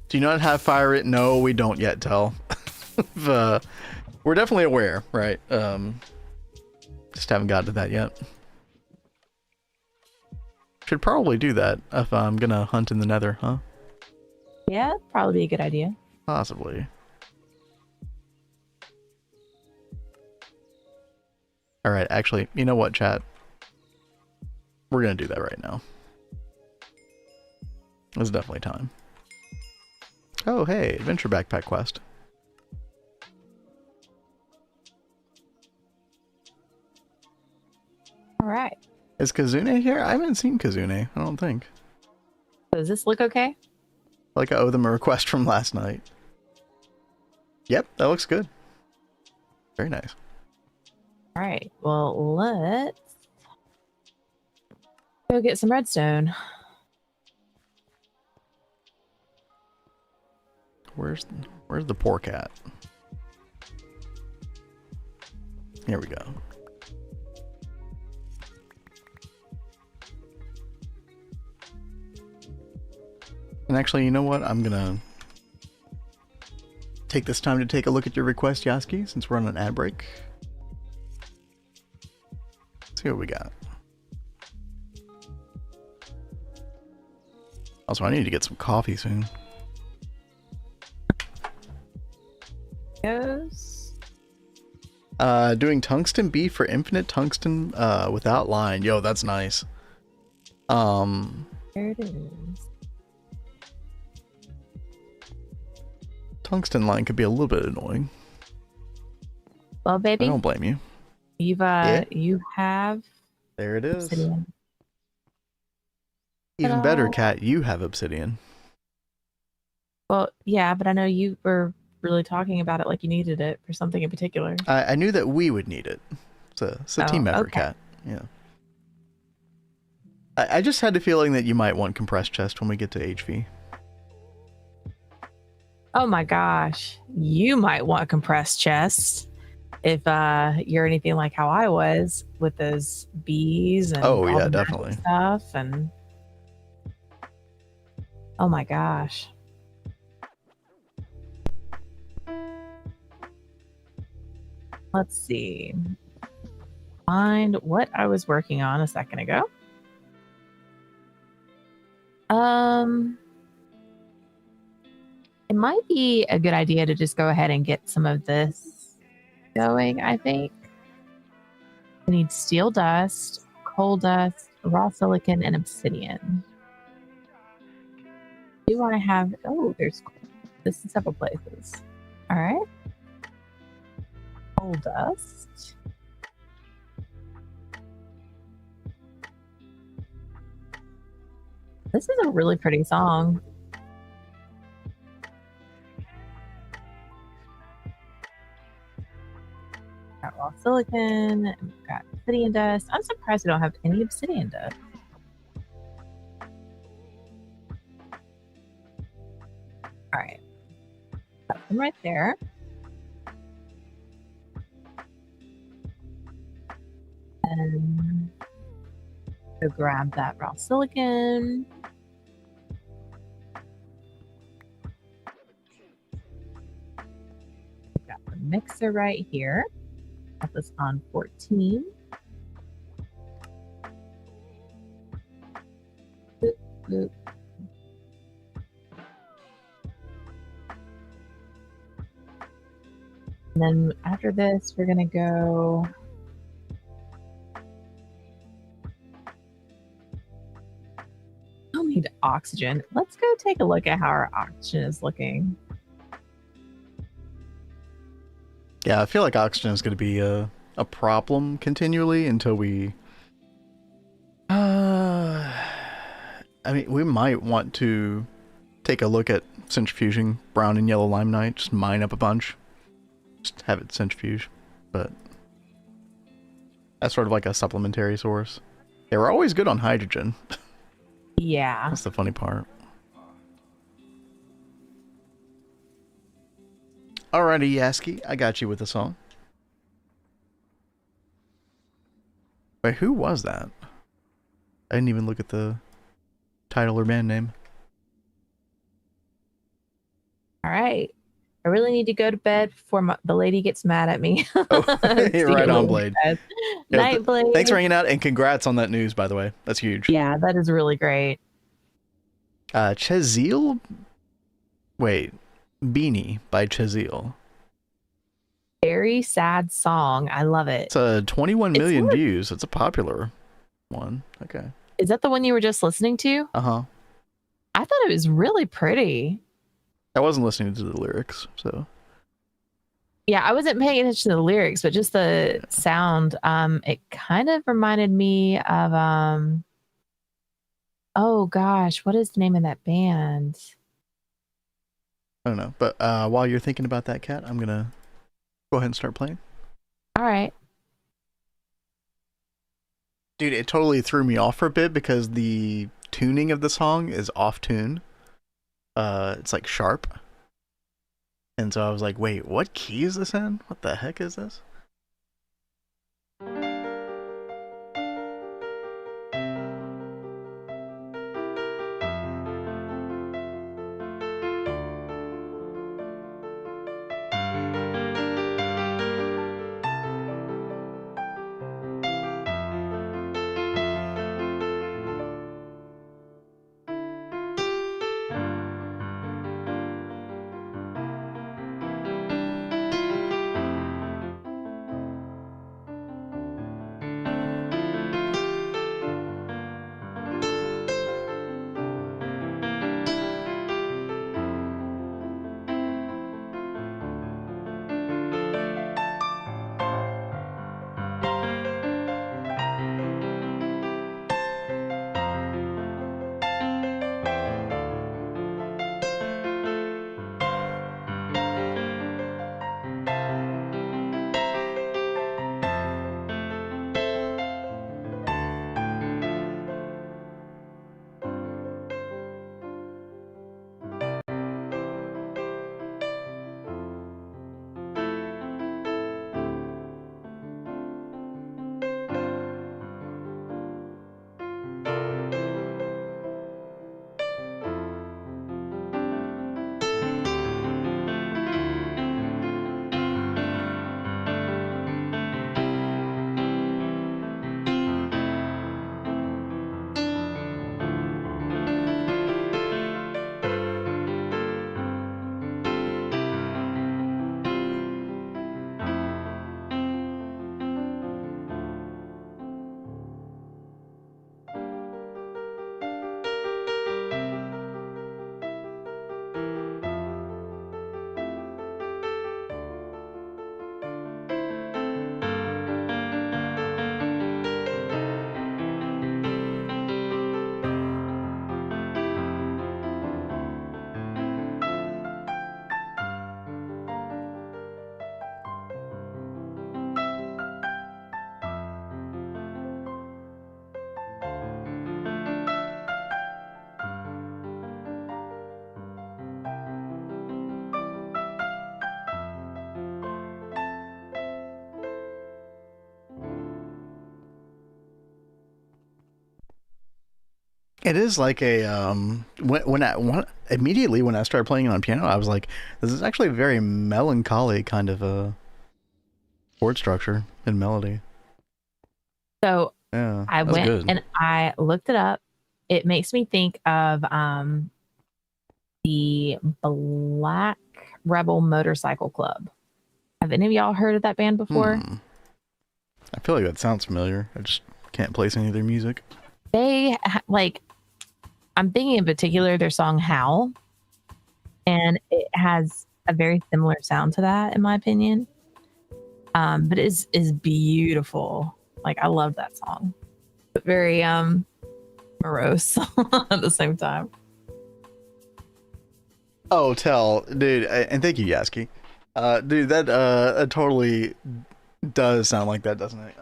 Do you not have fire it? No, we don't yet, Tell. We're definitely aware, right? Just haven't gotten to that yet. Should probably do that if I'm gonna hunt in the nether, huh? Yeah, that'd probably be a good idea. Possibly. Alright, actually, you know what, chat? We're gonna do that right now. It's definitely time. Oh, hey, adventure backpack quest. All right. Is Kazune here? I haven't seen Kazune, I don't think. Does this look okay? Like I owe them a request from last night. Yep, that looks good. Very nice. All right. Well, let's go get some redstone. Where's the poor cat? Here we go. And actually, you know what? I'm gonna take this time to take a look at your request, Yaski, since we're on an ad break. Let's see what we got. Also, I need to get some coffee soon. Goes. Doing tungsten beef for infinite tungsten without line. Yo, that's nice. There it is. Tungsten line could be a little bit annoying. Well, baby, I don't blame you. you've Yeah. you have There it is. obsidian. Even better, cat, you have obsidian. Well, yeah, but I know you were really talking about it like you needed it for something in particular. I knew that we would need it. It's a team effort, okay. cat. Yeah. I just had the feeling that you might want compressed chest when we get to HV. Oh my gosh, you might want compressed chests if you're anything like how I was with those bees and Oh, all yeah, the magic definitely. stuff and oh my gosh. Let's see. Find what I was working on a second ago. It might be a good idea to just go ahead and get some of this going, I think. I need steel dust, coal dust, raw silicon, and obsidian. Do I have... Oh, there's this in several places. All right. Coal dust. This is a really pretty song. Got raw silicon, and we've got obsidian dust. I'm surprised we don't have any obsidian dust. All right. Got them right there. And go grab that raw silicon. Got the mixer right here. Got this on 14. Boop, boop. And then after this, we're gonna go. I'll need oxygen. Let's go take a look at how our oxygen is looking. Yeah, I feel like oxygen is going to be a problem continually until we... I mean, we might want to take a look at centrifuging brown and yellow limonite, just mine up a bunch. Just have it centrifuge, but that's sort of like a supplementary source. They were always good on hydrogen. Yeah. That's the funny part. Alrighty, Yaski, I got you with a song. Wait, who was that? I didn't even look at the title or band name. All right. I really need to go to bed before the lady gets mad at me. Oh, right on, Blade. Night, Blade. Thanks for hanging out, and congrats on that news, by the way. That's huge. Yeah, that is really great. Chezil? Wait. Beanie by Chezil. Very sad song. I love it. It's a 21 million views. It's a popular one. Okay. Is that the one you were just listening to? Uh-huh. I thought it was really pretty. I wasn't listening to the lyrics, so. Yeah, I wasn't paying attention to the lyrics, but just the sound. It kind of reminded me of oh gosh, what is the name of that band? I don't know. But while you're thinking about that, Cat, I'm gonna go ahead and start playing. All right. Dude, it totally threw me off for a bit because the tuning of the song is off tune. It's like sharp. And so I was like, wait, what key is this in? What the heck is this? It is like a immediately when I started playing it on piano, I was like, this is actually a very melancholy kind of a chord structure and melody. So yeah, I went and I looked it up. It makes me think of the Black Rebel Motorcycle Club. Have any of y'all heard of that band before? I feel like that sounds familiar. I just can't place any of their music. They I'm thinking in particular their song Howl, and it has a very similar sound to that in my opinion. But it is beautiful. Like I love that song, but very morose at the same time. Oh, dude, and thank you, Yaski. Dude, that totally does sound like that, doesn't it?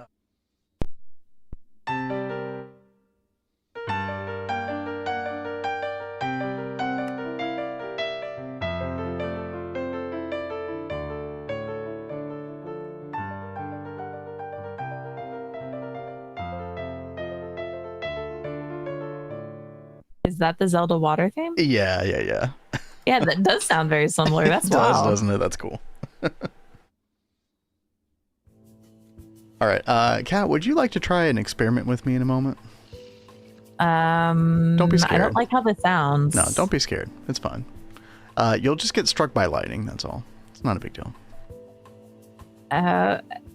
Is that the Zelda water theme? Yeah. Yeah, that does sound very similar. That's It does, wild. doesn't it? That's cool. All right, Kat, would you like to try an experiment with me in a moment? Don't be scared. I don't like how this sounds. No, don't be scared. It's fine. You'll just get struck by lightning. That's all. It's not a big deal.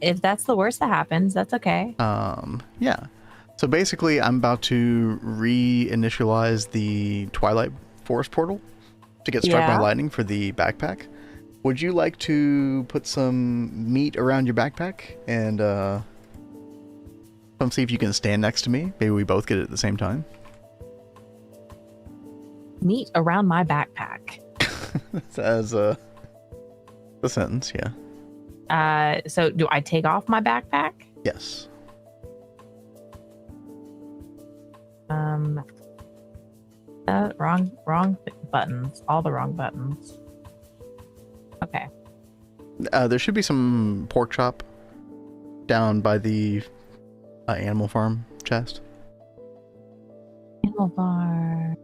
If that's the worst that happens, that's okay. Yeah. So basically, I'm about to reinitialize the Twilight Forest portal to get struck by lightning for the backpack. Would you like to put some meat around your backpack and come see if you can stand next to me? Maybe we both get it at the same time. Meat around my backpack. As the sentence, yeah. So do I take off my backpack? Yes. Wrong buttons. All the wrong buttons. Okay. There should be some pork chop down by the animal farm chest. Animal farm.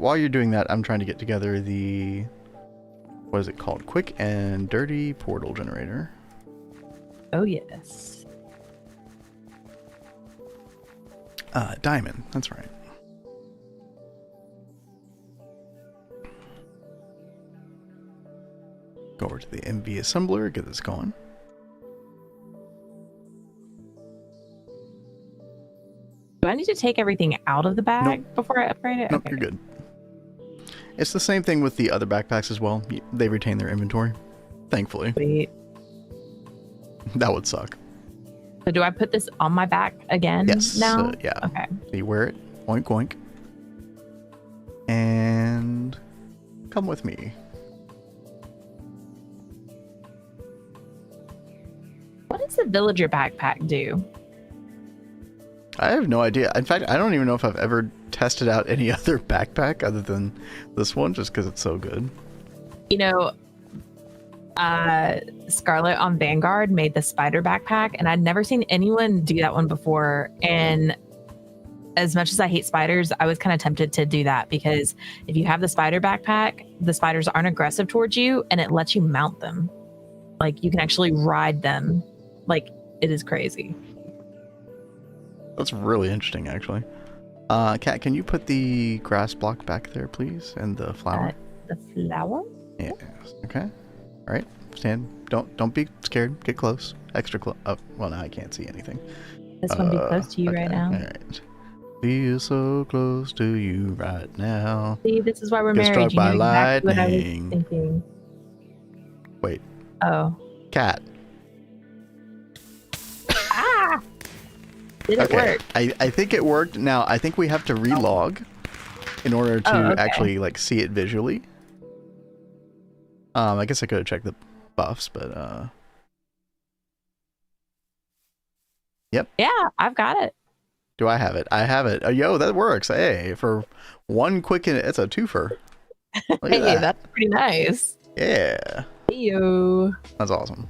While you're doing that, I'm trying to get together the, what is it called? Quick and dirty portal generator. Oh, yes. Diamond, that's right. Go over to the MV assembler, get this going. Do I need to take everything out of the bag before I upgrade it? Nope, Okay. you're good. It's the same thing with the other backpacks as well. They retain their inventory, thankfully. Sweet. That would suck. So do I put this on my back again now? Yeah. Okay. So you wear it, oink oink. And come with me. What does the villager backpack do? I have no idea. In fact, I don't even know if I've ever tested out any other backpack other than this one, just because it's so good. You know, Scarlet on Vanguard made the spider backpack, and I'd never seen anyone do that one before. And as much as I hate spiders, I was kind of tempted to do that, because if you have the spider backpack, the spiders aren't aggressive towards you, and it lets you mount them. Like, you can actually ride them. Like, it is crazy. That's really interesting, actually. Kat, can you put the grass block back there, please? And the flower? The flower? Yes. Okay. All right. Stand. Don't be scared. Get close. Extra close. Oh, well, now I can't see anything. This one be close to you right now. All right. Feel so close to you right now. See, this is why we're Get married. struck by You know exactly what I was lightning. thinking. Wait. Oh. Kat. Ah! Did it work? I think it worked. Now, I think we have to relog in order to actually, like, see it visually. I guess I could have checked the buffs, but, Yep. Yeah, I've got it. Do I have it? I have it. Oh, yo, that works. Hey, for one quick, it's a twofer. Look Hey, at that. that's pretty nice. Yeah. Hey, yo. That's awesome.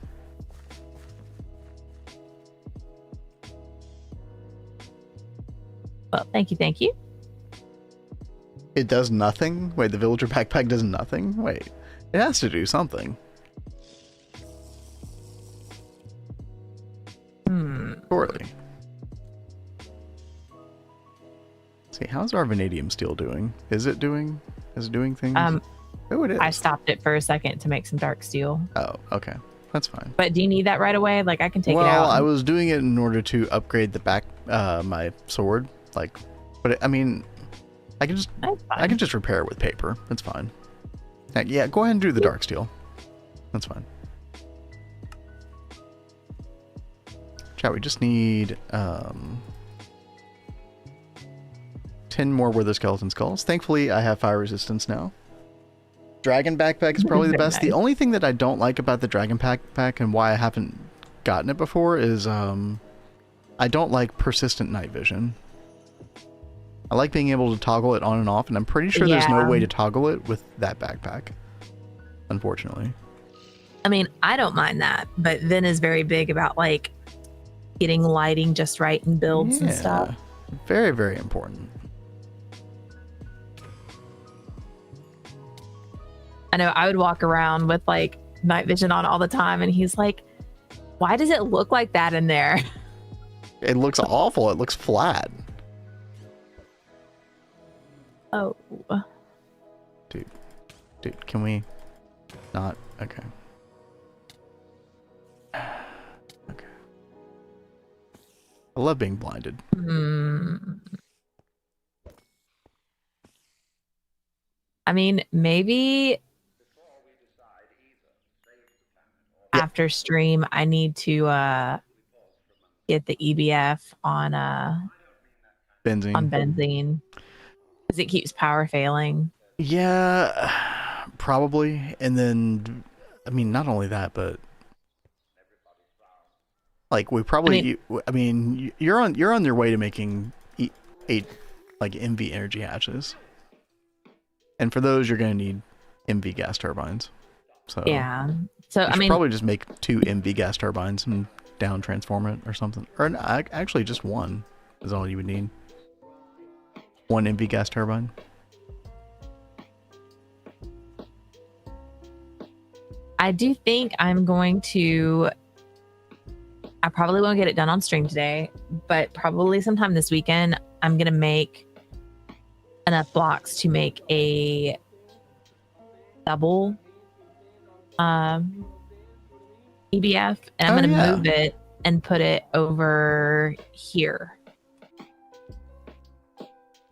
Well, thank you, thank you. It does nothing? Wait, the villager backpack does nothing? Wait, it has to do something. Surely. See, how's our vanadium steel doing? Is it doing things? Oh, it is. I stopped it for a second to make some dark steel. Oh, okay. That's fine. But do you need that right away? Like, I can take it out. Well, I was doing it in order to upgrade the back, my sword. Like, but I mean, I can just repair it with paper. That's fine. Yeah, go ahead and do the dark steel. That's fine. Chat, we just need 10 more Wither Skeleton Skulls. Thankfully, I have fire resistance now. Dragon backpack is probably the best. Nice. The only thing that I don't like about the dragon backpack and why I haven't gotten it before is I don't like persistent night vision. I like being able to toggle it on and off, and I'm pretty sure there's no way to toggle it with that backpack, unfortunately. I mean, I don't mind that, but Vin is very big about, like, getting lighting just right in builds and stuff. Very, very important. I know I would walk around with like night vision on all the time, and he's like, "Why does it look like that in there?" It looks awful. It looks flat. Oh, Dude, can we not? Okay. Okay. I love being blinded. I mean, maybe after stream, I need to get the EBF on benzene because it keeps power failing. Yeah, probably. And then, I mean, not only that, but like we probably. I mean, you're on your way to making 8 like MV energy hatches, and for those you're gonna need MV gas turbines. So yeah. So I mean, probably just make 2 MV gas turbines and down transform it or something. Or actually, just one is all you would need. 1 MV gas turbine. I do think I'm going to. I probably won't get it done on stream today, but probably sometime this weekend, I'm going to make enough blocks to make a double EBF, and I'm going to move it and put it over here.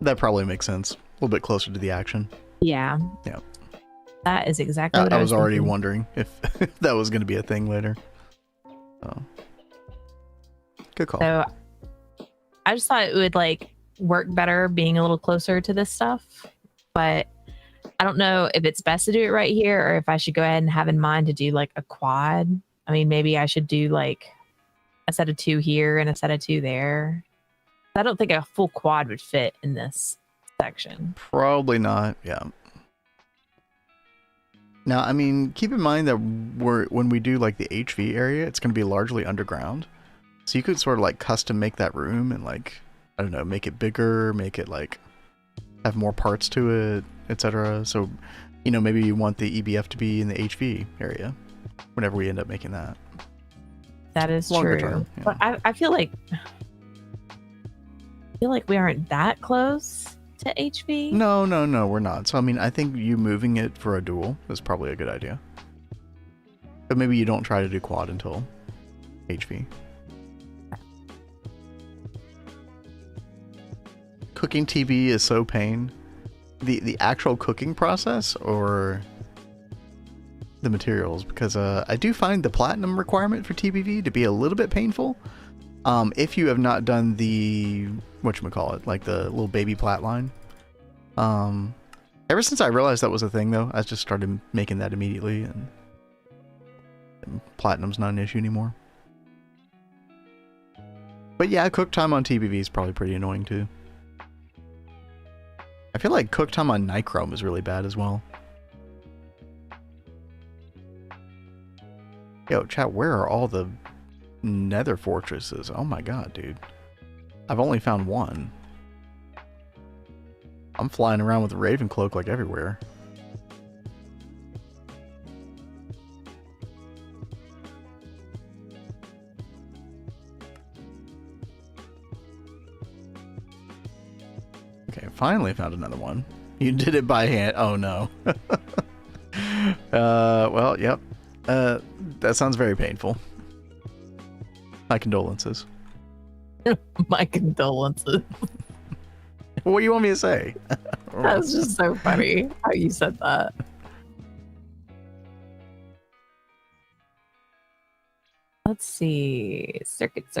That probably makes sense. A little bit closer to the action. Yeah. Yeah. That is exactly what I was already thinking. wondering if that was going to be a thing later. Oh. Good call. So I just thought it would like work better being a little closer to this stuff, but I don't know if it's best to do it right here or if I should go ahead and have in mind to do like a quad. I mean, maybe I should do like a set of 2 here and a set of 2 there. I don't think a full quad would fit in this section. Probably not. Yeah. Now, I mean, keep in mind that when we do like the HV area, it's going to be largely underground. So you could sort of like custom make that room and like, I don't know, make it bigger, make it like have more parts to it, etc. So, you know, maybe you want the EBF to be in the HV area whenever we end up making that. That is Longer true. term, yeah. But I feel like we aren't that close to HV. No, we're not. So, I mean, I think you moving it for a dual is probably a good idea. But maybe you don't try to do quad until HV. Cooking TV is so pain. The actual cooking process or the materials, because I do find the platinum requirement for TBV to be a little bit painful. If you have not done the whatchamacallit, like the little baby plat line. Ever since I realized that was a thing though, I just started making that immediately, and platinum's not an issue anymore. But yeah, cook time on TBV is probably pretty annoying too. I feel like cook time on Nichrome is really bad as well. Yo, chat, where are all the nether fortresses? Oh my god, dude. I've only found one. I'm flying around with a Raven Cloak like everywhere. Okay, finally found another one. You did it by hand. Oh no. Well, yep. That sounds very painful. My condolences. My condolences. What do you want me to say? That was just so funny how you said that. Let's see. Circuits.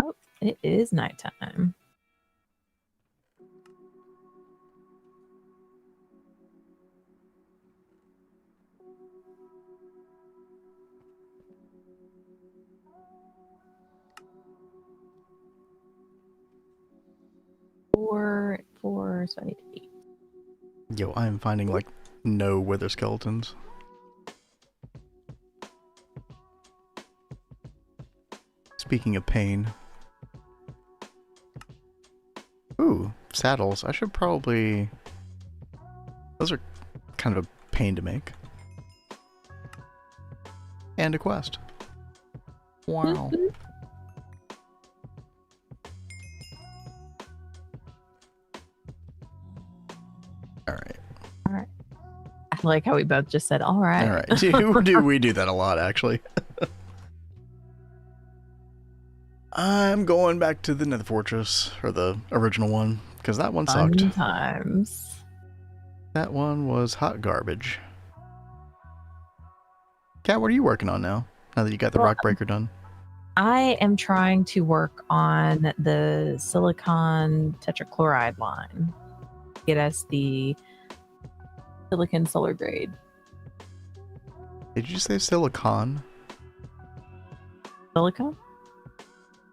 Oh, it is nighttime. Four, so I need 8. Yo, I am finding like no wither skeletons. Speaking of pain. Ooh, saddles. I should probably... Those are kind of a pain to make. And a quest. Wow. Alright. Alright. I like how we both just said, alright. Alright. We do that a lot, actually. I'm going back to the Nether Fortress, or the original one, because that one sucked. Fun times. That one was hot garbage. Kat, what are you working on now that you got the rock breaker done? I am trying to work on the silicon tetrachloride line. Get us the silicon solar grade. Did you say silicon? Silicon?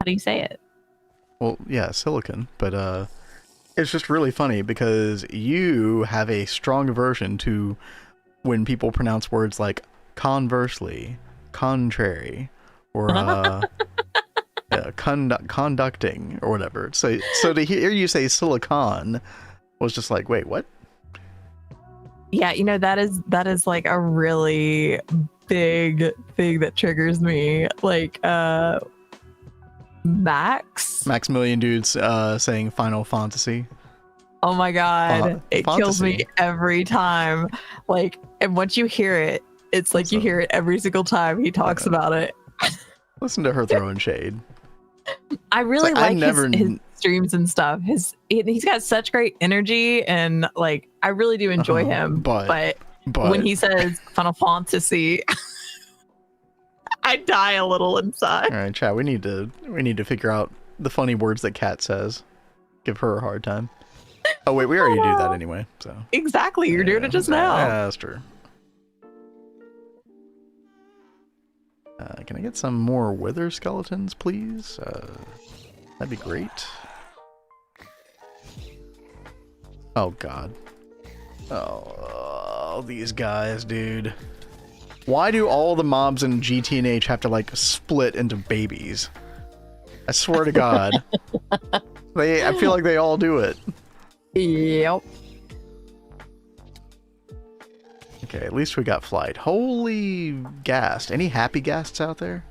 How do you say it? Well, yeah, silicon, but it's just really funny because you have a strong aversion to when people pronounce words like conversely, contrary, or conducting, or whatever. So to hear you say silicon was just like, wait, what? Yeah, you know, that is like a really big thing that triggers me. Like, Maximilian dudes saying Final Fantasy. Oh my god, it kills me every time. Like, and once you hear it, it's like you hear it every single time he talks about it. Listen to her throwing shade. I really like his streams and stuff. He's got such great energy, and like I really do enjoy him. But when he says Final Fantasy, I die a little inside. All right, chat. We need to figure out the funny words that Kat says. Give her a hard time. Oh wait, we already do that anyway. So exactly, you're doing it just now. Yeah, that's true. Can I get some more wither skeletons, please? That'd be great. Oh god. Oh, these guys, dude. Why do all the mobs in GTNH have to like split into babies? I swear to God. I feel like they all do it. Yep. Okay, at least we got flight. Holy ghast. Any happy ghasts out there?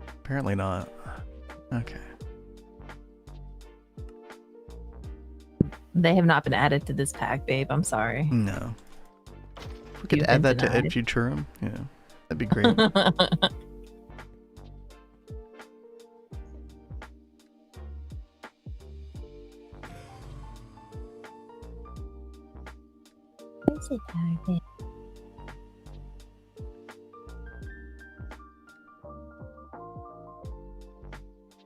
Apparently not. Okay. They have not been added to this pack, babe. I'm sorry. No. If we could add that to Ed Futurum, yeah, that'd be great.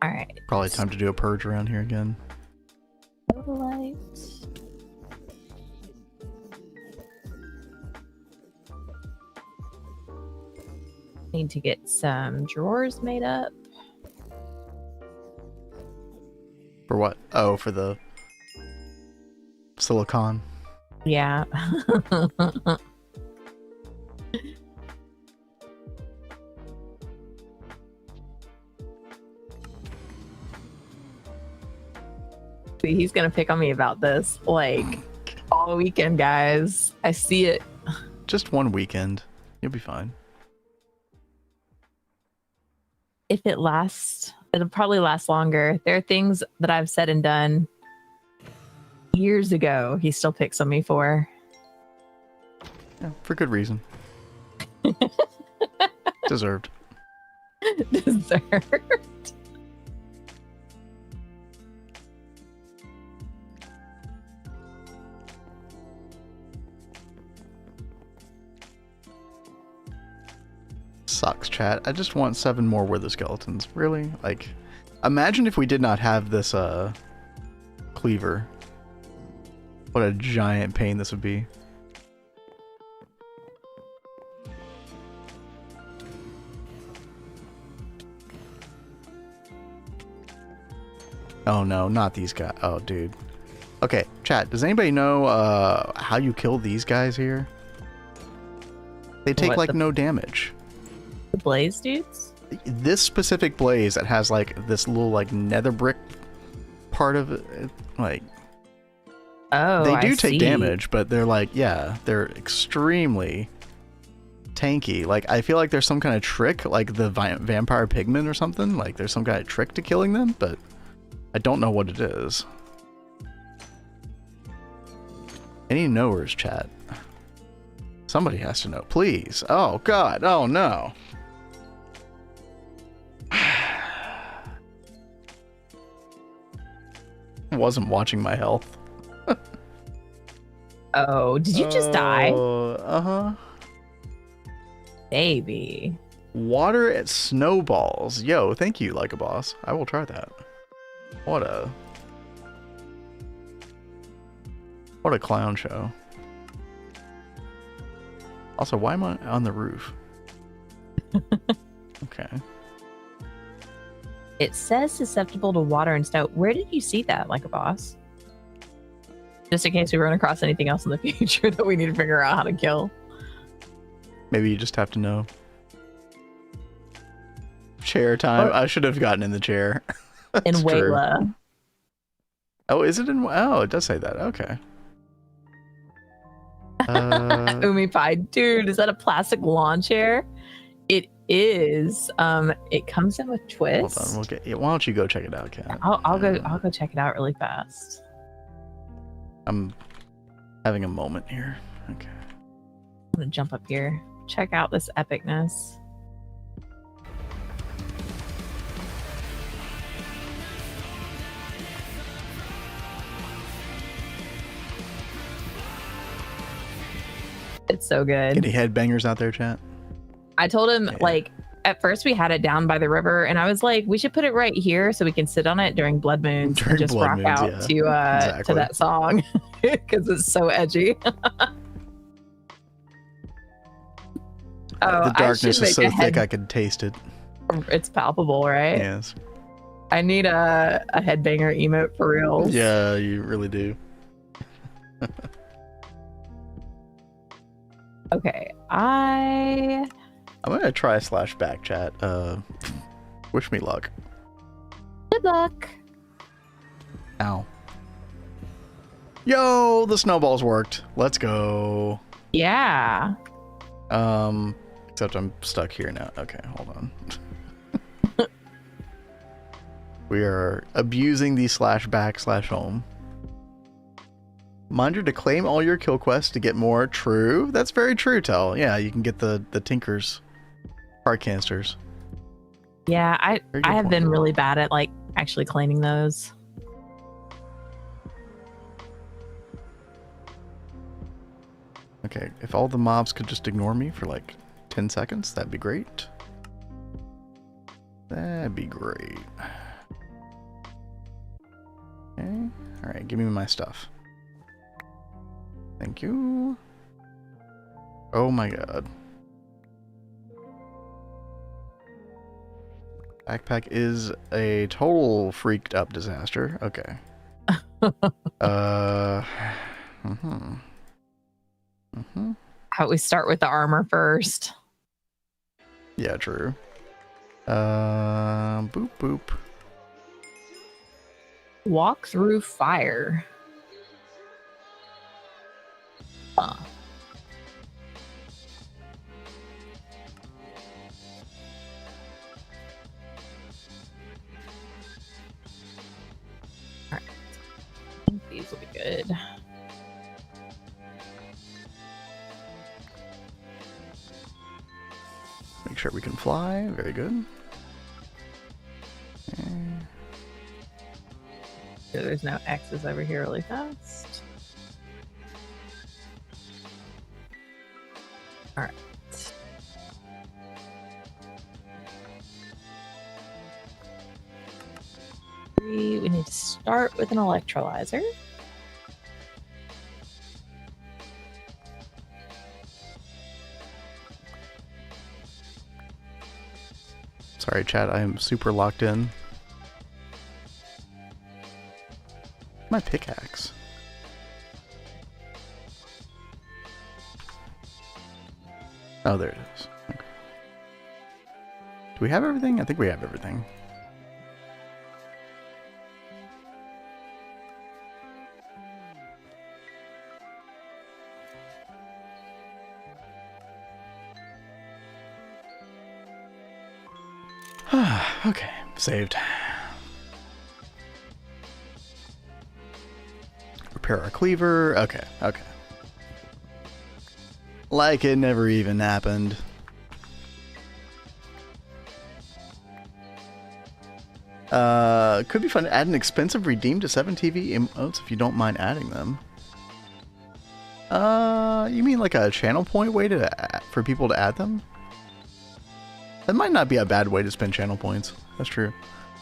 All right. Probably time to do a purge around here again. Need to get some drawers made up. For what? Oh, for the silicon. Yeah. He's gonna pick on me about this like all weekend, guys. I see it. Just one weekend. You'll be fine. If it lasts, it'll probably last longer. There are things that I've said and done years ago he still picks on me for. Yeah, for good reason. Deserved. Deserved. Sucks, chat. I just want 7 more wither skeletons. Really? Like, imagine if we did not have this cleaver. What a giant pain this would be. Oh no, not these guys. Oh, dude. Okay, chat, does anybody know how you kill these guys here? They take like no damage. The blaze dudes? This specific blaze that has like this little like nether brick part of it, like, Oh, they do I take see. damage, but they're like, yeah, they're extremely tanky. Like, I feel like there's some kind of trick, like the vampire pigment or something. Like, there's some kind of trick to killing them, but I don't know what it is. Any knowers, chat? Somebody has to know, please. Oh God! Oh no! Wasn't watching my health. Oh, did you just die? Uh-huh. Baby. Water at snowballs. Yo, thank you, like a boss. I will try that. What a clown show. Also, why am I on the roof? Okay. It says susceptible to water and snow. Where did you see that, like a boss? Just in case we run across anything else in the future that we need to figure out how to kill. Maybe you just have to know. Chair time. I should have gotten in the chair. In That's true. Wayla. Oh, is it in? Oh, it does say that. Okay. Umi Pie. Dude, is that a plastic lawn chair? It is. It comes in with twist. Hold on. We'll get. Why don't you go check it out, Kat? I'll go check it out really fast. I'm having a moment here. Okay. I'm gonna jump up here. Check out this epicness. It's so good. Any headbangers out there, chat? I told him, Yeah. like, at first we had it down by the river, and I was like, we should put it right here so we can sit on it during blood moons During and just blood rock moons, out yeah. to Exactly. that song because it's so edgy. The darkness is so thick I I could taste it. It's palpable, right? Yes. I need a headbanger emote for real. Yeah, you really do. Okay, I'm gonna try /back chat. Wish me luck. good luck. Ow. Yo, the snowballs worked. Let's go. Yeah. Except I'm stuck here now. Okay, hold on. We are abusing the /back/home. Reminder to claim all your kill quests to get more. True. That's very true, Tell. Yeah, you can get the Tinkers heart canisters. Yeah, I Very good have point. been really bad at like actually claiming those. Okay, if all the mobs could just ignore me for like 10 seconds, that'd be great. That'd be great. Okay. Alright, give me my stuff. Thank you. Oh my god. Backpack is a total freaked up disaster. Okay. How about we start with the armor first? Yeah, true. Boop boop. Walk through fire. Huh. Alright. I think these will be good. Make sure we can fly. Very good. Okay. So there's no X's over here really fast. Alright. We need to start with an electrolyzer. Sorry, chat. I am super locked in. My pickaxe. Oh, there it is. Okay. Do we have everything? I think we have everything. Okay, saved. Repair our cleaver. Okay, okay. Like it never even happened. Could be fun to add an expensive redeem to 7 TV emotes if you don't mind adding them. You mean like a channel point way for people to add them? That might not be a bad way to spend channel points. That's true.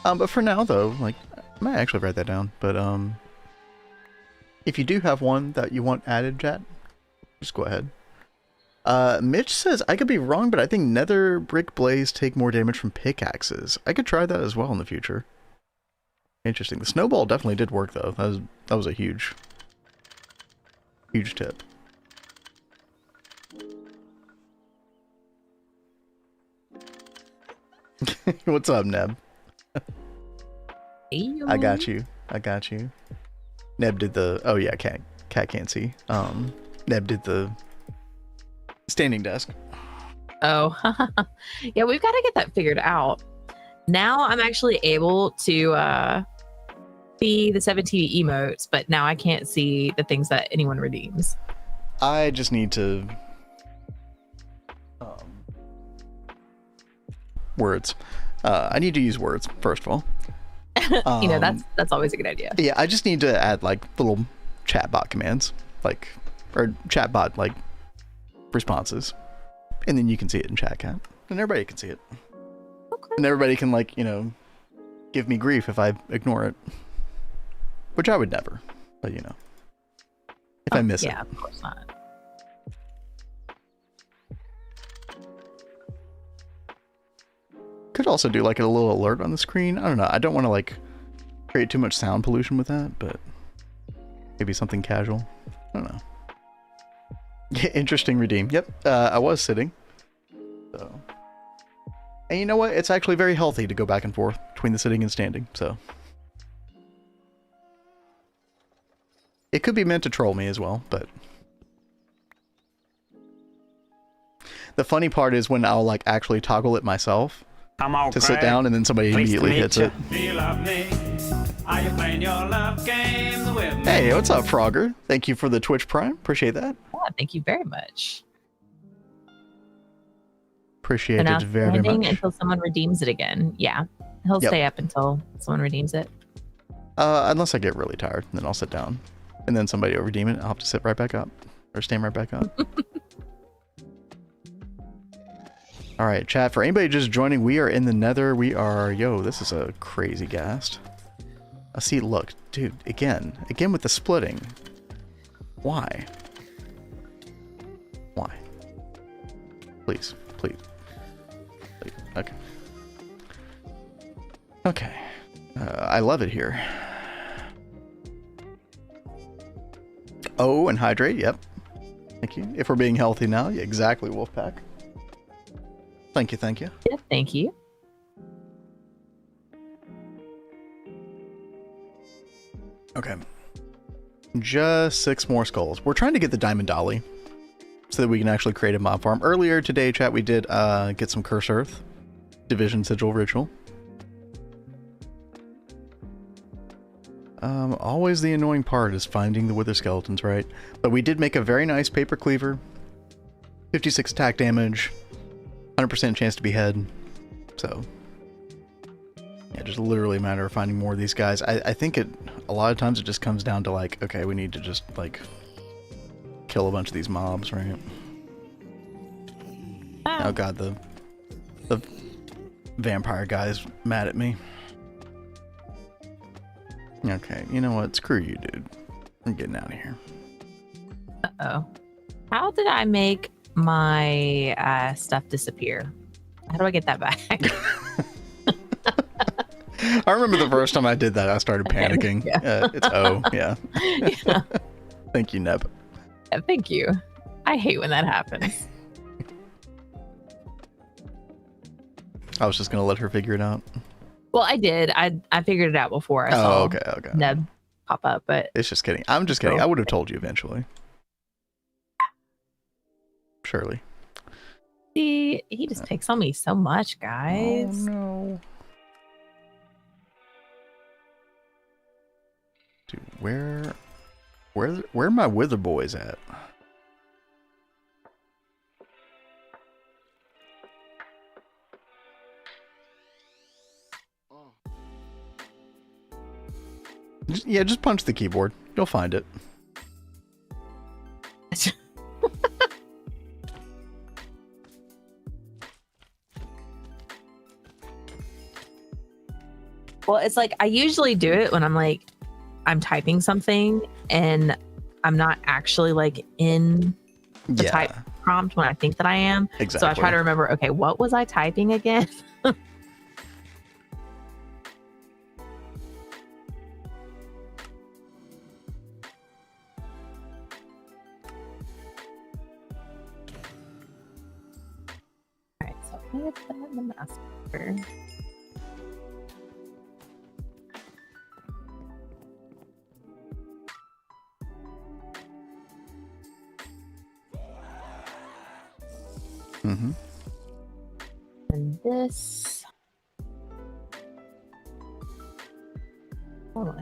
But for now though, like, I might actually write that down. But if you do have one that you want added, chat, just go ahead. Mitch says, I could be wrong, but I think nether brick blaze take more damage from pickaxes. I could try that as well in the future. Interesting. The snowball definitely did work though. That was a huge tip. What's up, Neb? I got you. Neb did the, oh yeah, cat can't see. Neb did the standing desk. Oh, yeah, we've got to get that figured out. Now I'm actually able to see the 7 TV emotes, but now I can't see the things that anyone redeems. I just need to words. I need to use words first of all. You know, that's always a good idea. Yeah, I just need to add like little chatbot commands, like, or chatbot like responses, and then you can see it in chat cat, and everybody can see it. Okay. And everybody can, like, you know, give me grief if I ignore it, which I would never, but you know, if I miss it. Yeah, of course not. Could also do like a little alert on the screen. I don't know. I don't want to like create too much sound pollution with that, but maybe something casual. I don't know. Yeah, interesting redeem. Yep, I was sitting. So, and you know what? It's actually very healthy to go back and forth between the sitting and standing. So it could be meant to troll me as well, but the funny part is when I'll like actually toggle it myself to sit down, and then somebody immediately hits it. Hey, what's up, Frogger? Thank you for the Twitch Prime. Appreciate that. Yeah, thank you very much. Appreciate it very much. Until someone redeems it again. Yeah, he'll stay up until someone redeems it. Unless I get really tired, then I'll sit down, and then somebody will redeem it. I'll have to sit right back up, or stand right back up. All right, chat, for anybody just joining, we are in the nether. We are, yo, this is a crazy ghast. I see, look, dude, again with the splitting. Why? Please. Okay. I love it here. Oh, and hydrate, yep. Thank you. If we're being healthy now, yeah, exactly, Wolfpack. Thank you. Yeah, thank you. Okay. Just 6 more skulls. We're trying to get the Diamond Dolly so that we can actually create a mob farm. Earlier today, chat, we did get some Curse Earth Division Sigil Ritual. Always the annoying part is finding the Wither Skeletons, right? But we did make a very nice Paper Cleaver. 56 attack damage. 100% chance to behead. So yeah, just literally a matter of finding more of these guys. I think a lot of times it just comes down to like, okay, we need to just like kill a bunch of these mobs, right? Oh god, the vampire guy's mad at me. Okay, you know what? Screw you, dude. I'm getting out of here. Uh-oh. How did I make my stuff disappear? How do I get that back? I remember the first time I did that, I started panicking. Yeah. It's yeah. Yeah. Thank you, Neb. Yeah, thank you. I hate when that happens. I was just gonna let her figure it out. Well, I did. I figured it out before I saw okay. Neb pop up, but it's just kidding. I'm just kidding. I would have told you eventually. Surely. See, he just takes on me so much, guys. Oh no. Dude, where are my wither boys at? Just punch the keyboard. You'll find it. Well, it's like I usually do it when I'm typing something and I'm not actually like in the type prompt when I think that I am. Exactly. So I try to remember, okay, what was I typing again? All right, so I'm gonna put that in the master. Mm-hmm. And this. Oh,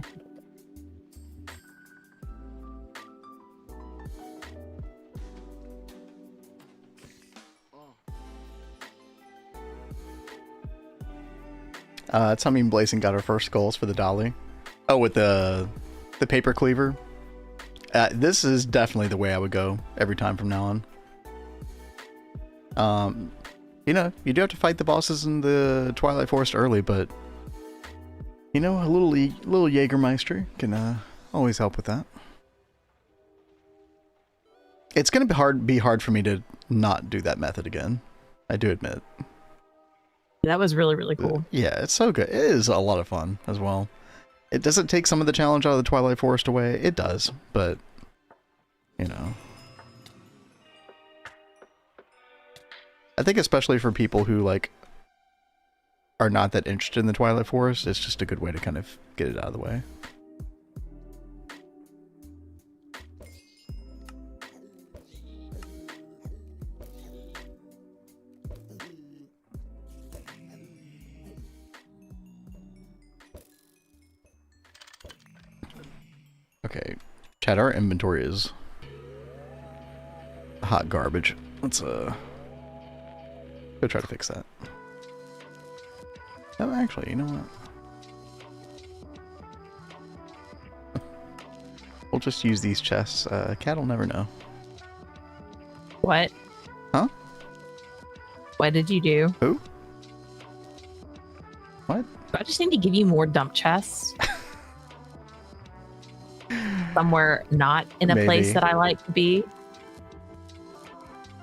That's how me and Blazing got our first goals for the dolly. Oh, with the paper cleaver. This is definitely the way I would go every time from now on. You know, you do have to fight the bosses in the Twilight Forest early, but you know, a little Jägermeister can always help with that. It's gonna be hard for me to not do that method again. I do admit. that was really, really cool. Yeah, it's so good. It is a lot of fun as well. It doesn't take some of the challenge out of the Twilight Forest away. It does, but you know. I think especially for people who like are not that interested in the Twilight Forest, it's just a good way to kind of get it out of the way. Okay, chat, our inventory is hot garbage. Let's go try to fix that. Oh, actually, you know what? We'll just use these chests. Cat will never know. What? Huh? What did you do? Who? What? Do I just need to give you more dump chests? Somewhere not in a place that I like to be.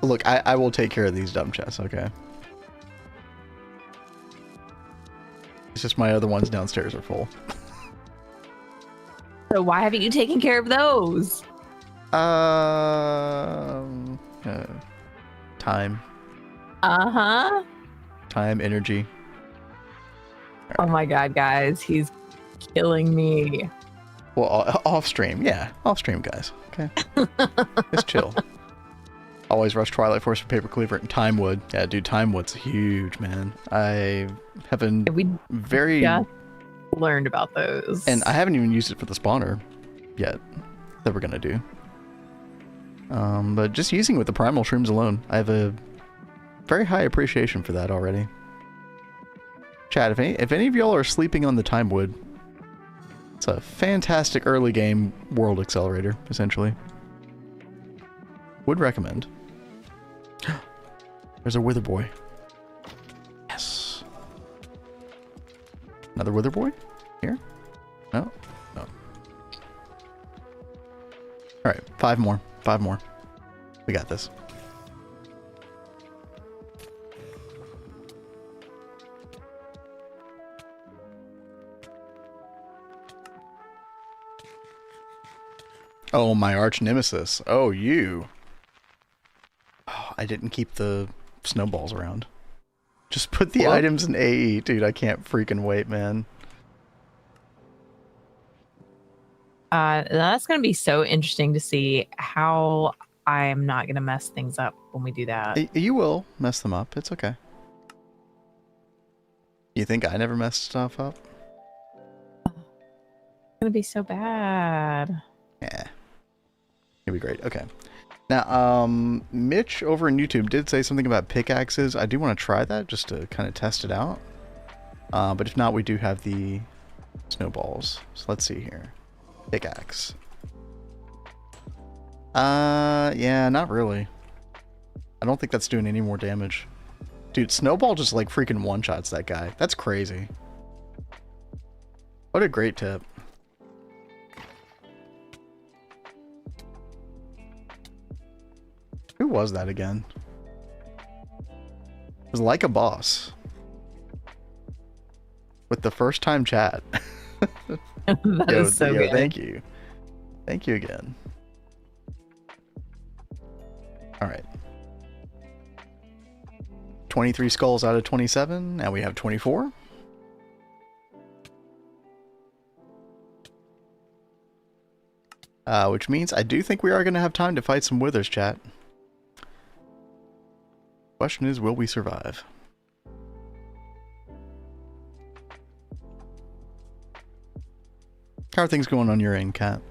Look, I will take care of these dump chests, okay? It's just my other ones downstairs are full. So why haven't you taken care of those? Time. Uh-huh. Time, energy. Right. Oh my god, guys. He's killing me. Well, off stream. Yeah, off stream, guys. Okay. Just chill. Always rush Twilight Forest for paper cleaver and time wood. Yeah, dude, time wood's huge, man. I haven't just learned about those. And I haven't even used it for the spawner yet that we're gonna do. But just using it with the primal shrooms alone, I have a very high appreciation for that already. Chat, if any of y'all are sleeping on the time wood, it's a fantastic early game world accelerator, essentially. Would recommend. There's a wither boy. Yes. Another wither boy? Here? No? No. Alright, 5 more. 5 more. We got this. Oh, my arch nemesis. Oh, you. Oh, I didn't keep the snowballs around. Just put the items in AE. Dude, I can't freaking wait, man. That's going to be so interesting to see how I'm not going to mess things up when we do that. You will mess them up. It's okay. You think I never mess stuff up? It's going to be so bad. Yeah. It'll be great. Okay. Now, Mitch over in YouTube did say something about pickaxes. I do want to try that just to kind of test it out. But if not, we do have the snowballs. So let's see here. Pickaxe. Yeah, not really. I don't think that's doing any more damage. Dude, Snowball just like freaking one-shots that guy. That's crazy. What a great tip. Who was that again? It was like a boss. With the first time chat. That is so good. Thank you. Thank you again. Alright. 23 skulls out of 27. Now we have 24. Which means I do think we are going to have time to fight some withers, chat. Question is, will we survive? How are things going on your end, Kat?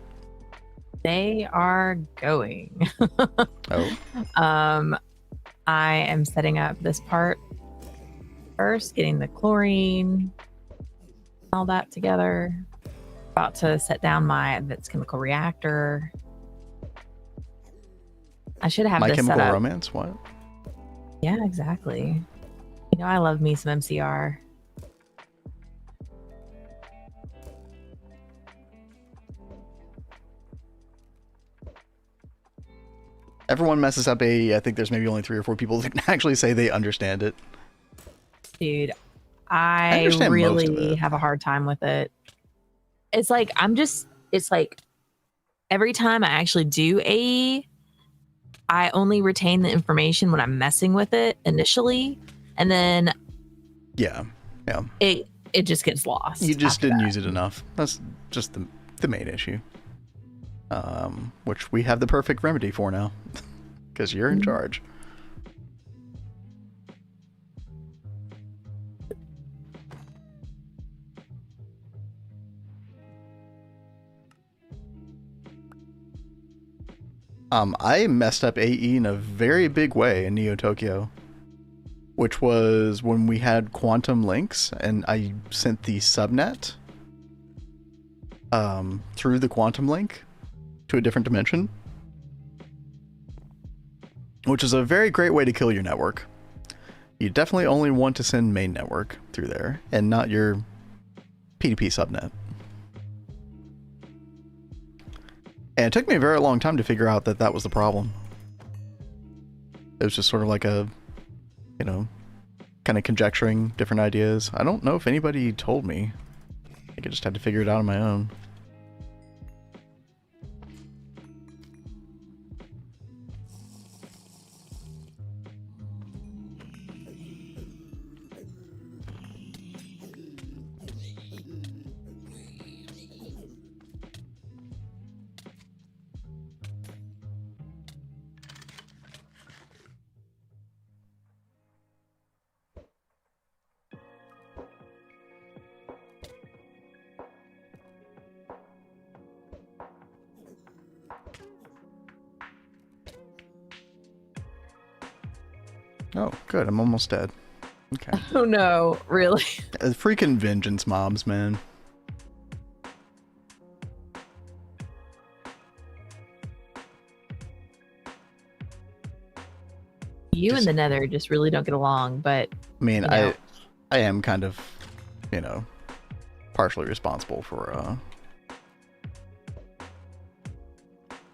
They are going. Oh. I am setting up this part first, getting the chlorine, all that together. About to set down my chemical reactor. I should have My this Chemical set up. Romance? What? Yeah, exactly. You know, I love me some MCR. Everyone messes up AE. I think there's maybe only 3 or 4 people that can actually say they understand it. Dude, I understand most of really it. have a hard time with it. It's like, it's like every time I actually do AE, I only retain the information when I'm messing with it initially. And then Yeah. it just gets lost. You just after didn't that. use it enough. That's just the main issue. Which we have the perfect remedy for now. Because you're in charge. I messed up AE in a very big way in Neo Tokyo. Which was when we had quantum links and I sent the subnet through the quantum link to a different dimension. Which is a very great way to kill your network. You definitely only want to send main network through there and not your PDP subnet. And it took me a very long time to figure out that that was the problem. It was just sort of like a, you know, kind of conjecturing different ideas. I don't know if anybody told me. I think I just had to figure it out on my own. Oh, good. I'm almost dead. Okay. Oh no, really? Freaking vengeance mobs, man. You and the Nether just really don't get along, but I mean, you know. I am kind of, you know, partially responsible for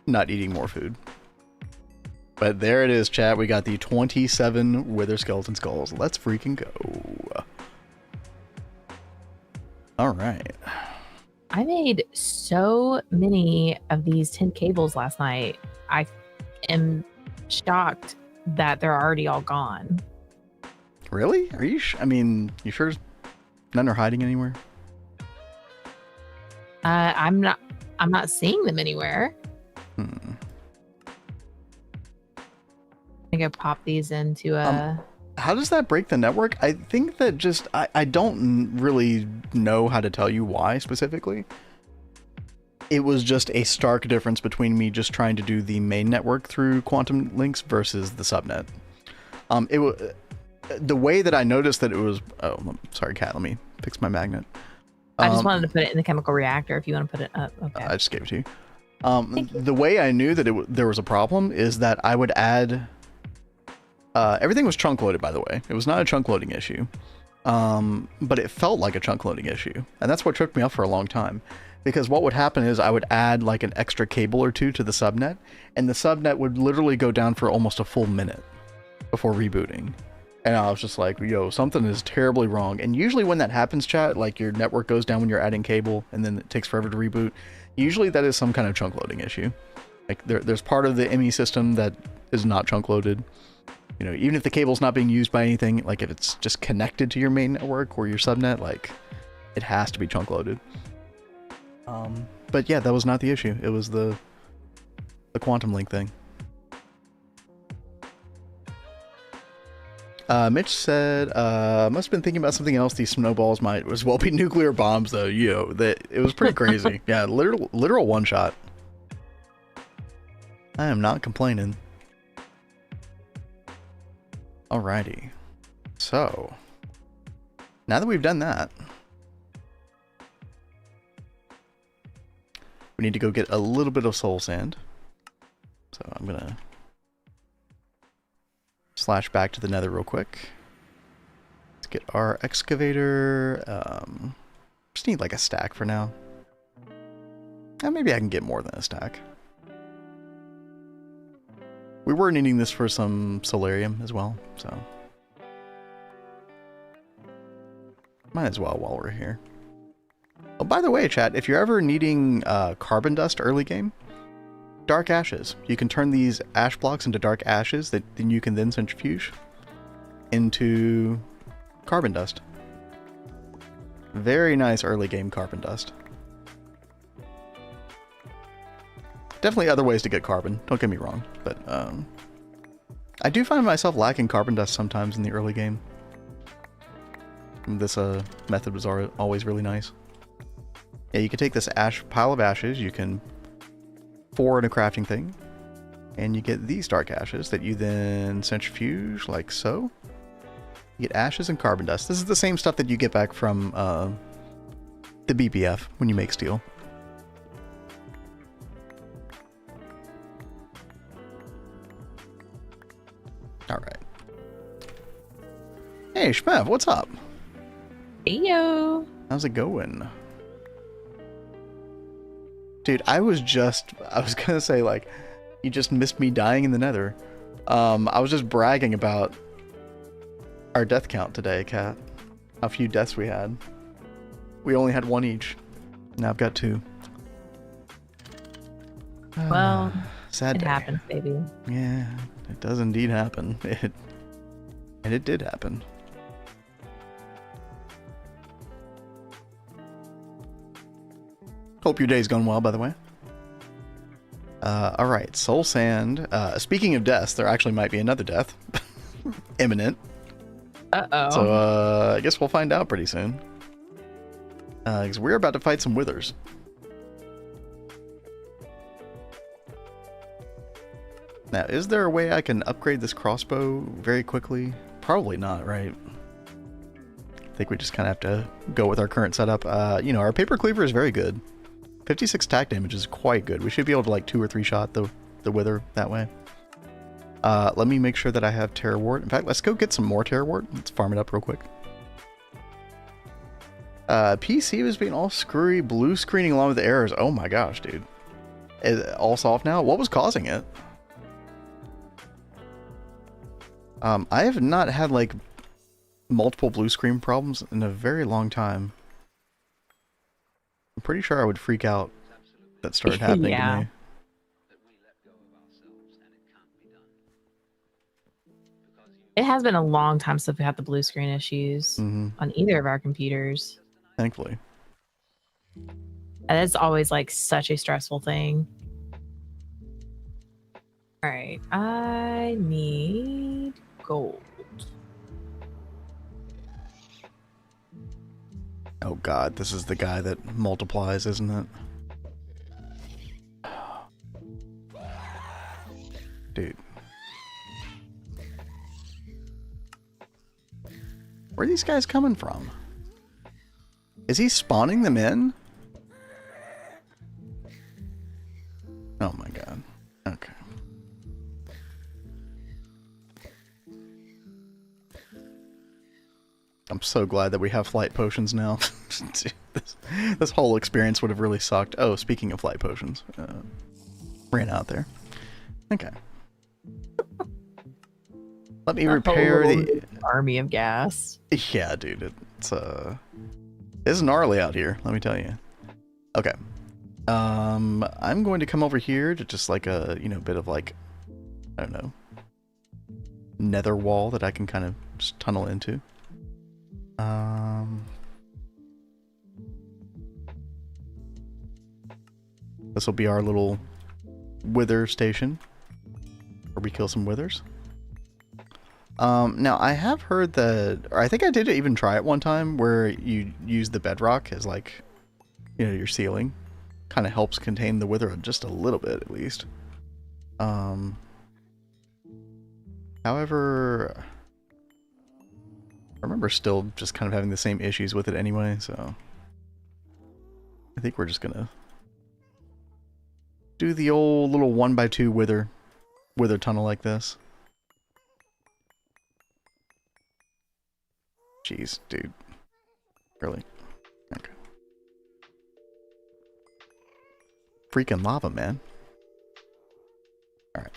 not eating more food. But there it is, chat. We got the 27 Wither Skeleton Skulls. Let's freaking go. All right. I made so many of these 10 cables last night. I am shocked that they're already all gone. Really? Are you? I mean, you sure none are hiding anywhere? I'm not seeing them anywhere. think I pop these into a. How does that break the network? I think that just I don't really know how to tell you why specifically. It was just a stark difference between me just trying to do the main network through quantum links versus the subnet. It was the way that I noticed that it was. Oh, sorry, cat. Let me fix my magnet. I just wanted to put it in the chemical reactor. If you want to put it up, okay. I just gave it to you. The way I knew that there was a problem is that I would add. Everything was chunk loaded, by the way. It was not a chunk loading issue, but it felt like a chunk loading issue, and that's what tripped me up for a long time. Because what would happen is I would add like an extra cable or two to the subnet, and the subnet would literally go down for almost a full minute before rebooting. And I was just like, yo, something is terribly wrong. And usually when that happens, chat, like your network goes down when you're adding cable and then it takes forever to reboot. Usually that is some kind of chunk loading issue. Like there's part of the ME system that is not chunk loaded. You know, even if the cable's not being used by anything, like if it's just connected to your main network or your subnet, like it has to be chunk loaded. But yeah, that was not the issue. It was the quantum link thing. Mitch said, must have been thinking about something else. These snowballs might as well be nuclear bombs, though. Yo, it was pretty crazy. Yeah, literal one shot. I am not complaining. Alrighty. So, now that we've done that, we need to go get a little bit of soul sand. So I'm gonna slash back to the nether real quick. Let's get our excavator. Just need like a stack for now. And maybe I can get more than a stack. We were needing this for some solarium as well, so might as well while we're here. Oh, by the way, chat, if you're ever needing carbon dust early game, dark ashes. You can turn these ash blocks into dark ashes that then you can then centrifuge into carbon dust. Very nice early game carbon dust. Definitely other ways to get carbon, don't get me wrong, but I do find myself lacking carbon dust sometimes in the early game. This method was always really nice. Yeah, you can take this pile of ashes, you can pour in a crafting thing, and you get these dark ashes that you then centrifuge like so. You get ashes and carbon dust. This is the same stuff that you get back from the BPF when you make steel. Alright. Hey, Shmev, what's up? Heyo. How's it going? Dude, I was gonna say, like, you just missed me dying in the nether. I was just bragging about our death count today, Kat. How few deaths we had. We only had one each. Now I've got two. Well, sad it day. happens, baby. Yeah, it does indeed happen. And it did happen. Hope your day's gone well, by the way. Alright, soul sand. Speaking of deaths, there actually might be another death. Imminent. Uh-oh. So, I guess we'll find out pretty soon. Because we're about to fight some withers. Now, is there a way I can upgrade this crossbow very quickly? Probably not, right? I think we just kind of have to go with our current setup. You know, our paper cleaver is very good. 56 attack damage is quite good. We should be able to like 2 or 3 shot the wither that way. Let me make sure that I have Terror Wart. In fact, let's go get some more Terror Wart. Let's farm it up real quick. PC was being all screwy, blue screening along with the errors. Oh my gosh, dude. Is it all solved now? What was causing it? I have not had like multiple blue screen problems in a very long time. I'm pretty sure I would freak out if that started happening to me. It has been a long time since we had the blue screen issues on either of our computers. Thankfully. And it's always like such a stressful thing. All right, I need gold. Oh god, this is the guy that multiplies, isn't it? Dude. Where are these guys coming from? Is he spawning them in? Oh my god. Okay. I'm so glad that we have flight potions now. Dude, this whole experience would have really sucked. Oh, speaking of flight potions. Ran out there. Okay. Let me repair the army of gas. Yeah, dude, it's gnarly out here, let me tell you. Okay. I'm going to come over here to just like a, bit of like, I don't know, nether wall that I can kind of just tunnel into. This will be our little wither station where we kill some withers. Now I have heard that, or I think I did even try it one time, where you use the bedrock as like, your ceiling. Kind of helps contain the wither just a little bit, at least. However, I remember still just kind of having the same issues with it anyway, so I think we're just gonna do the old little 1x2 wither tunnel like this. Jeez, dude. Really? Okay. Freaking lava, man. Alright.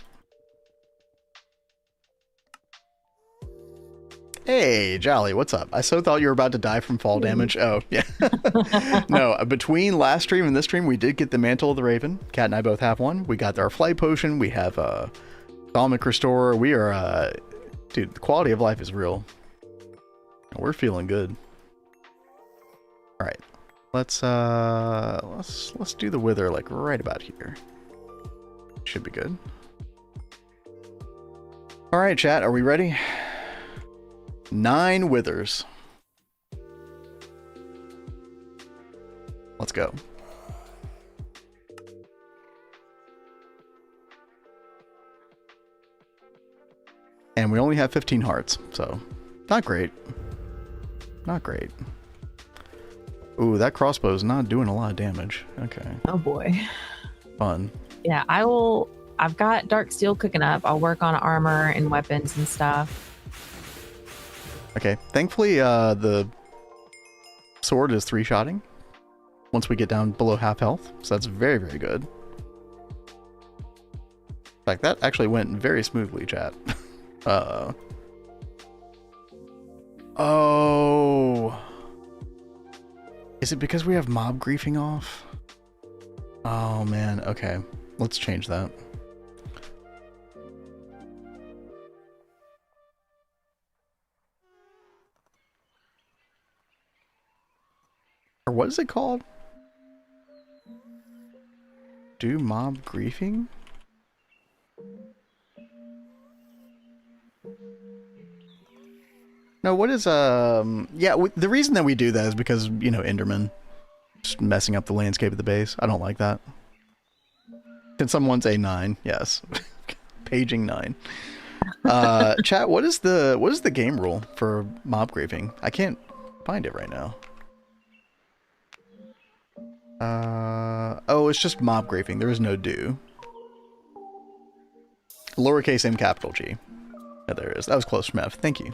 Hey, Jolly, what's up? I so thought you were about to die from fall damage. Oh, yeah. No, between last stream and this stream, we did get the Mantle of the Raven. Cat and I both have one. We got our Flight Potion. We have Stomach Restorer. We are, dude, the quality of life is real. We're feeling good. All right, let's do the wither like right about here. Should be good. All right, chat, are we ready? 9 withers. Let's go. And we only have 15 hearts, so not great. Not great. Ooh, that crossbow's not doing a lot of damage. Okay. Oh boy. Fun. Yeah, I've got dark steel cooking up. I'll work on armor and weapons and stuff. Okay. Thankfully, the sword is 3-shotting once we get down below half health. So that's very, very good. In fact, that actually went very smoothly, chat. Oh. Is it because we have mob griefing off? Oh man, okay. Let's change that. Or what is it called? Do mob griefing? No, what is, yeah, the reason that we do that is because, Enderman. Just messing up the landscape of the base. I don't like that. Can someone say 9? Yes. Paging 9. Chat, what is the game rule for mob griefing? I can't find it right now. Oh, it's just mob griefing. There is no do. Lowercase m, capital G. Yeah, there it is. That was close, Mev. Thank you.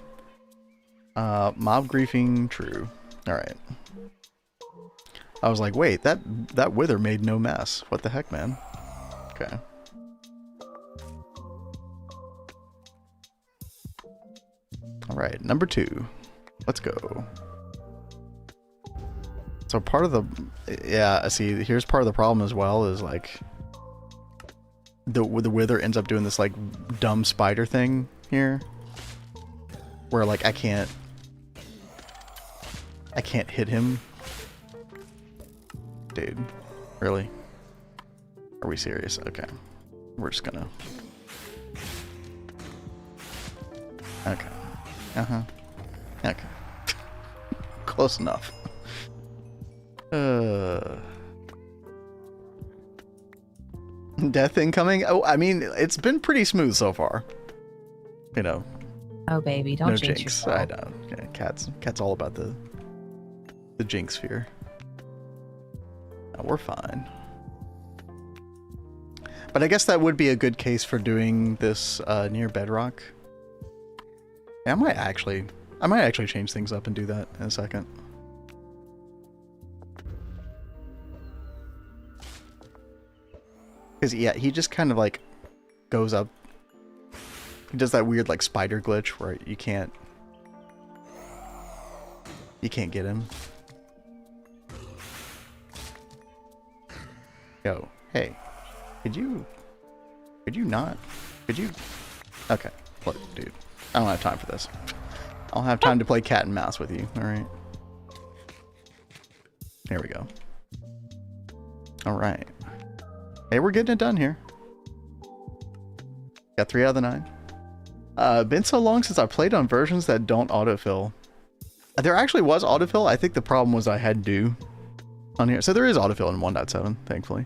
Mob griefing, true. Alright. I was like, wait, that wither made no mess. What the heck, man? Okay. Alright, number 2. Let's go. So part of the... Yeah, see, here's part of the problem as well, is like... The wither ends up doing this, like, dumb spider thing here. Where, like, I can't hit him. Dude, really? Are we serious? Okay. We're just gonna Okay. Uh-huh. Okay. Close enough. Death incoming? Oh, I mean, it's been pretty smooth so far. You know. Oh, baby, don't No jinx jinx. yourself. I know. Yeah, cat's all about the jinx fear. No, we're fine. But I guess that would be a good case for doing this near bedrock. Yeah, I might actually change things up and do that in a second. Because yeah, he just kind of like goes up. He does that weird like spider glitch where you can't get him. Yo, hey, could you not? Could you? Okay, look, dude, I don't have time for this. I don't have time to play cat and mouse with you. All right. There we go. All right. Hey, we're getting it done here. Got 3 out of the 9. Been so long since I played on versions that don't autofill. There actually was autofill. I think the problem was I had do on here. So there is autofill in 1.7, thankfully.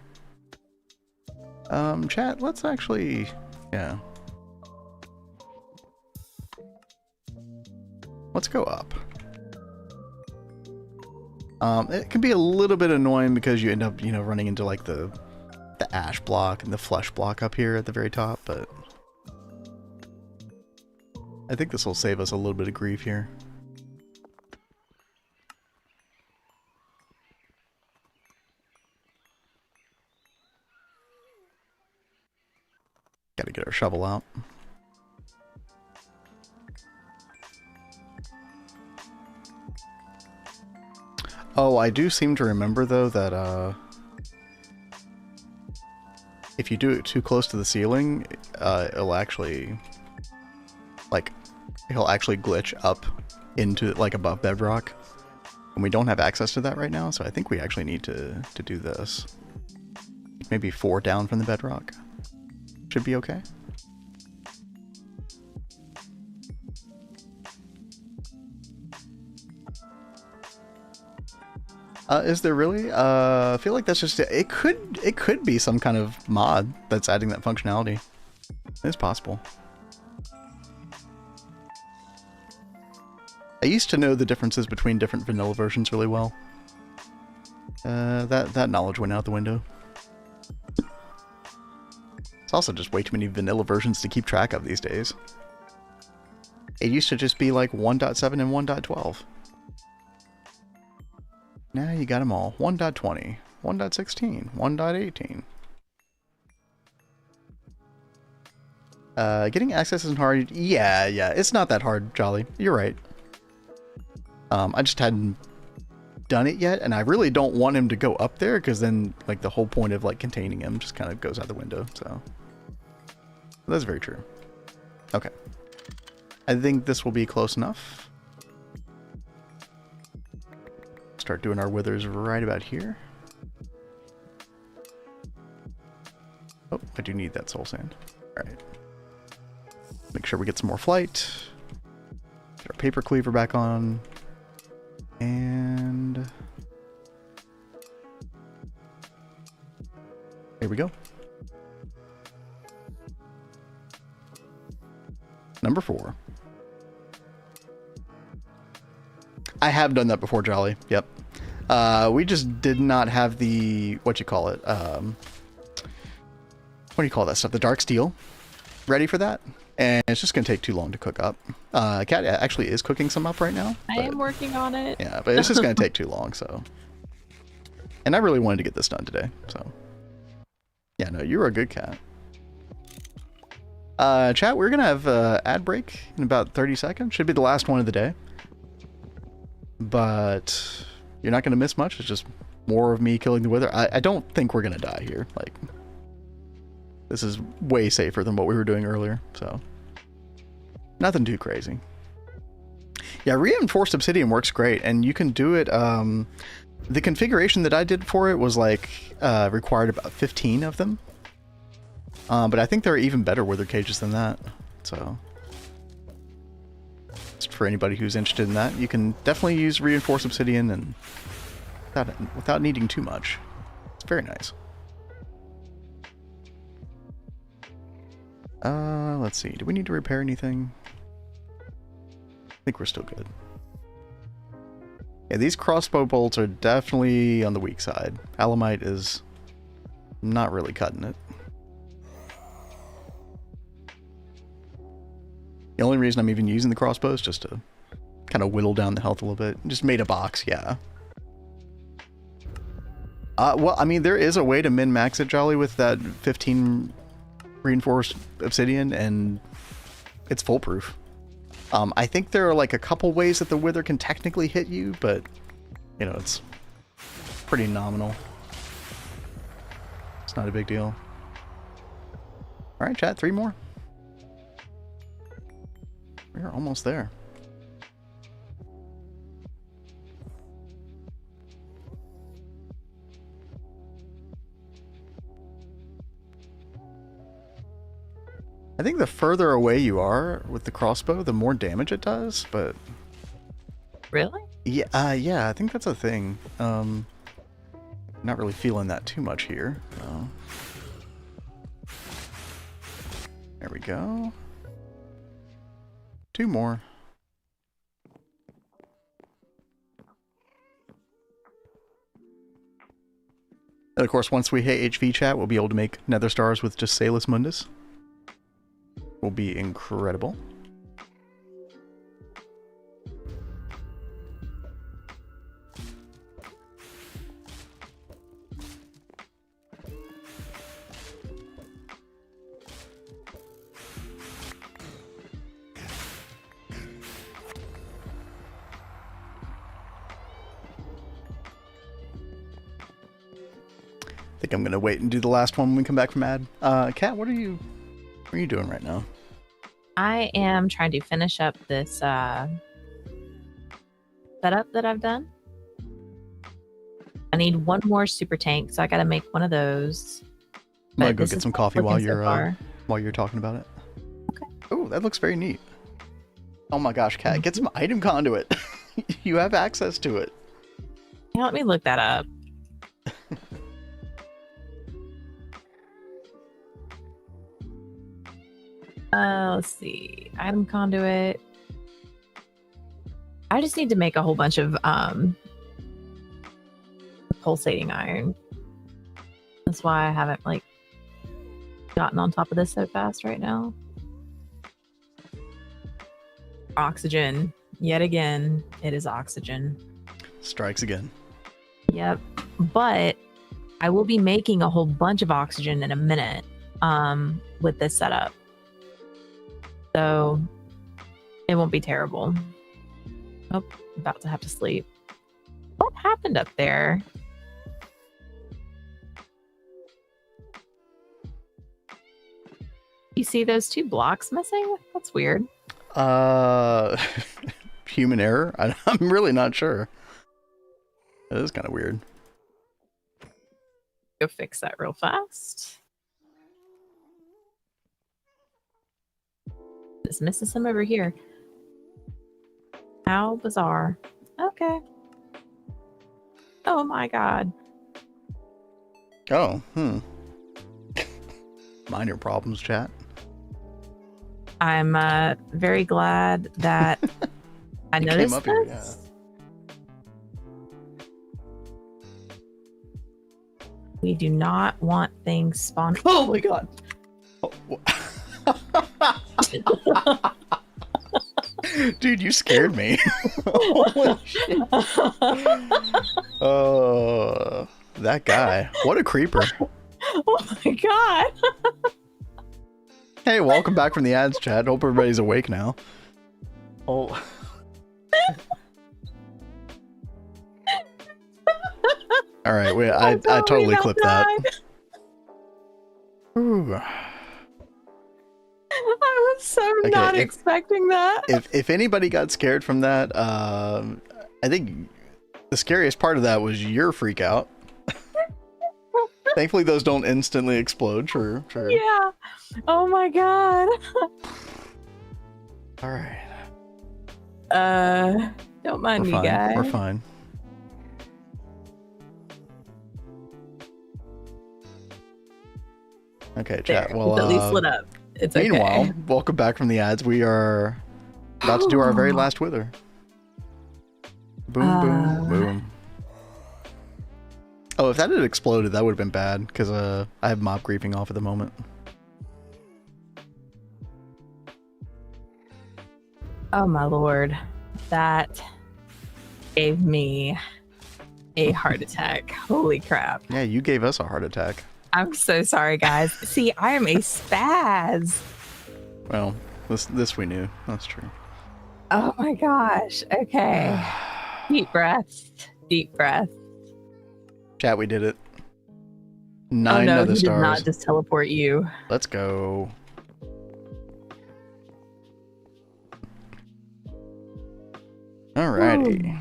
Chat, let's actually, yeah. Let's go up. It can be a little bit annoying because you end up, you know, running into like the ash block and the flesh block up here at the very top, but I think this will save us a little bit of grief here. Gotta get our shovel out. Oh, I do seem to remember though that if you do it too close to the ceiling, it'll actually he'll actually glitch up into like above bedrock. And we don't have access to that right now, so I think we actually need to do this. Maybe 4 down from the bedrock. Should be okay. Is there really? I feel like that's just it could be some kind of mod that's adding that functionality. It's possible. I used to know the differences between different vanilla versions really well. That knowledge went out the window. It's also just way too many vanilla versions to keep track of these days. It used to just be like 1.7 and 1.12. Now you got them all. 1.20, 1.16, 1.18. Getting access isn't hard. Yeah, it's not that hard, Jolly. You're right. I just hadn't done it yet, and I really don't want him to go up there, because then like the whole point of like containing him just kind of goes out the window, so that's very true. Okay. I think this will be close enough. Start doing our withers right about here. Oh, I do need that soul sand. Alright. Make sure we get some more flight. Get our paper cleaver back on. And here we go. Number 4. I have done that before, Jolly. Yep. We just did not have the, what you call it? What do you call that stuff? The dark steel ready for that. And it's just going to take too long to cook up. Kat actually is cooking some up right now. I am working on it. Yeah, but it's just going to take too long, so. And I really wanted to get this done today, so. Yeah, no, you were a good cat. Chat, we're going to have ad break in about 30 seconds. Should be the last one of the day. But you're not going to miss much. It's just more of me killing the wither. I don't think we're going to die here. Like, this is way safer than what we were doing earlier, so. Nothing too crazy. Yeah, reinforced obsidian works great, and you can do it, the configuration that I did for it was like, required about 15 of them. But I think there are even better wither cages than that, so. Just for anybody who's interested in that, you can definitely use reinforced obsidian and without needing too much. It's very nice. Let's see. Do we need to repair anything? I think we're still good. Yeah, these crossbow bolts are definitely on the weak side. Alamite is not really cutting it. The only reason I'm even using the crossbow is just to kind of whittle down the health a little bit. Just made a box, yeah. Well, I mean, there is a way to min-max it, Jolly, with that 15 reinforced obsidian, and it's foolproof. I think there are like a couple ways that the wither can technically hit you, but, you know, it's pretty nominal. It's not a big deal. Alright, chat, 3 more. We're almost there. I think the further away you are with the crossbow, the more damage it does, but... Really? Yeah, yeah, I think that's a thing. Not really feeling that too much here. There we go. 2 more. And of course, once we hit HV chat, we'll be able to make nether stars with just Salus Mundus. Will be incredible. I think I'm gonna wait and do the last one when we come back from ad. Kat, what are you doing right now? I am trying to finish up this setup that I've done. I need 1 more super tank, so I gotta make one of those. I'm gonna go get some coffee while you're talking about it. Okay. Oh, that looks very neat. Oh my gosh, Kat, get some item conduit. You have access to it. Yeah, let me look that up. Let's see. Item conduit. I just need to make a whole bunch of pulsating iron. That's why I haven't like gotten on top of this so fast right now. Oxygen. Yet again, it is oxygen. Strikes again. Yep. But I will be making a whole bunch of oxygen in a minute with this setup. So it won't be terrible. Oh, about to have to sleep. What happened up there? You see those 2 blocks missing? That's weird. Human error? I'm really not sure. It is kind of weird. Go fix that real fast. Just missing some over here. How bizarre. Okay. Oh my god. Oh, minor problems, chat. I'm very glad that I noticed this. Yeah. We do not want things spawned. Oh my god. Dude, you scared me. Holy shit. Oh, that guy. What a creeper. Oh my god. Hey, welcome back from the ads, chat. Hope everybody's awake now. Oh. All right, wait, I totally clipped that. Ooh. I was so not expecting that. If anybody got scared from that, I think the scariest part of that was your freak out. Thankfully, those don't instantly explode. True. Yeah. Oh my god. All right. Don't mind We're me, fine. guy. We're fine. Okay, chat. There, Well, it's at least lit up. It's okay. meanwhile, welcome back from the ads. We are about to do our very last wither. Boom, boom, boom. Oh, if that had exploded, that would have been bad, because I have mob griefing off at the moment. Oh my lord. That gave me a heart attack. Holy crap. Yeah, you gave us a heart attack. I'm so sorry, guys. See, I am a spaz. Well, this we knew. That's true. Oh my gosh. Okay. Deep breaths. Deep breath. Chat, we did it. Oh 9 no, nether he did stars. not just teleport you. Let's go. Alrighty. Ooh.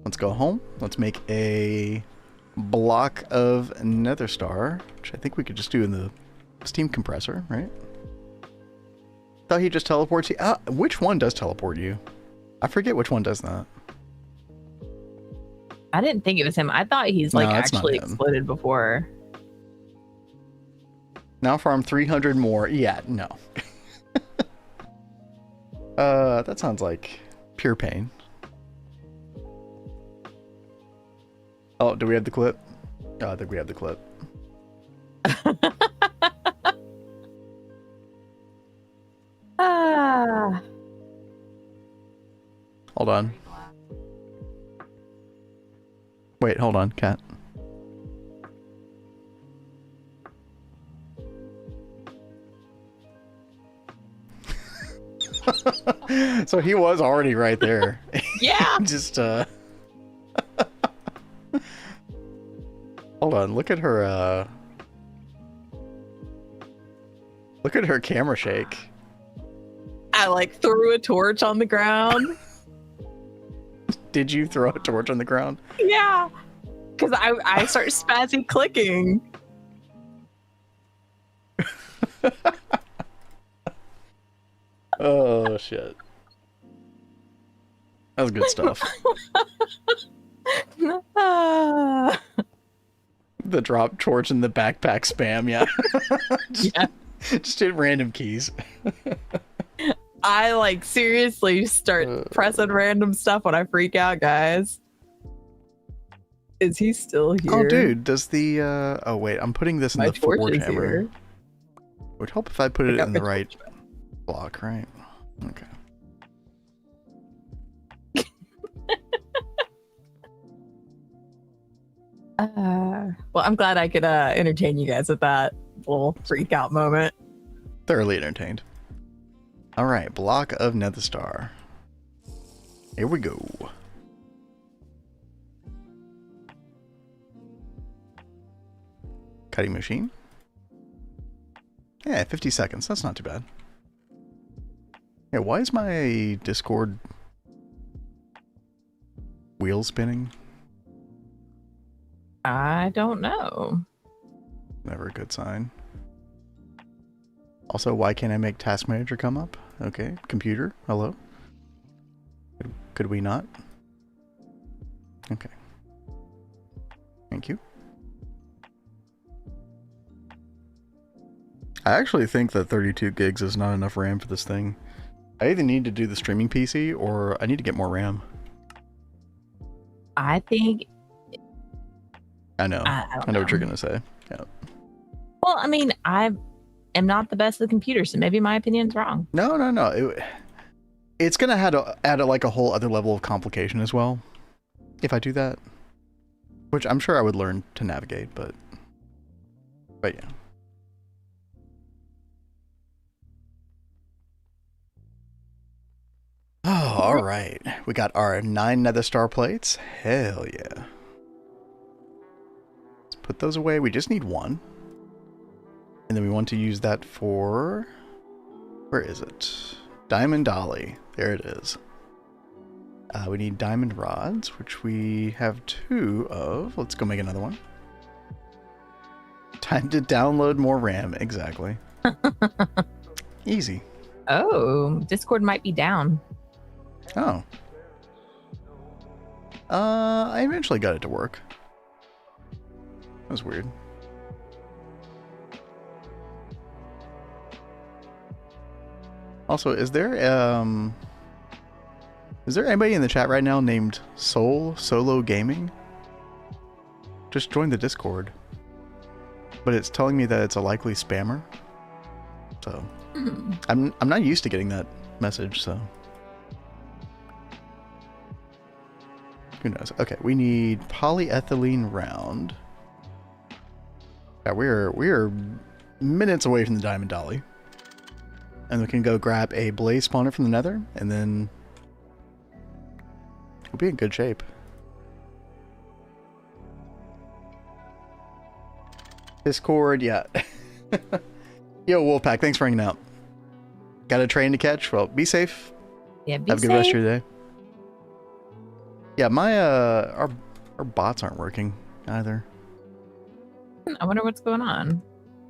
Let's go home. Let's make a block of nether star, which I think we could just do in the steam compressor, right? Thought he just teleports you. Which one does teleport you? I forget which one does that. I didn't think it was him. I thought he's like No, it's not actually him. exploded before. Now farm 300 more. Yeah, no. That sounds like pure pain. Oh, do we have the clip? Oh, I think we have the clip. Ah. Hold on. Wait, hold on, cat. So he was already right there. Yeah. Just hold on, look at her look at her camera shake. I like threw a torch on the ground. Did you throw a torch on the ground? Yeah. Because I start spazzy clicking. Oh shit. That was good stuff. Ah. The drop torch and the backpack spam, yeah. Yeah. Just hit random keys. I like seriously start pressing random stuff when I freak out, guys. Is he still here? Oh dude, does the oh wait, I'm putting this in My the torch forge is hammer. here. Would help if I put it Pick up in the my right torch. block, right? Okay. Well, I'm glad I could entertain you guys with that little freak out moment. Thoroughly entertained. Alright, block of nether star. Here we go. Cutting machine. Yeah, 50 seconds. That's not too bad. Yeah, why is my Discord wheel spinning? I don't know. Never a good sign. Also, why can't I make task manager come up? Okay, computer, hello? Could we not? Okay. Thank you. I actually think that 32 gigs is not enough RAM for this thing. I either need to do the streaming PC or I need to get more RAM. I think. I know. I I know what you're going to say. Yeah. Well, I mean, I am not the best with computers, so maybe my opinion's wrong. No. It's going to add like a whole other level of complication as well. If I do that. Which I'm sure I would learn to navigate, but yeah. Oh, alright. We got our 9 nether star plates. Hell yeah. Let's put those away. We just need 1. And then we want to use that for... Where is it? Diamond dolly. There it is. We need diamond rods, which we have 2 of. Let's go make another one. Time to download more RAM. Exactly. Easy. Oh, Discord might be down. Oh. I eventually got it to work. That was weird. Also, is there anybody in the chat right now named Solo Gaming? Just joined the Discord. But it's telling me that it's a likely spammer. So I'm not used to getting that message, so who knows? Okay, we need polyethylene round. Yeah, we're minutes away from the Diamond Dolly. And we can go grab a blaze spawner from the nether, and then we'll be in good shape. Discord, yeah. Yo, Wolfpack, thanks for hanging out. Got a train to catch? Well, be safe. Yeah, be Have a good rest of your day. Yeah, my our bots aren't working either. I wonder what's going on.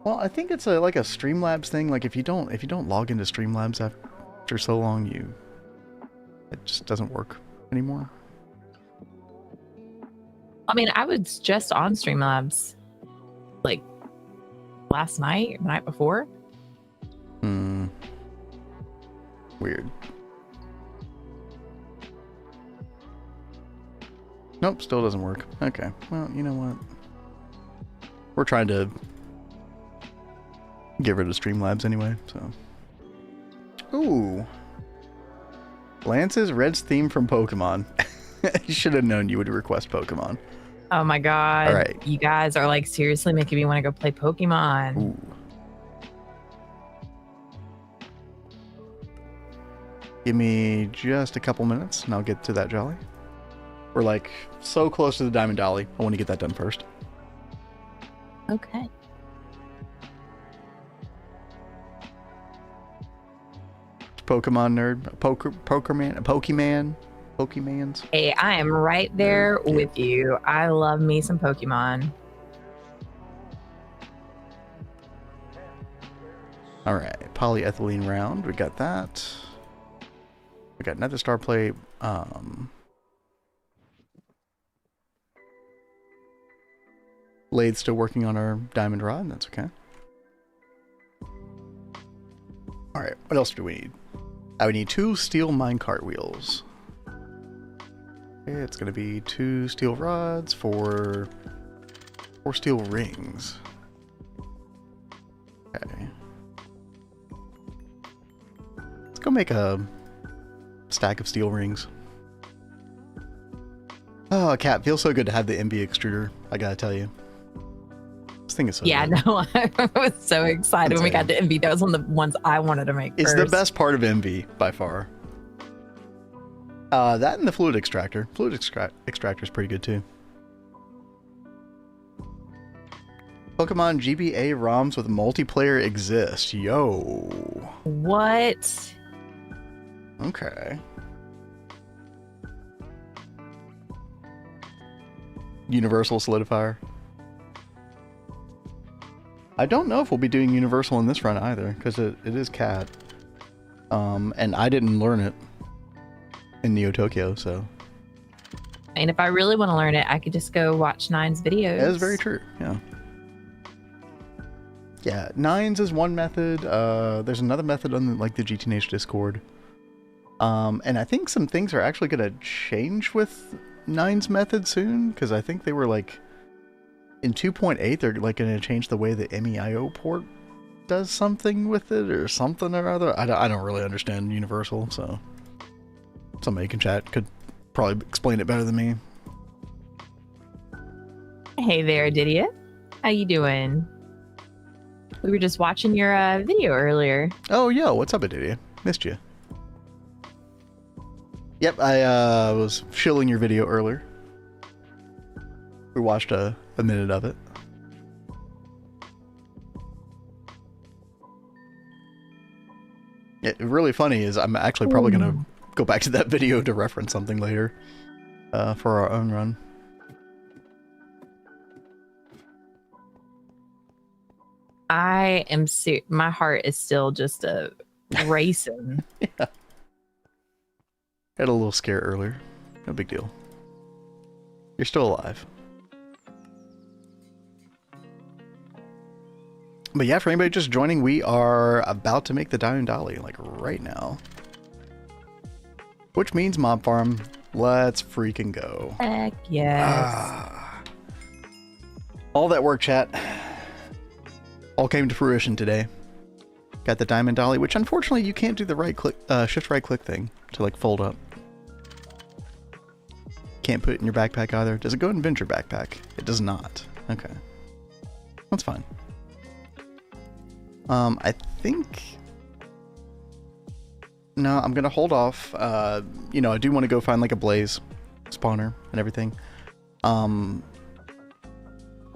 Well, I think it's like a Streamlabs thing. Like if you don't log into Streamlabs after so long, it just doesn't work anymore. I mean, I was just on Streamlabs like last night or the night before. Weird. Nope, still doesn't work. Okay, well, you know what? We're trying to get rid of Streamlabs anyway, so. Ooh. Lance's Red's theme from Pokemon. You should have known you would request Pokemon. Oh my god. All right. You guys are like seriously making me want to go play Pokemon. Ooh. Give me just a couple minutes and I'll get to that Jolly. We're like so close to the Diamond Dolly. I want to get that done first. Okay. Pokemon nerd. Pokemans. Hey, I am right there with you. I love me some Pokemon. All right, polyethylene round. We got that. We got another star plate. Lathe still working on our diamond rod. That's okay. All right, what else do we need? I would need 2 steel minecart wheels. Okay, it's going to be 2 steel rods for 4 steel rings. Okay. Let's go make a stack of steel rings. Oh, Cat, feels so good to have the MV extruder, I gotta tell you. This thing is so good. No, I was so excited when we got to MV. That was one of the ones I wanted to make It's first. the best part of MV, by far. That and the fluid extractor. Fluid extractor is pretty good, too. Pokemon GBA ROMs with multiplayer exist. Yo. What? Okay. Universal Solidifier. I don't know if we'll be doing Universal in this run either, because it is Cat. And I didn't learn it in Neo Tokyo, so. And if I really want to learn it, I could just go watch Nine's videos. That is very true, yeah. Yeah, Nines is one method. There's another method on the GTNH Discord. And I think some things are actually going to change with Nine's method soon, because I think they were like in 2.8 they're like going to change the way the MEIO port does something with it or something or other. I don't really understand Universal, so somebody in chat could probably explain it better than me. Hey there, Didia. How you doing? We were just watching your video earlier. Oh, yo, what's up, Adidia? Missed you. Yep, I was shilling your video earlier. We watched a minute of it. Yeah, really funny is I'm actually probably going to go back to that video to reference something later for our own run. I am my heart is still just racing. Yeah. Had a little scare earlier. No big deal. You're still alive. But yeah, for anybody just joining, we are about to make the Diamond Dolly, like right now. Which means mob farm. Let's freaking go. Heck yes. All that work, chat, all came to fruition today. Got the Diamond Dolly, which unfortunately you can't do the right click, shift right click thing to like fold up. Can't put it in your backpack either. Does it go in your backpack? It does not. Okay. That's fine. I think... No, I'm gonna hold off. You know, I do want to go find like a blaze spawner and everything.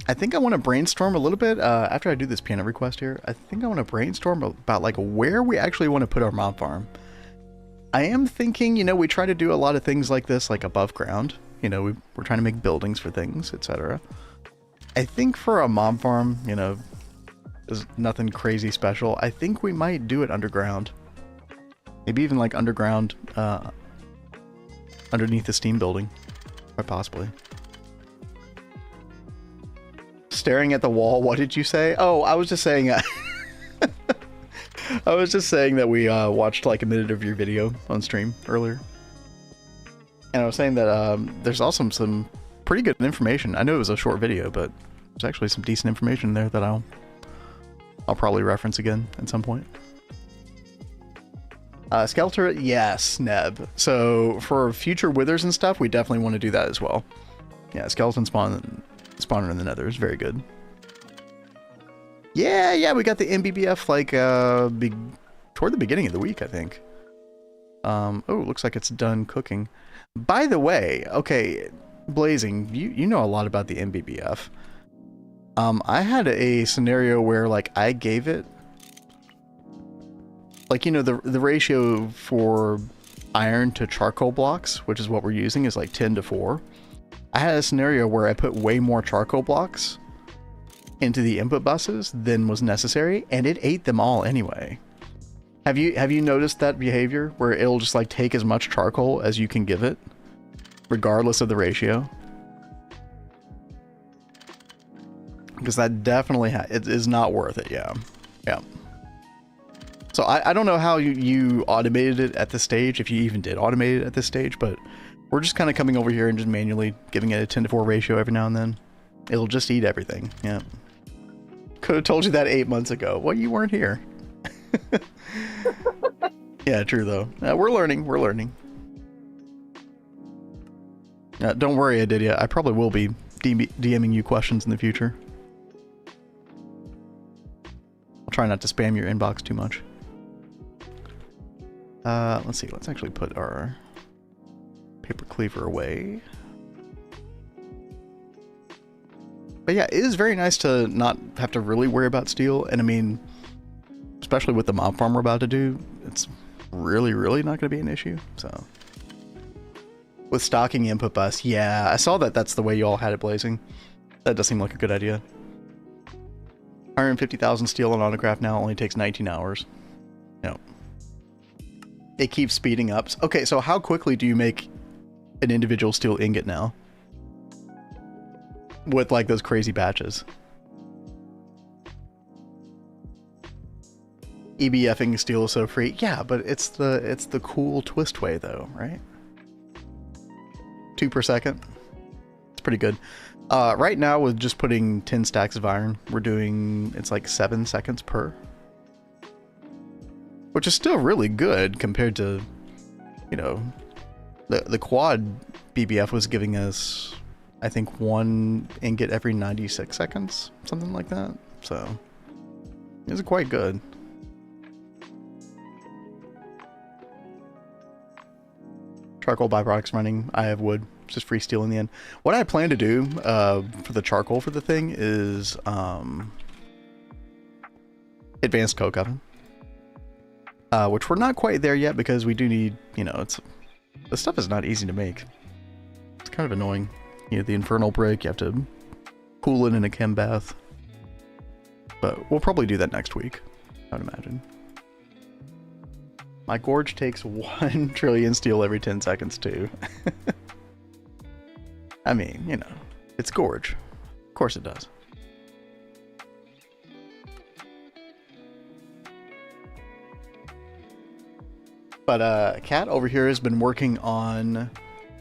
I think I want to brainstorm a little bit after I do this piano request here. I think I want to brainstorm about like where we actually want to put our mob farm. I am thinking, you know, we try to do a lot of things like this, like above ground. You know, we're trying to make buildings for things, etc. I think for a mob farm, you know, there's nothing crazy special. I think we might do it underground. Maybe even like underground, underneath the steam building, quite possibly. Staring at the wall, what did you say? Oh, I was just saying, I was just saying that we watched like a minute of your video on stream earlier. And I was saying that there's also some pretty good information. I know it was a short video, but there's actually some decent information there that I'll probably reference again at some point. Skeletor, yes, Neb. So for future withers and stuff, we definitely want to do that as well. Yeah, skeleton spawner in the nether is very good. Yeah, we got the MBBF like toward the beginning of the week, I think. Oh, looks like it's done cooking. By the way, okay, Blazing, you know a lot about the MBBF. I had a scenario where like I gave it, like, you know, the ratio for iron to charcoal blocks, which is what we're using, is like 10:4. I had a scenario where I put way more charcoal blocks into the input buses than was necessary, and it ate them all anyway. Have you noticed that behavior where it'll just like take as much charcoal as you can give it, regardless of the ratio? Because that definitely it is not worth it. Yeah. So I don't know how you automated it at this stage, if you even did automate it at this stage, but we're just kind of coming over here and just manually giving it a 10:4 ratio every now and then. It'll just eat everything. Yeah. Could have told you that 8 months ago. Well, you weren't here. Yeah, true though. We're learning. Don't worry, Adidia. I probably will be DMing you questions in the future. I'll try not to spam your inbox too much. Let's see. Let's actually put our paper cleaver away. But yeah, it is very nice to not have to really worry about steel. And I mean, especially with the mob farm we're about to do, it's really not going to be an issue. So with stocking input bus, yeah, I saw that that's the way you all had it, Blazing. That does seem like a good idea. 150,000 steel on autograph now only takes 19 hours. No. It keeps speeding up. Okay, so how quickly do you make an individual steel ingot now? With like those crazy batches. EBFing steel is so free. Yeah, but it's the cool twist way though, right? 2 per second. It's pretty good. Right now with just putting 10 stacks of iron, we're doing, it's like 7 seconds per. Which is still really good compared to, you know, the quad BBF was giving us, I think, 1 ingot every 96 seconds, something like that. So it was quite good. Charcoal byproducts running. I have wood. It's just free steel in the end. What I plan to do for the charcoal for the thing is advanced coke oven. Which we're not quite there yet because we do need, you know, the stuff is not easy to make. It's kind of annoying. You know, the infernal brick, you have to cool it in a chem bath. But we'll probably do that next week, I would imagine. My gorge takes 1 trillion steel every 10 seconds too. I mean, you know, it's gorge. Of course it does. But Kat over here has been working on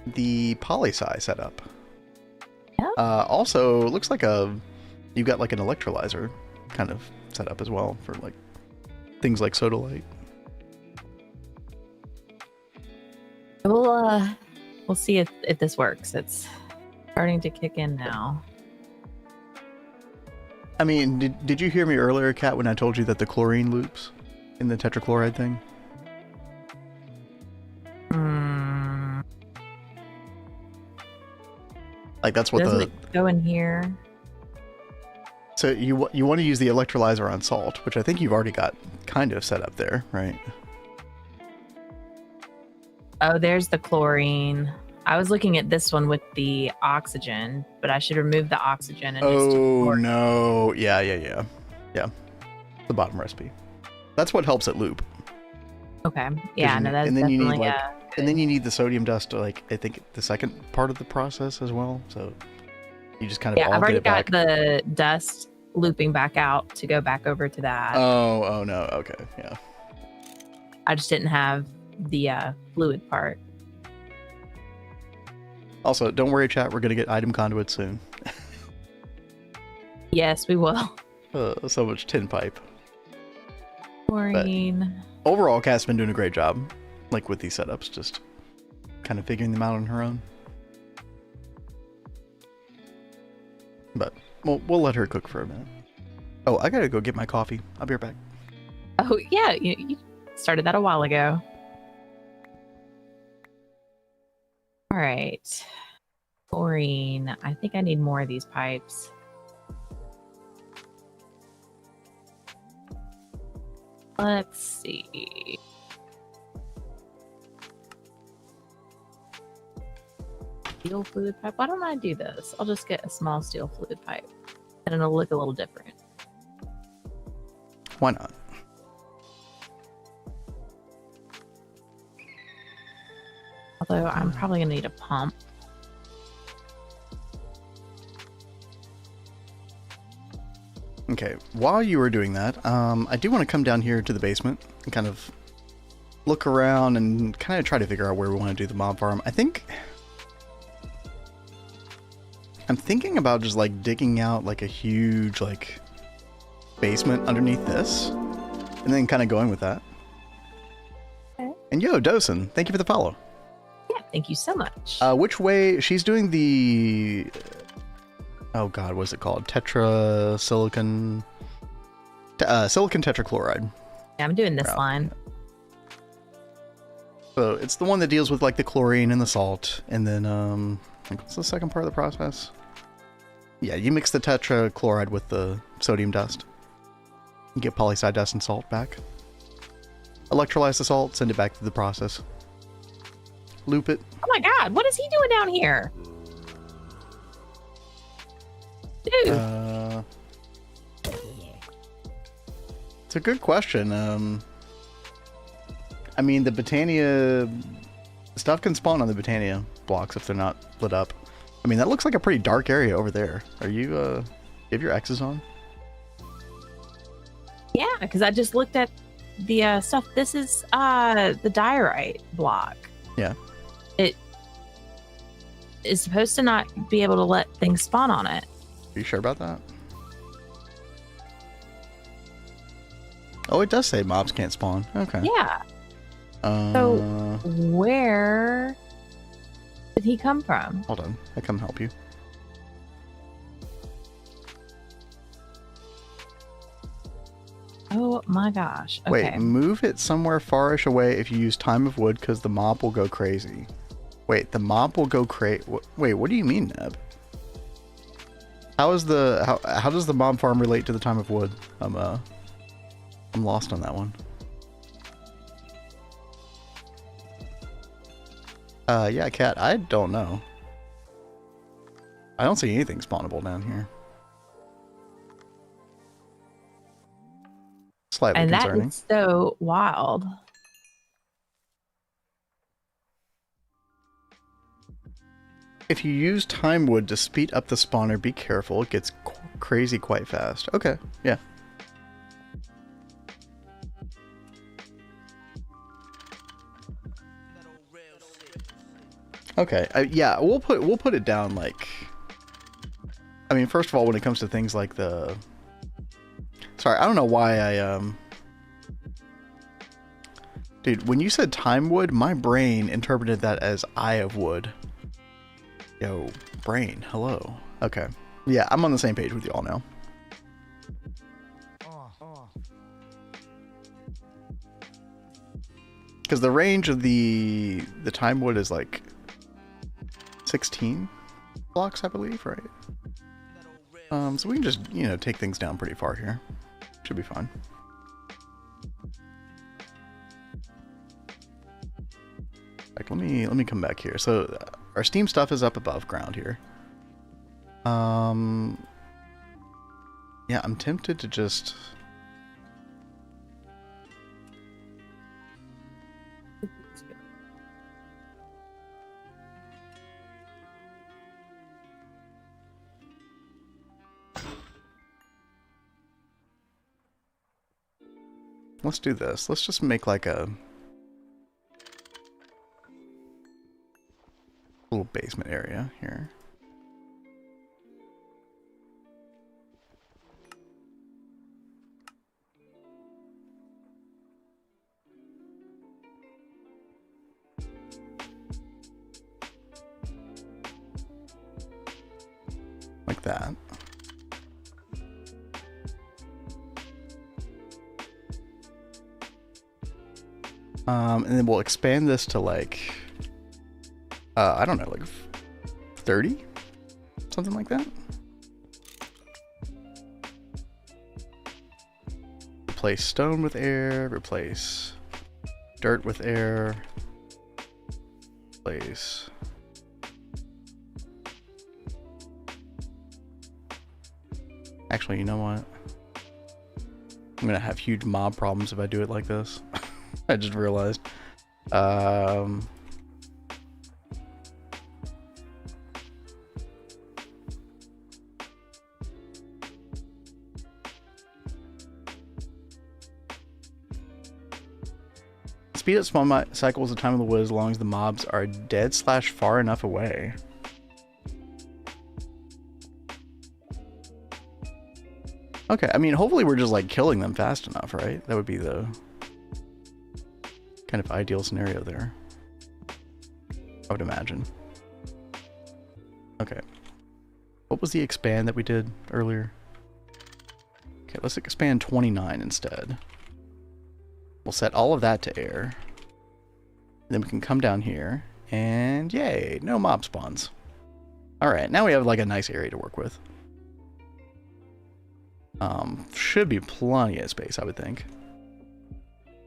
the poli-sci setup. Yeah. Also, looks like you've got like an electrolyzer kind of setup as well for like things like sodalite. We'll see if this works. It's starting to kick in now. I mean, did you hear me earlier, Kat, when I told you that the chlorine loops in the tetrachloride thing? Like that's what Doesn't it go in here? So you want to use the electrolyzer on salt, which I think you've already got kind of set up there, right? Oh, there's the chlorine. I was looking at this one with the oxygen, but I should remove the oxygen and just chlorine. No. Yeah. The bottom recipe. That's what helps it loop. Okay. Yeah, no, that's and then definitely, you need and then you need the sodium dust to like, I think the second part of the process as well. So you just kind of all I've already get it back. got the dust looping back out to go back over to that. Oh no. Okay. Yeah. I just didn't have the fluid part. Also, don't worry, chat. We're gonna get item conduits soon. Yes, we will. So much tin pipe. Chlorine. But overall, Kat's been doing a great job, like with these setups, just kind of figuring them out on her own. But we'll let her cook for a minute. Oh, I gotta go get my coffee. I'll be right back. Oh yeah, you started that a while ago. All right. Chlorine. I think I need more of these pipes. Let's see. Steel fluid pipe. Why don't I do this? I'll just get a small steel fluid pipe and it'll look a little different. Why not? Although I'm probably going to need a pump. Okay, while you were doing that, I do want to come down here to the basement and kind of look around and kind of try to figure out where we want to do the mob farm. I'm thinking about just like digging out like a huge like basement underneath this and then kind of going with that. Okay. And yo, Dosen, thank you for the follow. Yeah, thank you so much. Which way? She's doing the... Oh god, what's it called? Silicon tetrachloride. Yeah, I'm doing this line. So it's the one that deals with like the chlorine and the salt, and then what's the second part of the process? Yeah, you mix the tetrachloride with the sodium dust. You get poli-sci dust and salt back. Electrolyze the salt, send it back to the process. Loop it. Oh my god, what is he doing down here? Dude. It's a good question. I mean, the Britannia stuff can spawn on the Britannia blocks if they're not lit up. I mean, that looks like a pretty dark area over there. Are you, you have your X's on? Yeah, because I just looked at the stuff. This is the diorite block. Yeah. It is supposed to not be able to let things spawn on it. Are you sure about that? Oh, it does say mobs can't spawn. Okay. Yeah. So where did he come from? Hold on, I come help you. Oh my gosh. Okay. Wait, move it somewhere farish away if you use time of wood, because the mob will go crazy. Wait, the mob will go crazy. Wait, what do you mean, Neb? How does the mob farm relate to the time of wood? I'm lost on that one. Yeah, Cat, I don't know. I don't see anything spawnable down here. Slightly and concerning. that is so wild. if you use time wood to speed up the spawner, be careful. It gets crazy quite fast. Okay, yeah. Okay, yeah, we'll put it down like. I mean, first of all, when it comes to things like the. Sorry, I don't know why I Dude, when you said time wood, my brain interpreted that as eye of wood. Yo, brain, hello. Okay. Yeah, I'm on the same page with you all now. Because the range of the time wood is like 16 blocks, I believe, right? So we can just, you know, take things down pretty far here. Should be fine. Like, let me come back here. So our Steam stuff is up above ground here. Yeah, I'm tempted to just. Let's do this. Let's just make like a little basement area here. Like that. And then we'll expand this to like, I don't know, like 30? Something like that. Replace stone with air, replace dirt with air, replace. Actually, you know what? I'm gonna have huge mob problems if I do it like this. I just realized. Speed up spawn cycles the time of the wood as long as the mobs are dead / far enough away. Okay, I mean, hopefully we're just like killing them fast enough, right? That would be the kind of ideal scenario there, I would imagine. Okay. What was the expand that we did earlier? Okay, let's expand 29 instead. We'll set all of that to air. Then we can come down here and yay, no mob spawns. Alright, now we have like a nice area to work with. Should be plenty of space, I would think.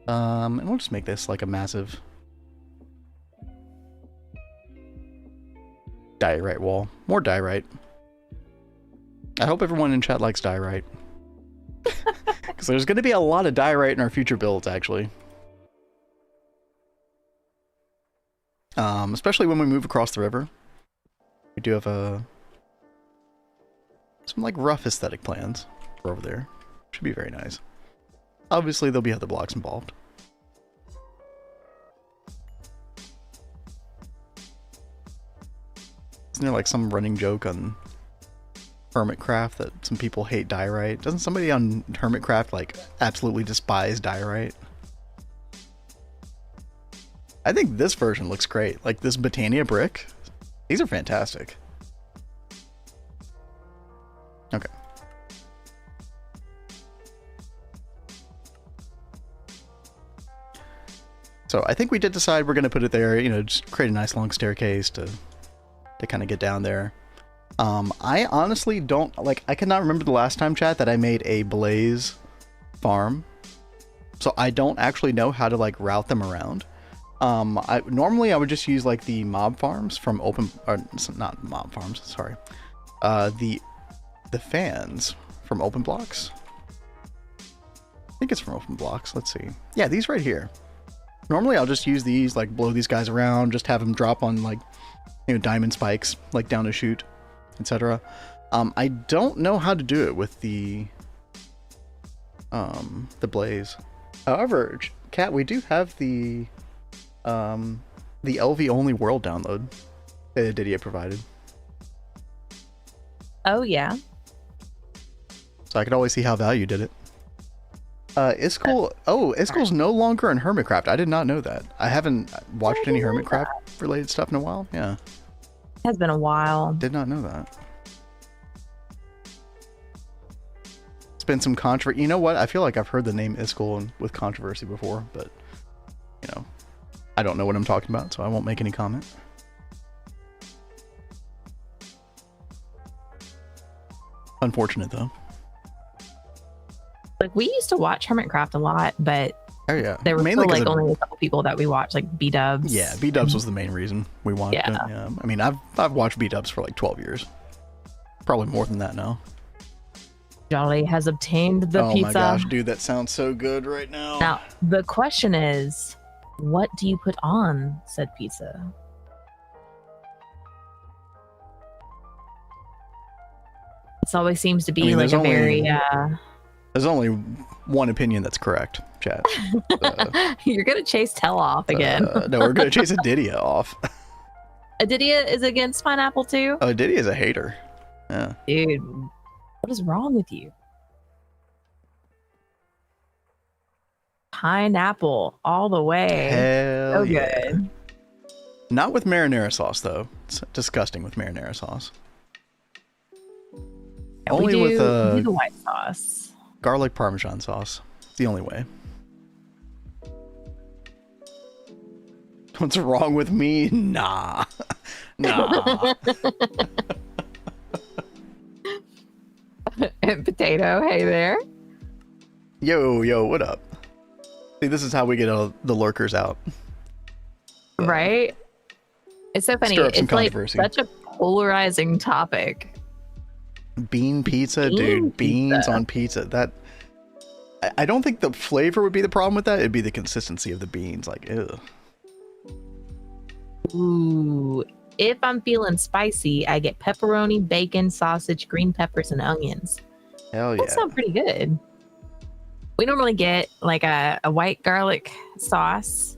And we'll just make this like a massive diorite wall. More diorite. I hope everyone in chat likes diorite. Because there's going to be a lot of diorite in our future builds, actually. Especially when we move across the river. We do have some like rough aesthetic plans for over there. Should be very nice. Obviously, there'll be other blocks involved. Isn't there like some running joke on Hermitcraft that some people hate diorite? Doesn't somebody on Hermitcraft like absolutely despise diorite? I think this version looks great. Like this Botania brick. These are fantastic. Okay. So I think we did decide we're going to put it there, you know, just create a nice long staircase to kind of get down there. I honestly don't, like, I cannot remember the last time, chat, that I made a blaze farm. So I don't actually know how to, like, route them around. Normally I would just use, like, the mob farms from open, or not mob farms, sorry. The fans from open blocks. I think it's from open blocks, let's see. Yeah, these right here. Normally I'll just use these, like blow these guys around, just have them drop on like diamond spikes like down a chute, etc. I don't know how to do it with the blaze. However, Kat, we do have the LV only world download that Didier provided. Oh yeah. So I could always see how Value did it. Iskul's no longer in Hermitcraft. I did not know that. I haven't watched any Hermitcraft related stuff in a while. Yeah. It has been a while. Did not know that. It's been some controversy. You know what? I feel like I've heard the name Iskul with controversy before, but I don't know what I'm talking about, so I won't make any comment. Unfortunate though. Like we used to watch Hermitcraft a lot, but oh yeah, there were still like only a couple people that we watched, like B-dubs. Yeah, B-dubs was the main reason we watched it. Yeah, I mean, I've watched B-dubs for like 12 years, probably more than that now. Jolly has obtained the pizza. Oh my gosh, dude, that sounds so good right now. Now the question is, what do you put on said pizza? It always seems to be like a very there's only one opinion that's correct, chat. You're gonna chase Tell off again. No, we're gonna chase Adidia off. Adidia is against pineapple too? Oh, Adidia is a hater. Yeah. Dude, what is wrong with you? Pineapple all the way. Hell so yeah. Good. Not with marinara sauce though. It's disgusting with marinara sauce. Yeah, only we with do the white sauce. Garlic Parmesan sauce. It's the only way. What's wrong with me? Nah. Nah. And Potato, hey there. Yo, what up? See, this is how we get the lurkers out. Right? It's so funny. It's like such a polarizing topic. Bean pizza, dude. Beans on pizza. That I don't think the flavor would be the problem with that. It'd be the consistency of the beans. Like, ew. Ooh. If I'm feeling spicy, I get pepperoni, bacon, sausage, green peppers, and onions. Hell yeah. That sounds pretty good. We normally get like a white garlic sauce,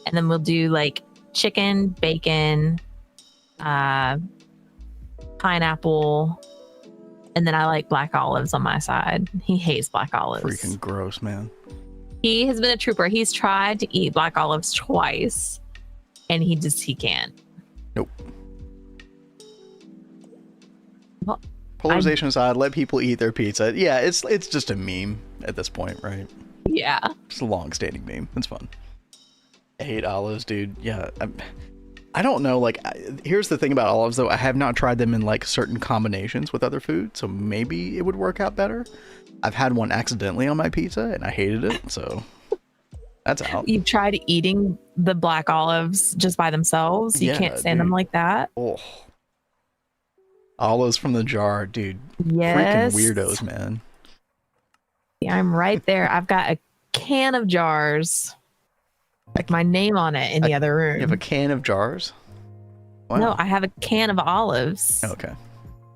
and then we'll do like chicken, bacon, pineapple, and then I like black olives on my side. He hates black olives. Freaking gross, man. He has been a trooper. He's tried to eat black olives twice, and he can't. Nope. Well, polarization aside, let people eat their pizza. Yeah, it's just a meme at this point, right? Yeah. It's a long-standing meme. It's fun. I hate olives, dude. Yeah, I don't know. Like, here's the thing about olives, though. I have not tried them in like certain combinations with other food, so maybe it would work out better. I've had one accidentally on my pizza, and I hated it, so that's out. You've tried eating the black olives just by themselves? You can't stand them like that? Oh. Olives from the jar, dude. Yes. Freaking weirdos, man. Yeah, I'm right there. I've got a can of jars, like my name on it in the other room. You have a can of jars? Wow. No, I have a can of olives. Okay.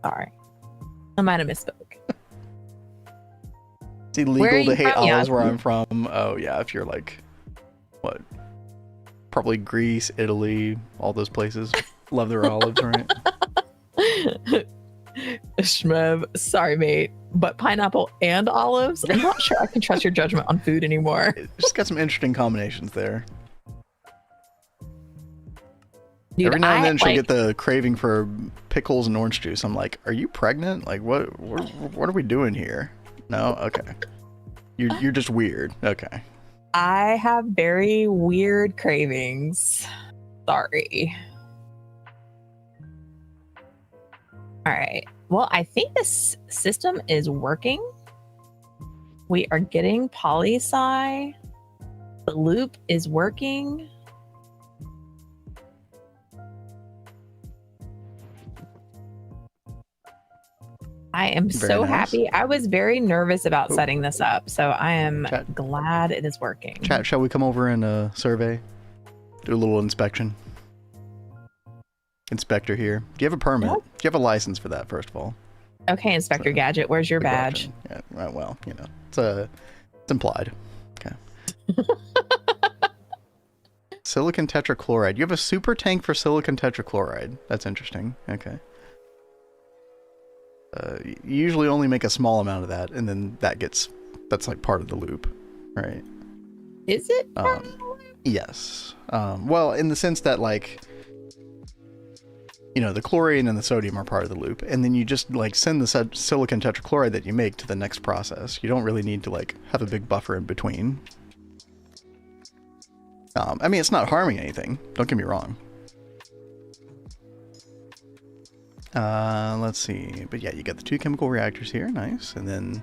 Sorry. I might have misspoke. It's illegal to hate olives where I'm from. Oh, yeah. If you're like, what? Probably Greece, Italy, all those places. Love their olives, right? Shmev, sorry, mate. But pineapple and olives? I'm not sure I can trust your judgment on food anymore. Just got some interesting combinations there. Dude, every now and then she'll get the craving for pickles and orange juice. I'm like, are you pregnant? Like, what are we doing here? No? Okay. You're just weird. Okay. I have very weird cravings. Sorry. All right. Well, I think this system is working. We are getting poli-sci. The loop is working. I am so happy. I was very nervous about setting this up, so I am glad it is working. Chat, shall we come over and survey? Do a little inspection? inspector here. Do you have a permit? What? Do you have a license for that, first of all? Okay, Inspector Gadget, where's your The badge? question. Yeah, right, well, you know, it's implied. Okay. Silicon tetrachloride. You have a super tank for silicon tetrachloride. That's interesting. Okay. You usually only make a small amount of that, and then that's like part of the loop, right? Is it? Yes. Well, in the sense that, like, you know, the chlorine and the sodium are part of the loop, and then you just like send the silicon tetrachloride that you make to the next process. You don't really need to like have a big buffer in between. I mean, it's not harming anything. Don't get me wrong. Let's see. But yeah, you got the 2 chemical reactors here. Nice. And then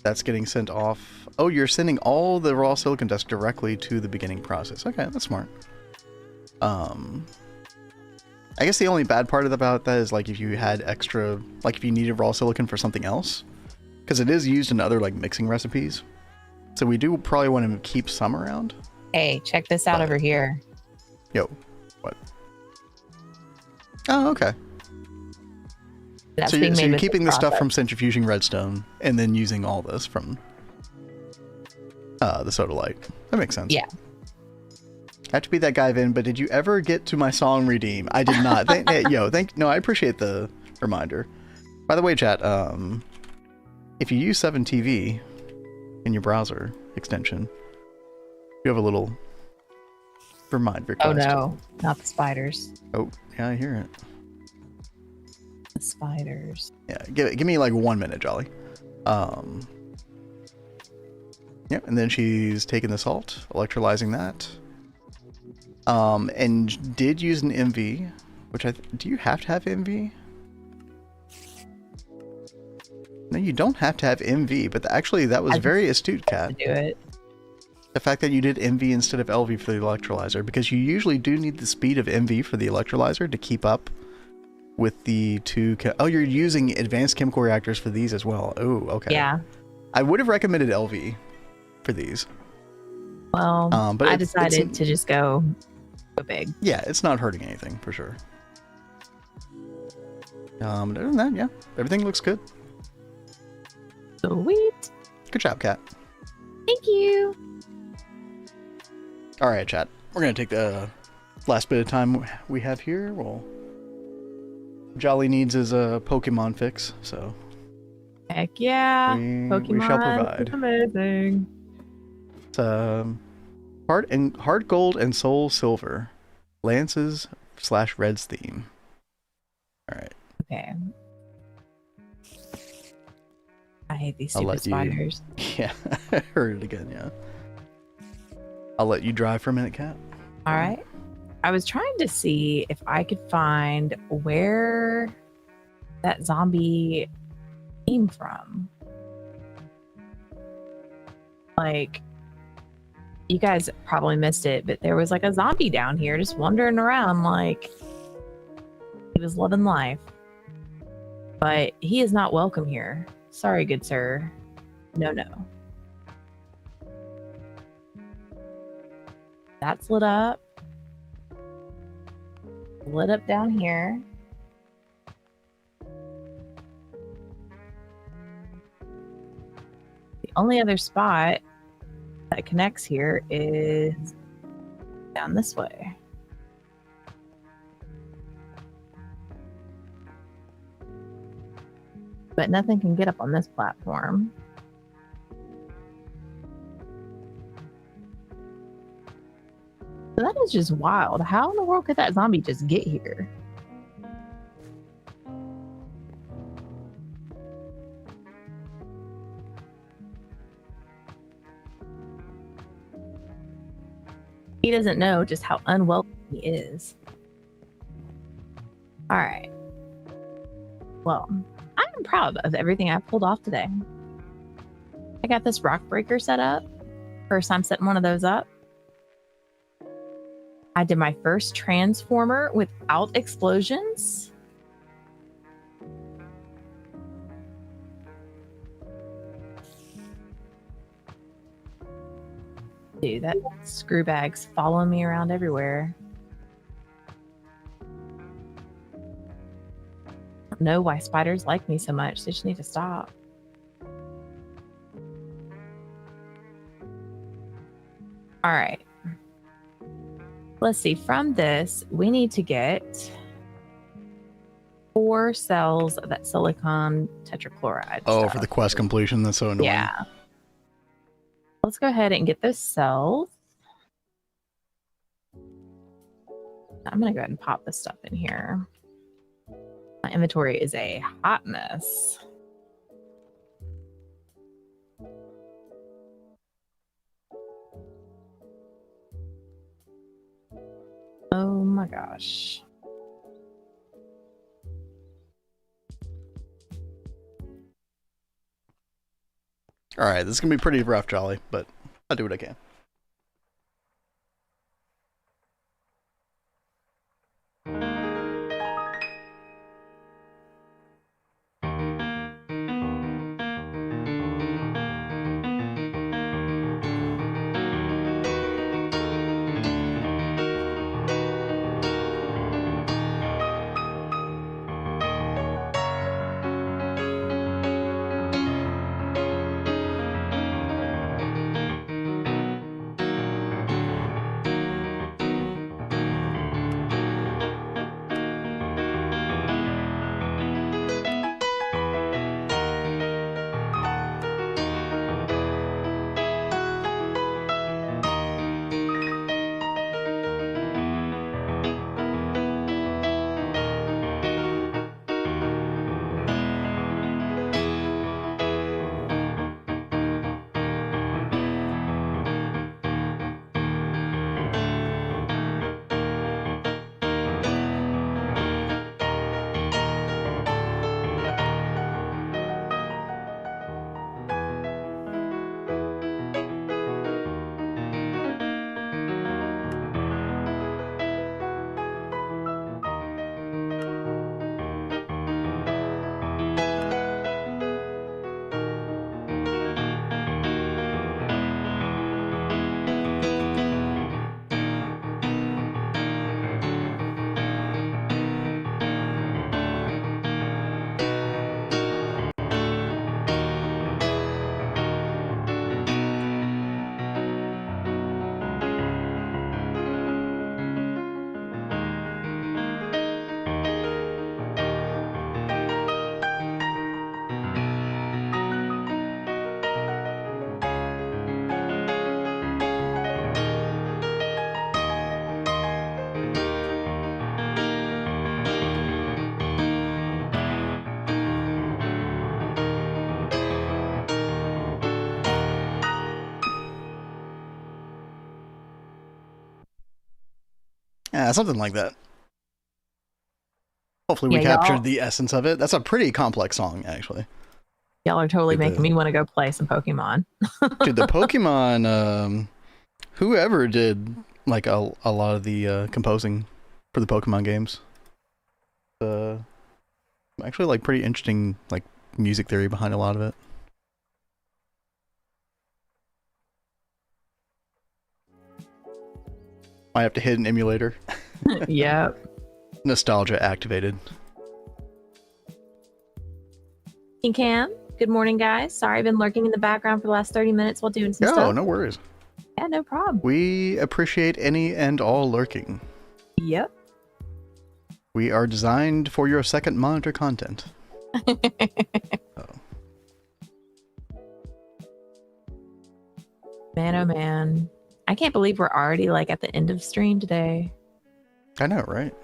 that's getting sent off. Oh, you're sending all the raw silicon dust directly to the beginning process. Okay, that's smart. I guess the only bad part about that is like if you had extra, like if you needed raw silicon for something else, because it is used in other like mixing recipes. So we do probably want to keep some around. Hey, check this out over here. Yo, what? Oh, okay. That's So being made you're with keeping the this stuff from process. centrifuging redstone and then using all this from the soda light. That makes sense. Yeah. I have to be that guy, Vin, but did you ever get to my song redeem? I did not. No, I appreciate the reminder. By the way, chat, if you use 7TV in your browser extension, you have a little remind request. Oh no, not the spiders. Oh, yeah, I hear it. The spiders. Yeah, give me like 1 minute, Jolly. Yep, and then she's taking the salt, electrolyzing that. And did use an MV, which do you have to have MV? No, you don't have to have MV, but actually that was very astute, Kat. To do it. The fact that you did MV instead of LV for the electrolyzer, because you usually do need the speed of MV for the electrolyzer to keep up with the 2. Oh, you're using advanced chemical reactors for these as well. Oh, okay. Yeah. I would have recommended LV for these. Well, but I decided to just go big. Yeah, it's not hurting anything for sure. Other than that, yeah, everything looks good. Sweet. Good job, Kat. Thank you. All right, chat. We're gonna take the last bit of time we have here. Well, Jolly needs his Pokemon fix, so Heck yeah. Pokemon we shall provide. is amazing. It's Heart Gold and Soul Silver, Lances / Reds theme. All right. Okay. I hate these I'll stupid let you- spiders. Yeah, I heard it again. Yeah. I'll let you drive for a minute, Kat. All right. I was trying to see if I could find where that zombie came from. Like, you guys probably missed it, but there was like a zombie down here just wandering around like he was loving life. But he is not welcome here. Sorry, good sir. No, no. That's lit up. Lit up down here. The only other spot that connects here is down this way. But nothing can get up on this platform. So that is just wild. How in the world could that zombie just get here? He doesn't know just how unwelcome he is. All right. Well, I am proud of everything I pulled off today. I got this rock breaker set up. First time setting one of those up. I did my first transformer without explosions. Dude, that screw bag's following me around everywhere. don't know why spiders like me so much. They just need to stop. All right. Let's see. From this, we need to get 4 cells of that silicon tetrachloride. Oh, stuff. for the quest completion. That's so annoying. Yeah. Let's go ahead and get those cells. I'm going to go ahead and pop this stuff in here. My inventory is a hot mess. Oh my gosh. All right, this is going to be pretty rough, Jolly, but I'll do what I can. Yeah, something like that. Hopefully we captured the essence of it. That's a pretty complex song, actually. Y'all are totally making me want to go play some Pokemon. Dude, the Pokemon, whoever did like a lot of the composing for the Pokemon games, actually like pretty interesting like music theory behind a lot of it. Might have to hit an emulator. Yep. Nostalgia activated. Cam, good morning, guys. Sorry I've been lurking in the background for the last 30 minutes while doing some stuff. No, no worries. Yeah, no problem. We appreciate any and all lurking. Yep. We are designed for your second monitor content. Man, oh man. I can't believe we're already like at the end of stream today. I know, right?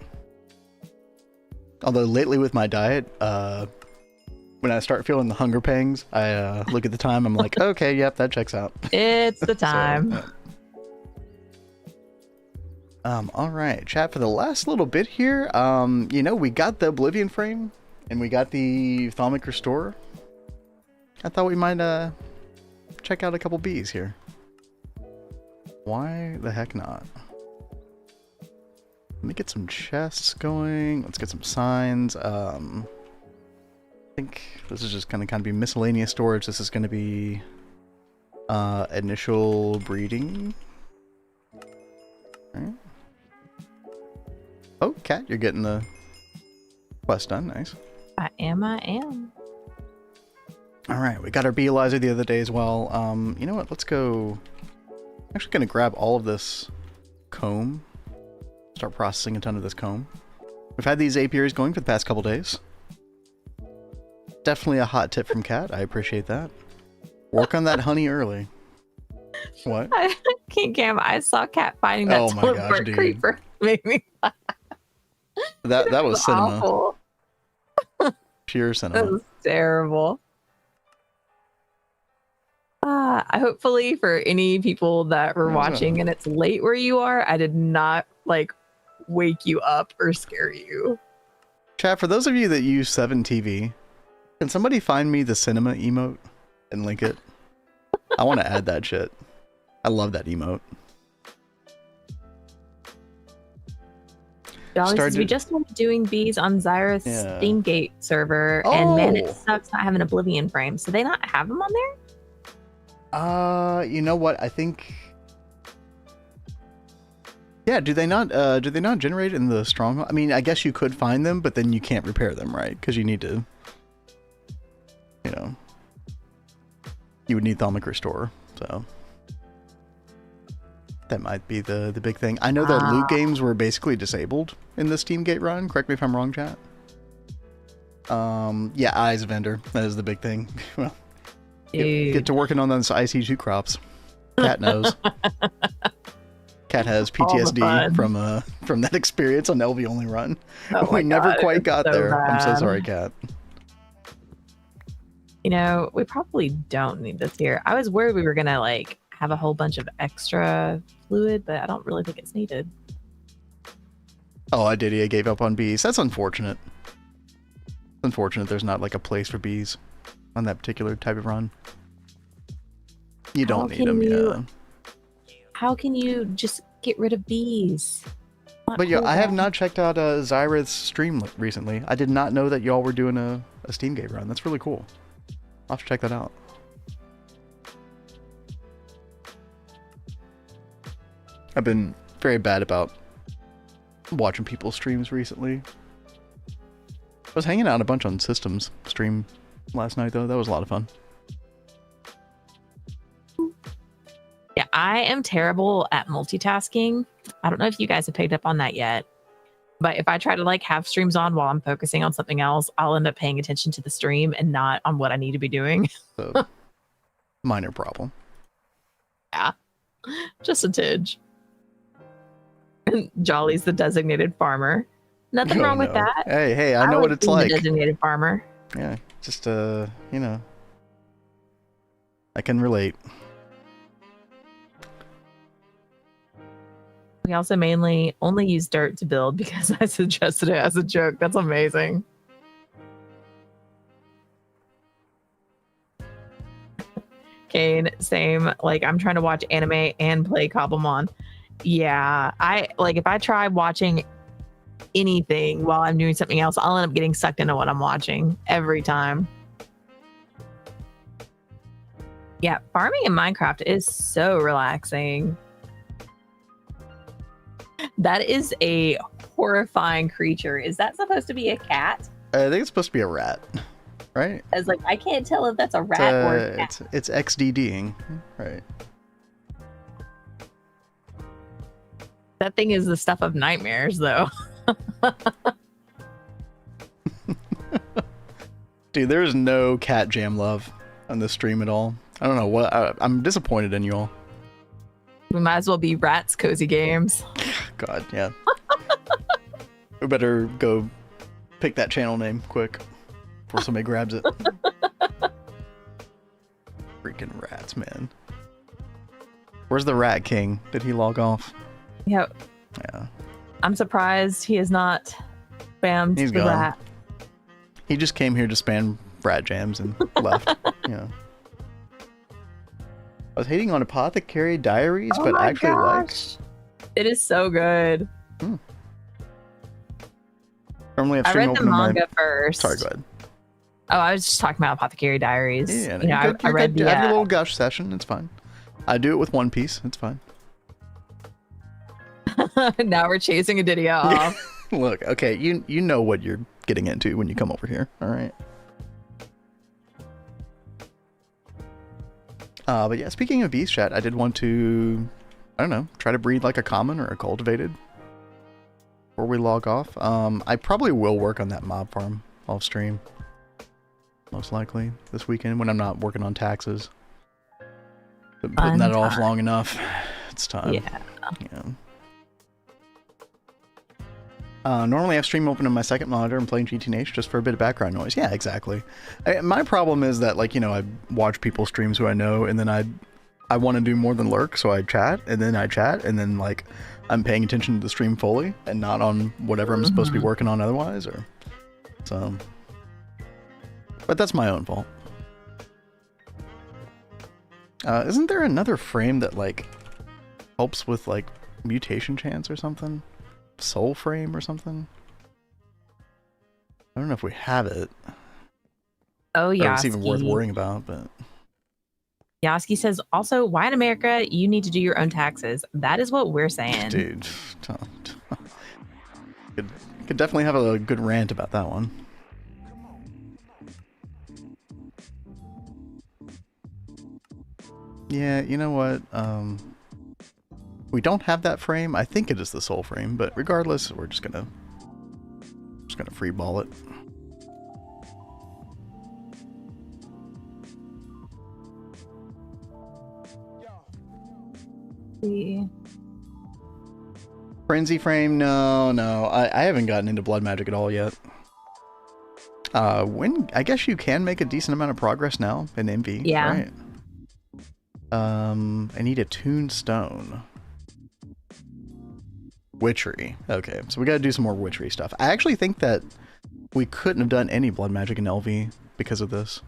Although lately with my diet, when I start feeling the hunger pangs, I look at the time, I'm like, okay, yep, that checks out. It's the time. So, all right, chat, for the last little bit here, you know, we got the Oblivion frame and we got the Thalmic Restorer. I thought we might check out a couple bees here. Why the heck not? Let me get some chests going. Let's get some signs. I think this is just gonna kind of be miscellaneous storage. This is gonna be initial breeding. All right. Oh, Cat, you're getting the quest done. Nice. I am. All right, we got our bee Eliza the other day as well. You know what? Let's go. I'm actually gonna grab all of this comb. Start processing a ton of this comb. We've had these apiaries going for the past couple days. Definitely a hot tip from Kat. I appreciate that. Work on that honey early. What? I can't Cam. I saw Cat fighting that Oh my gosh, dude. creeper. Made me laugh. That was cinema. Awful. Pure That cinema. was terrible. Hopefully for any people that were watching and it's late where you are, I did not like wake you up or scare you. Chat, for those of you that use 7TV, can somebody find me the cinema emote and link it? I want to add that shit. I love that emote. Jolly says, we just started doing bees on Zyra's Steamgate server, and man, it sucks not having Oblivion frames. Do they not have them on there? You know what? I think. Yeah, do they not generate in the stronghold? I mean, I guess you could find them, but then you can't repair them, right? Because you need to, you know, you would need Thalmic Restore, so that might be the big thing. I know that loot games were basically disabled in the Steamgate run. Correct me if I'm wrong, chat. Yeah, Eyes Vendor. That is the big thing. Well, get to working on those IC2 crops. Cat knows. Cat has PTSD from that experience on LV only run. Oh we never God, quite got so there. bad. I'm so sorry, Cat. You know, we probably don't need this here. I was worried we were gonna like have a whole bunch of extra fluid, but I don't really think it's needed. Oh, I did. I gave up on bees. That's unfortunate. It's unfortunate there's not like a place for bees on that particular type of run. You don't need them, yeah. How can you just get rid of bees? But yeah, I have not checked out Zyra's stream recently. I did not know that y'all were doing a Steamgate run. That's really cool. I'll have to check that out. I've been very bad about watching people's streams recently. I was hanging out a bunch on Systems stream last night, though. That was a lot of fun. Yeah, I am terrible at multitasking. I don't know if you guys have picked up on that yet, but if I try to like have streams on while I'm focusing on something else, I'll end up paying attention to the stream and not on what I need to be doing. So, minor problem. Yeah, just a tidge. Jolly's the designated farmer. Nothing wrong with that. Hey, I know what it's like. The designated farmer. Yeah, just you know, I can relate. We also mainly only use dirt to build because I suggested it as a joke. That's amazing. Kane, same. Like, I'm trying to watch anime and play Cobblemon. Yeah, if I try watching anything while I'm doing something else, I'll end up getting sucked into what I'm watching every time. Yeah, farming in Minecraft is so relaxing. That is a horrifying creature. Is that supposed to be a cat? I think it's supposed to be a rat, right? I was like, I can't tell if that's a rat or a cat. It's XDDing, right? That thing is the stuff of nightmares, though. Dude, there's no cat jam love on this stream at all. I don't know what. I'm disappointed in you all. We might as well be rats, cozy games. God, yeah. We better go pick that channel name quick before somebody grabs it. Freaking rats, man. Where's the Rat King? Did he log off? Yeah. Yeah. I'm surprised he has not spammed He's the gone. rat. He just came here to spam rat jams and left. Yeah. I was hating on Apothecary Diaries, but actually gosh. It is so good. Normally I've I read the manga first. Sorry, go ahead. Oh, I was just talking about Apothecary Diaries. Yeah, you know, I read the have a little gush session. It's fine. I do it with One Piece. It's fine. Now we're chasing a Didia off. Look, okay, you know what you're getting into when you come over here. All right. But yeah, speaking of beast chat, I did want to, I don't know, try to breed like a common or a cultivated before we log off. I probably will work on that mob farm off stream, most likely this weekend when I'm not working on taxes. Been putting that off long enough. It's time. Yeah. Normally I have stream open on my second monitor and playing GTNH just for a bit of background noise. Yeah, exactly. My problem is that, like, you know, I watch people's streams who I know, and then I want to do more than lurk, so I chat, and then like I'm paying attention to the stream fully and not on whatever I'm supposed to be working on otherwise, or so. But that's my own fault. Isn't there another frame that like helps with like mutation chance or something? Soul frame or something? I don't know if we have it. Oh yeah. It's even worth worrying about, but Yaski says, also, why in America you need to do your own taxes? That is what we're saying. Dude. Could definitely have a good rant about that one. Yeah, you know what? We don't have that frame. I think it is the soul frame, but regardless, we're just gonna free ball it. Frenzy frame? No. I haven't gotten into blood magic at all yet. I guess you can make a decent amount of progress now in MV. Yeah. Right? I need a tuned stone. Witchery. Okay, so we gotta do some more witchery stuff. I actually think that we couldn't have done any blood magic in LV because of this.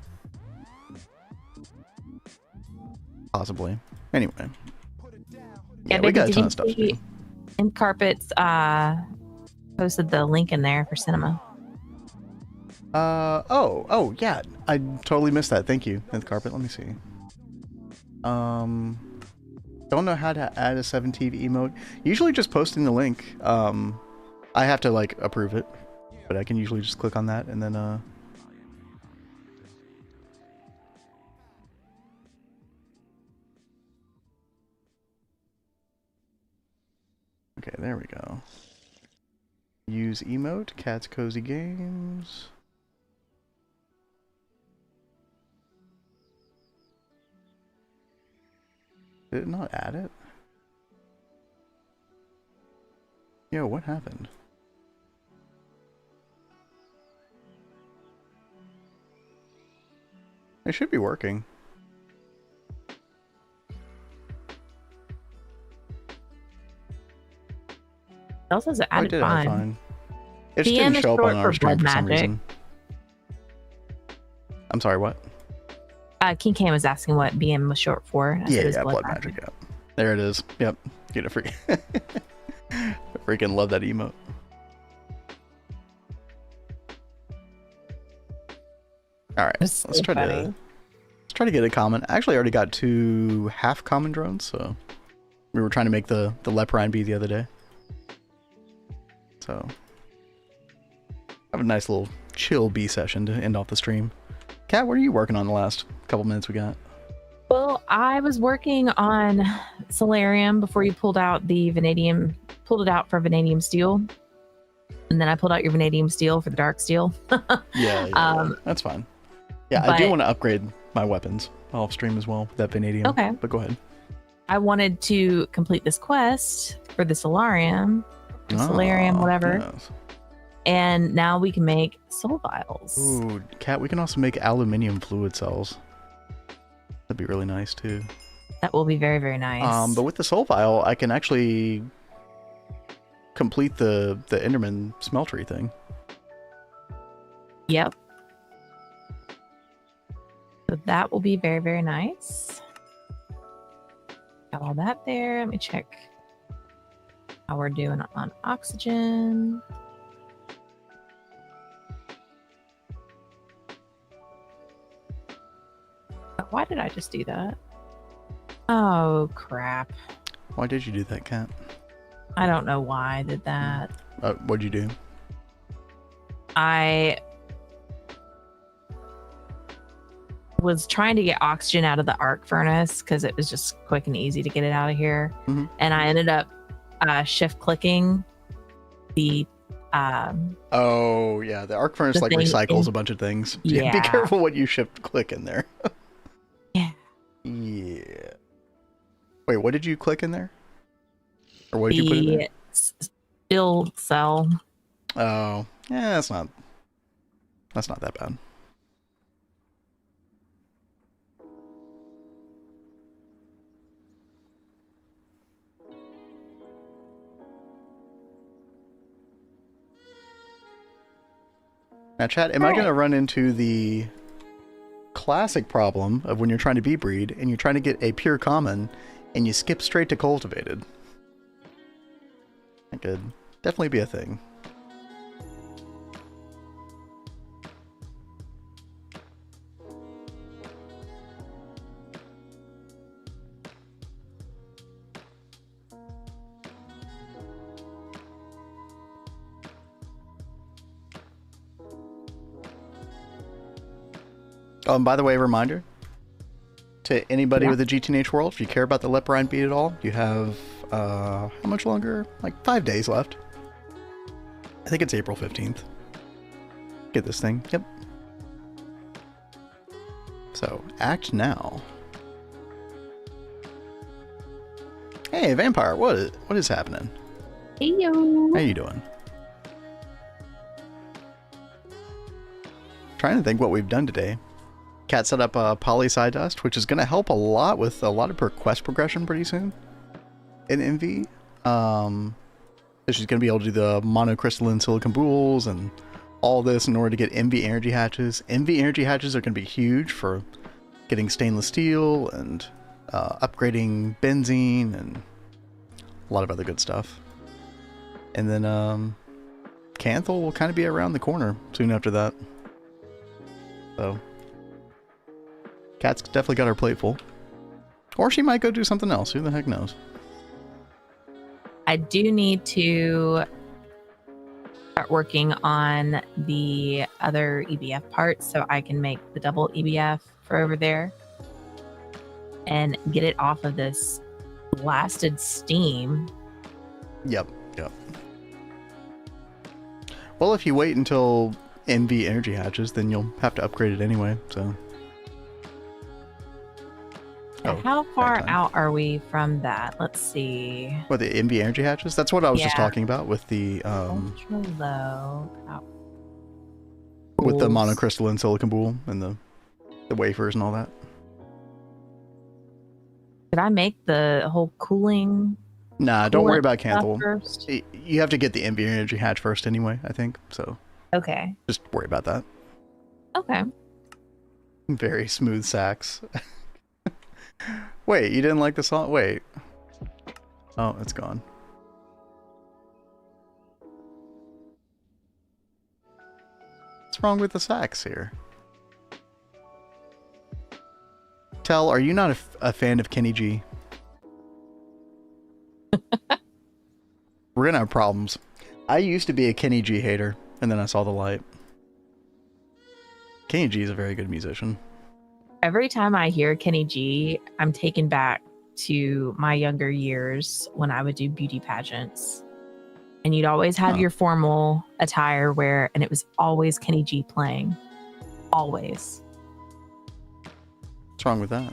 Possibly. Anyway. Yeah, we got a ton of stuff to do. And Carpets posted the link in there for cinema. Oh yeah. I totally missed that. Thank you, Nth Carpet. Let me see. Don't know how to add a 7TV emote. Usually just posting the link. I have to like approve it, but I can usually just click on that and then okay, there we go. Use emote, catscozygames. Did it not add it? Yo, what happened? It should be working. It also says added fine. It just didn't show up on our stream for some reason. I'm sorry, what? King Cam was asking what BM was short for. Yeah, blood magic. Yeah. There it is. Yep. Get a freak. I freaking love that emote. All right, let's try to get a common. I actually already got 2 half common drones, so we were trying to make the Leperine bee the other day. So have a nice little chill bee session to end off the stream. Kat, what are you working on the last couple minutes we got? Well, I was working on Solarium before you pulled out the vanadium, pulled it out for vanadium steel. And then I pulled out your vanadium steel for the dark steel. Yeah, that's fine. Yeah, I do want to upgrade my weapons off stream as well with that vanadium. Okay. But go ahead. I wanted to complete this quest for the Solarium, whatever. Yes. And now we can make soul vials. Ooh, Kat, we can also make aluminium fluid cells. That'd be really nice too. That will be very, very nice. But with the soul vial, I can actually complete the Enderman smeltery thing. Yep. So that will be very, very nice. Got all that there. Let me check how we're doing on oxygen. Why did I just do that? Oh, crap. Why did you do that, Kat? I don't know why I did that. What'd you do? I was trying to get oxygen out of the arc furnace because it was just quick and easy to get it out of here. Mhm. And I ended up shift clicking the Oh yeah, the arc furnace The like thing recycles in- a bunch of things. Yeah. Be careful what you shift click in there. Yeah. Yeah. Wait, what did you click in there? Or what did you put in there? Still cell. Oh, yeah, that's not that bad. Now, chat, am I going to run into the classic problem of when you're trying to bee breed and you're trying to get a pure common and you skip straight to cultivated? That could definitely be a thing. By the way, reminder to anybody with a GTNH world, if you care about the Leporine beat at all, you have how much longer? Like 5 days left. I think it's April 15th. Get this thing. Yep. So, act now. Hey, Vampire, what is happening? Hey yo. How you doing? Trying to think what we've done today. Cat set up a poly side dust, which is going to help a lot with a lot of her quest progression pretty soon in MV. She's going to be able to do the monocrystalline silicon bools and all this in order to get MV energy hatches. MV energy hatches are going to be huge for getting stainless steel and upgrading benzene and a lot of other good stuff. And then Canthal will kind of be around the corner soon after that. So Cat's definitely got her plate full. Or she might go do something else. Who the heck knows? I do need to start working on the other EBF parts so I can make the double EBF for over there and get it off of this blasted steam. Yep. Well, if you wait until MV energy hatches, then you'll have to upgrade it anyway, so. Now, how far out are we from that? Let's see. What, the MV energy hatches? That's what I was just talking about with the ultra low with the monocrystalline silicon bool and the wafers and all that. Did I make the whole cooling? Nah, don't worry about Canthal. First? You have to get the MV energy hatch first anyway, I think. So okay. Just worry about that. Okay. Very smooth sax. Wait, you didn't like the song? Wait. Oh, it's gone. What's wrong with the sax here? Tell, are you not a fan of Kenny G? We're gonna have problems. I used to be a Kenny G hater, and then I saw the light. Kenny G is a very good musician. Every time I hear Kenny G, I'm taken back to my younger years when I would do beauty pageants. And you'd always have your formal attire and it was always Kenny G playing. Always. What's wrong with that?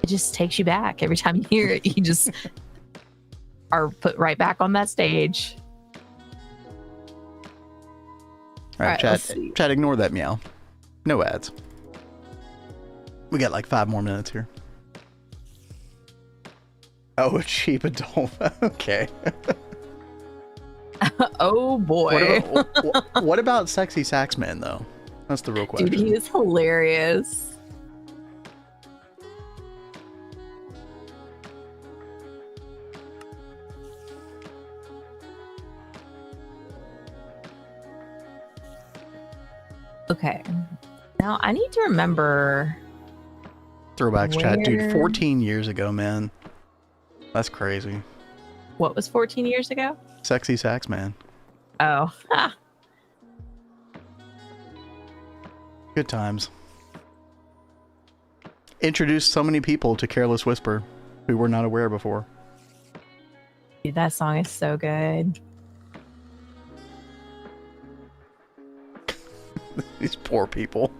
It just takes you back. Every time you hear it, you just are put right back on that stage. All right, chat, ignore that meow. No ads. We got like 5 more minutes here. Oh, a cheap adult. Okay. Oh boy. What about Sexy Saxman though? That's the real question. Dude, he is hilarious. Okay. Now I need to remember. Throwbacks chat, dude. 14 years ago, man. That's crazy. What was 14 years ago? Sexy Sax Man. Oh. Ha. Good times. Introduced so many people to Careless Whisper who were not aware before. Dude, that song is so good. These poor people.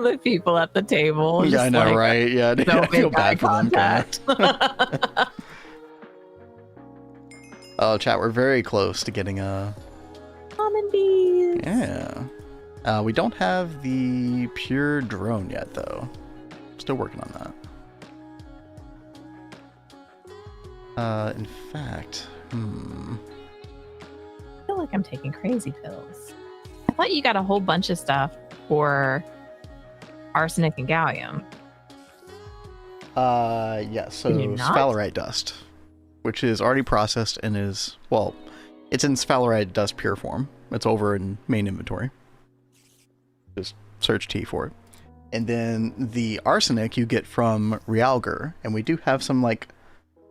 The people at the table. Yeah, just I know, like, right? Yeah, no I feel big eye bad for them. contact. Oh, chat, we're very close to getting a... Common bees. Yeah. We don't have the pure drone yet, though. Still working on that. In fact, I feel like I'm taking crazy pills. I thought you got a whole bunch of stuff for arsenic and gallium. yeah, so Did you not? sphalerite dust, which is already processed and is, well, it's in sphalerite dust pure form. It's over in main inventory. Just search T for it. And then the arsenic you get from realgar, and we do have some like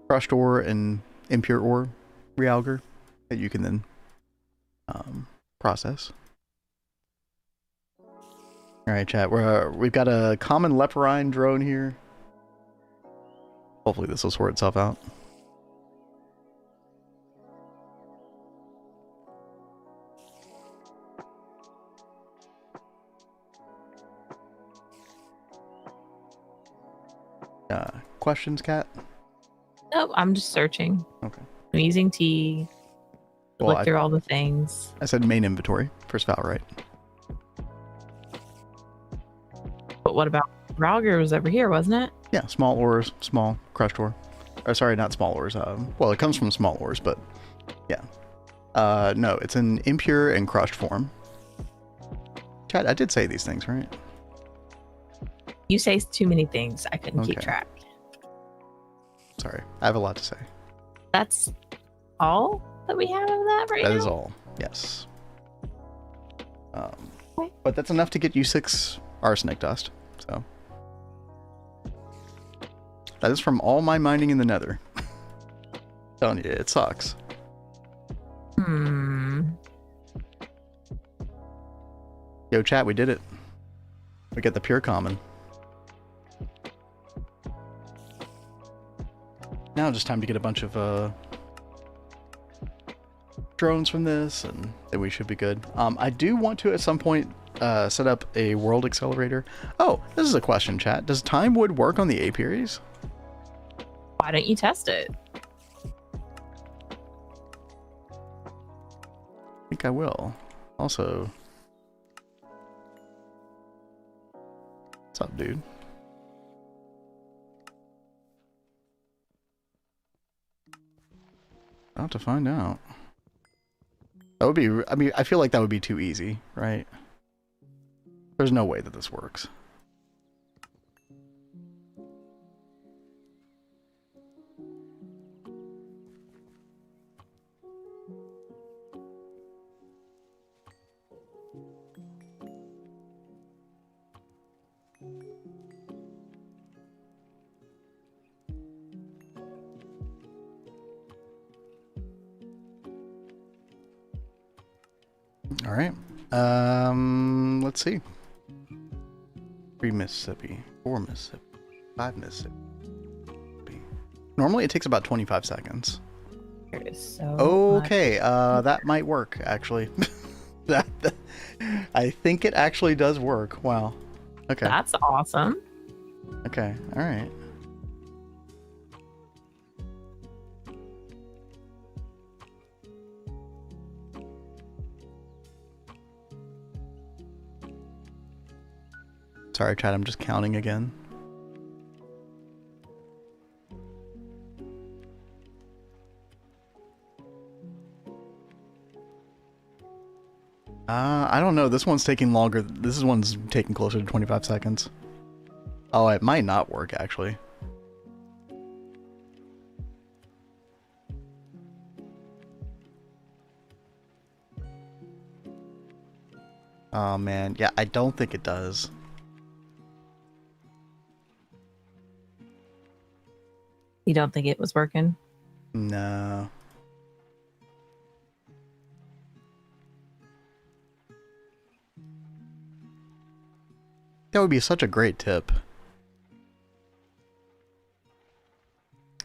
crushed ore and impure ore realgar that you can then process. All right, chat. We've got a common leporine drone here. Hopefully this will sort itself out. Questions, Kat? Nope, I'm just searching. Okay. I'm using T. Well, Look through all the things. I said main inventory for sphalerite. But what about Ralger was over here, wasn't it? Yeah, small ores, small crushed ore. Or sorry, not small ores. Well, it comes from small ores, but yeah. No, it's in impure and crushed form. Chat, I did say these things, right? You say too many things. I couldn't keep Okay. track. Sorry, I have a lot to say. That's all that we have of that right now? That is all. Yes. Okay. But that's enough to get you 6 arsenic dust. So that is from all my mining in the Nether. Telling you, it sucks. Yo, chat, we did it. We get the pure common. Now just time to get a bunch of drones from this, and then we should be good. I do want to at some point set up a world accelerator. Oh, this is a question, chat. Does time wood work on the apiaries? Why don't you test it? I think I will. Also, what's up, dude? I'll have to find out. That would be, I mean, I feel like that would be too easy, right? There's no way that this works. All right. Let's see. 3 Mississippi, 4 Mississippi, 5 Mississippi. Normally it takes about 25 seconds. There is so Okay, that might work actually. I think it actually does work. Wow. Okay. That's awesome. Okay. All right. Sorry, chat, I'm just counting again. I don't know. This one's taking longer. This one's taking closer to 25 seconds. Oh, it might not work, actually. Oh, man. Yeah, I don't think it does. You don't think it was working? No. That would be such a great tip.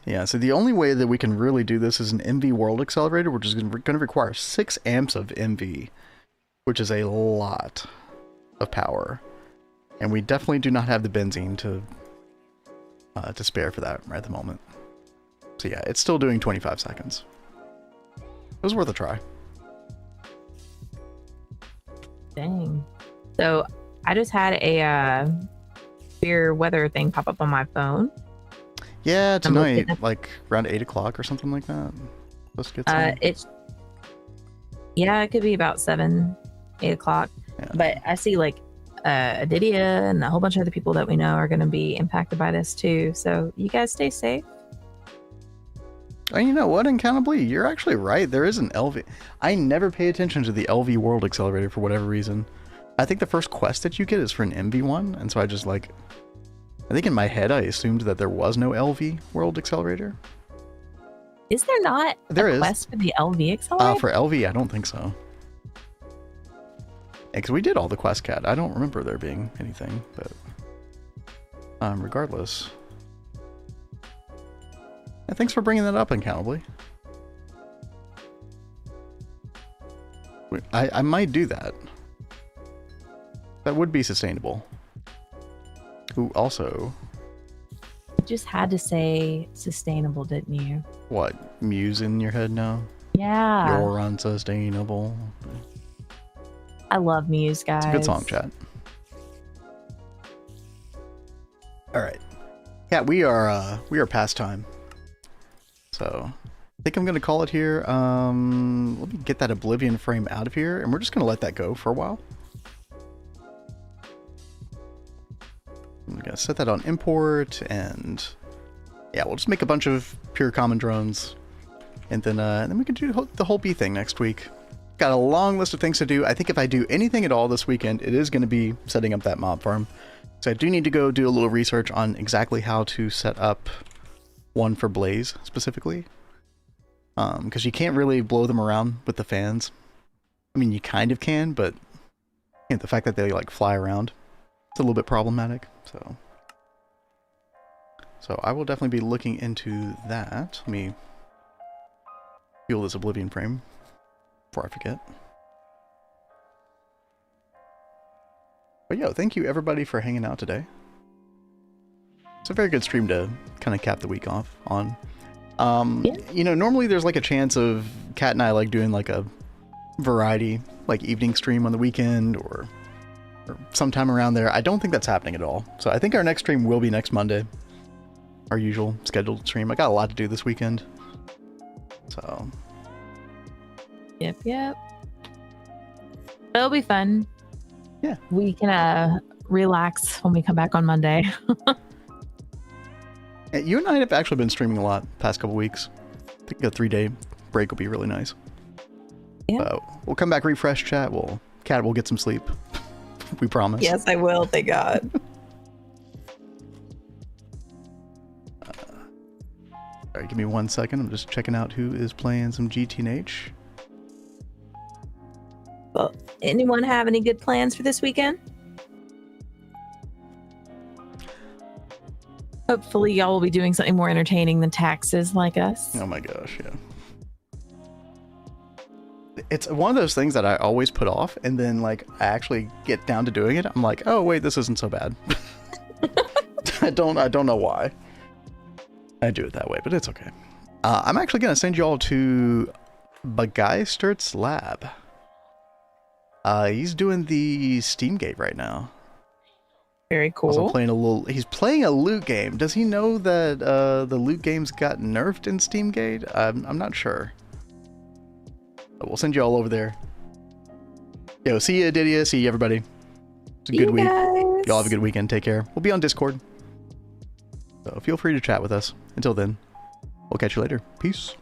Yeah, so the only way that we can really do this is an MV World Accelerator, which is going to require 6 amps of MV, which is a lot of power. And we definitely do not have the benzene to spare for that right at the moment. So yeah, it's still doing 25 seconds. It was worth a try. Dang. So I just had a severe weather thing pop up on my phone. Yeah, tonight, like around 8 o'clock or something like that. Let's get some. Yeah, it could be about 7, 8 o'clock. Yeah. But I see like Adidia and a whole bunch of other people that we know are going to be impacted by this too. So you guys stay safe. And you know what, Uncountably, you're actually right. There is an LV. I never pay attention to the LV World Accelerator for whatever reason. I think the first quest that you get is for an MV one, and so I just like... I think in my head I assumed that there was no LV World Accelerator. Is there not a quest for the LV Accelerator? For LV, I don't think so. Because we did all the quest, Cat. I don't remember there being anything, but... regardless... Yeah, thanks for bringing that up, Uncountably. I might do that. That would be sustainable. Ooh, also... You just had to say sustainable, didn't you? What? Muse in your head now? Yeah. You're unsustainable. I love Muse, guys. It's a good song, chat. Alright. Yeah, we are past time. So, I think I'm going to call it here. Let me get that Oblivion frame out of here, and we're just going to let that go for a while. I'm going to set that on import, and yeah, we'll just make a bunch of pure common drones, and then we can do the whole bee thing next week. Got a long list of things to do. I think if I do anything at all this weekend, it is going to be setting up that mob farm. So I do need to go do a little research on exactly how to set up one for Blaze specifically, because you can't really blow them around with the fans. I mean, you kind of can, but the fact that they like fly around, it's a little bit problematic. So I will definitely be looking into that. Let me fuel this Oblivion frame before I forget. But yo, thank you everybody for hanging out today. It's a very good stream to kind of cap the week off on. Yeah. You know, normally there's like a chance of Kat and I like doing like a variety, like evening stream on the weekend or sometime around there. I don't think that's happening at all. So I think our next stream will be next Monday. Our usual scheduled stream. I got a lot to do this weekend. So. Yep. It'll be fun. Yeah. We can relax when we come back on Monday. You and I have actually been streaming a lot the past couple weeks. I think a 3-day break will be really nice. Yeah. We'll come back, refresh chat. Kat will get some sleep. We promise. Yes, I will. Thank God. Alright, give me 1 second. I'm just checking out who is playing some GTNH. Well, anyone have any good plans for this weekend? Hopefully y'all will be doing something more entertaining than taxes like us. Oh my gosh, yeah. It's one of those things that I always put off, and then like I actually get down to doing it. I'm like, oh wait, this isn't so bad. I don't know why I do it that way, but it's okay. I'm actually gonna send you all to Begeistert's lab. He's doing the Steam Gate right now. Very cool. Also he's playing a loot game. Does he know that the loot games got nerfed in Steamgate? I'm not sure. But we'll send you all over there. Yo, see you, Didia. See you, everybody. It's a good week. Y'all have a good weekend. Take care. We'll be on Discord. So feel free to chat with us. Until then, we'll catch you later. Peace.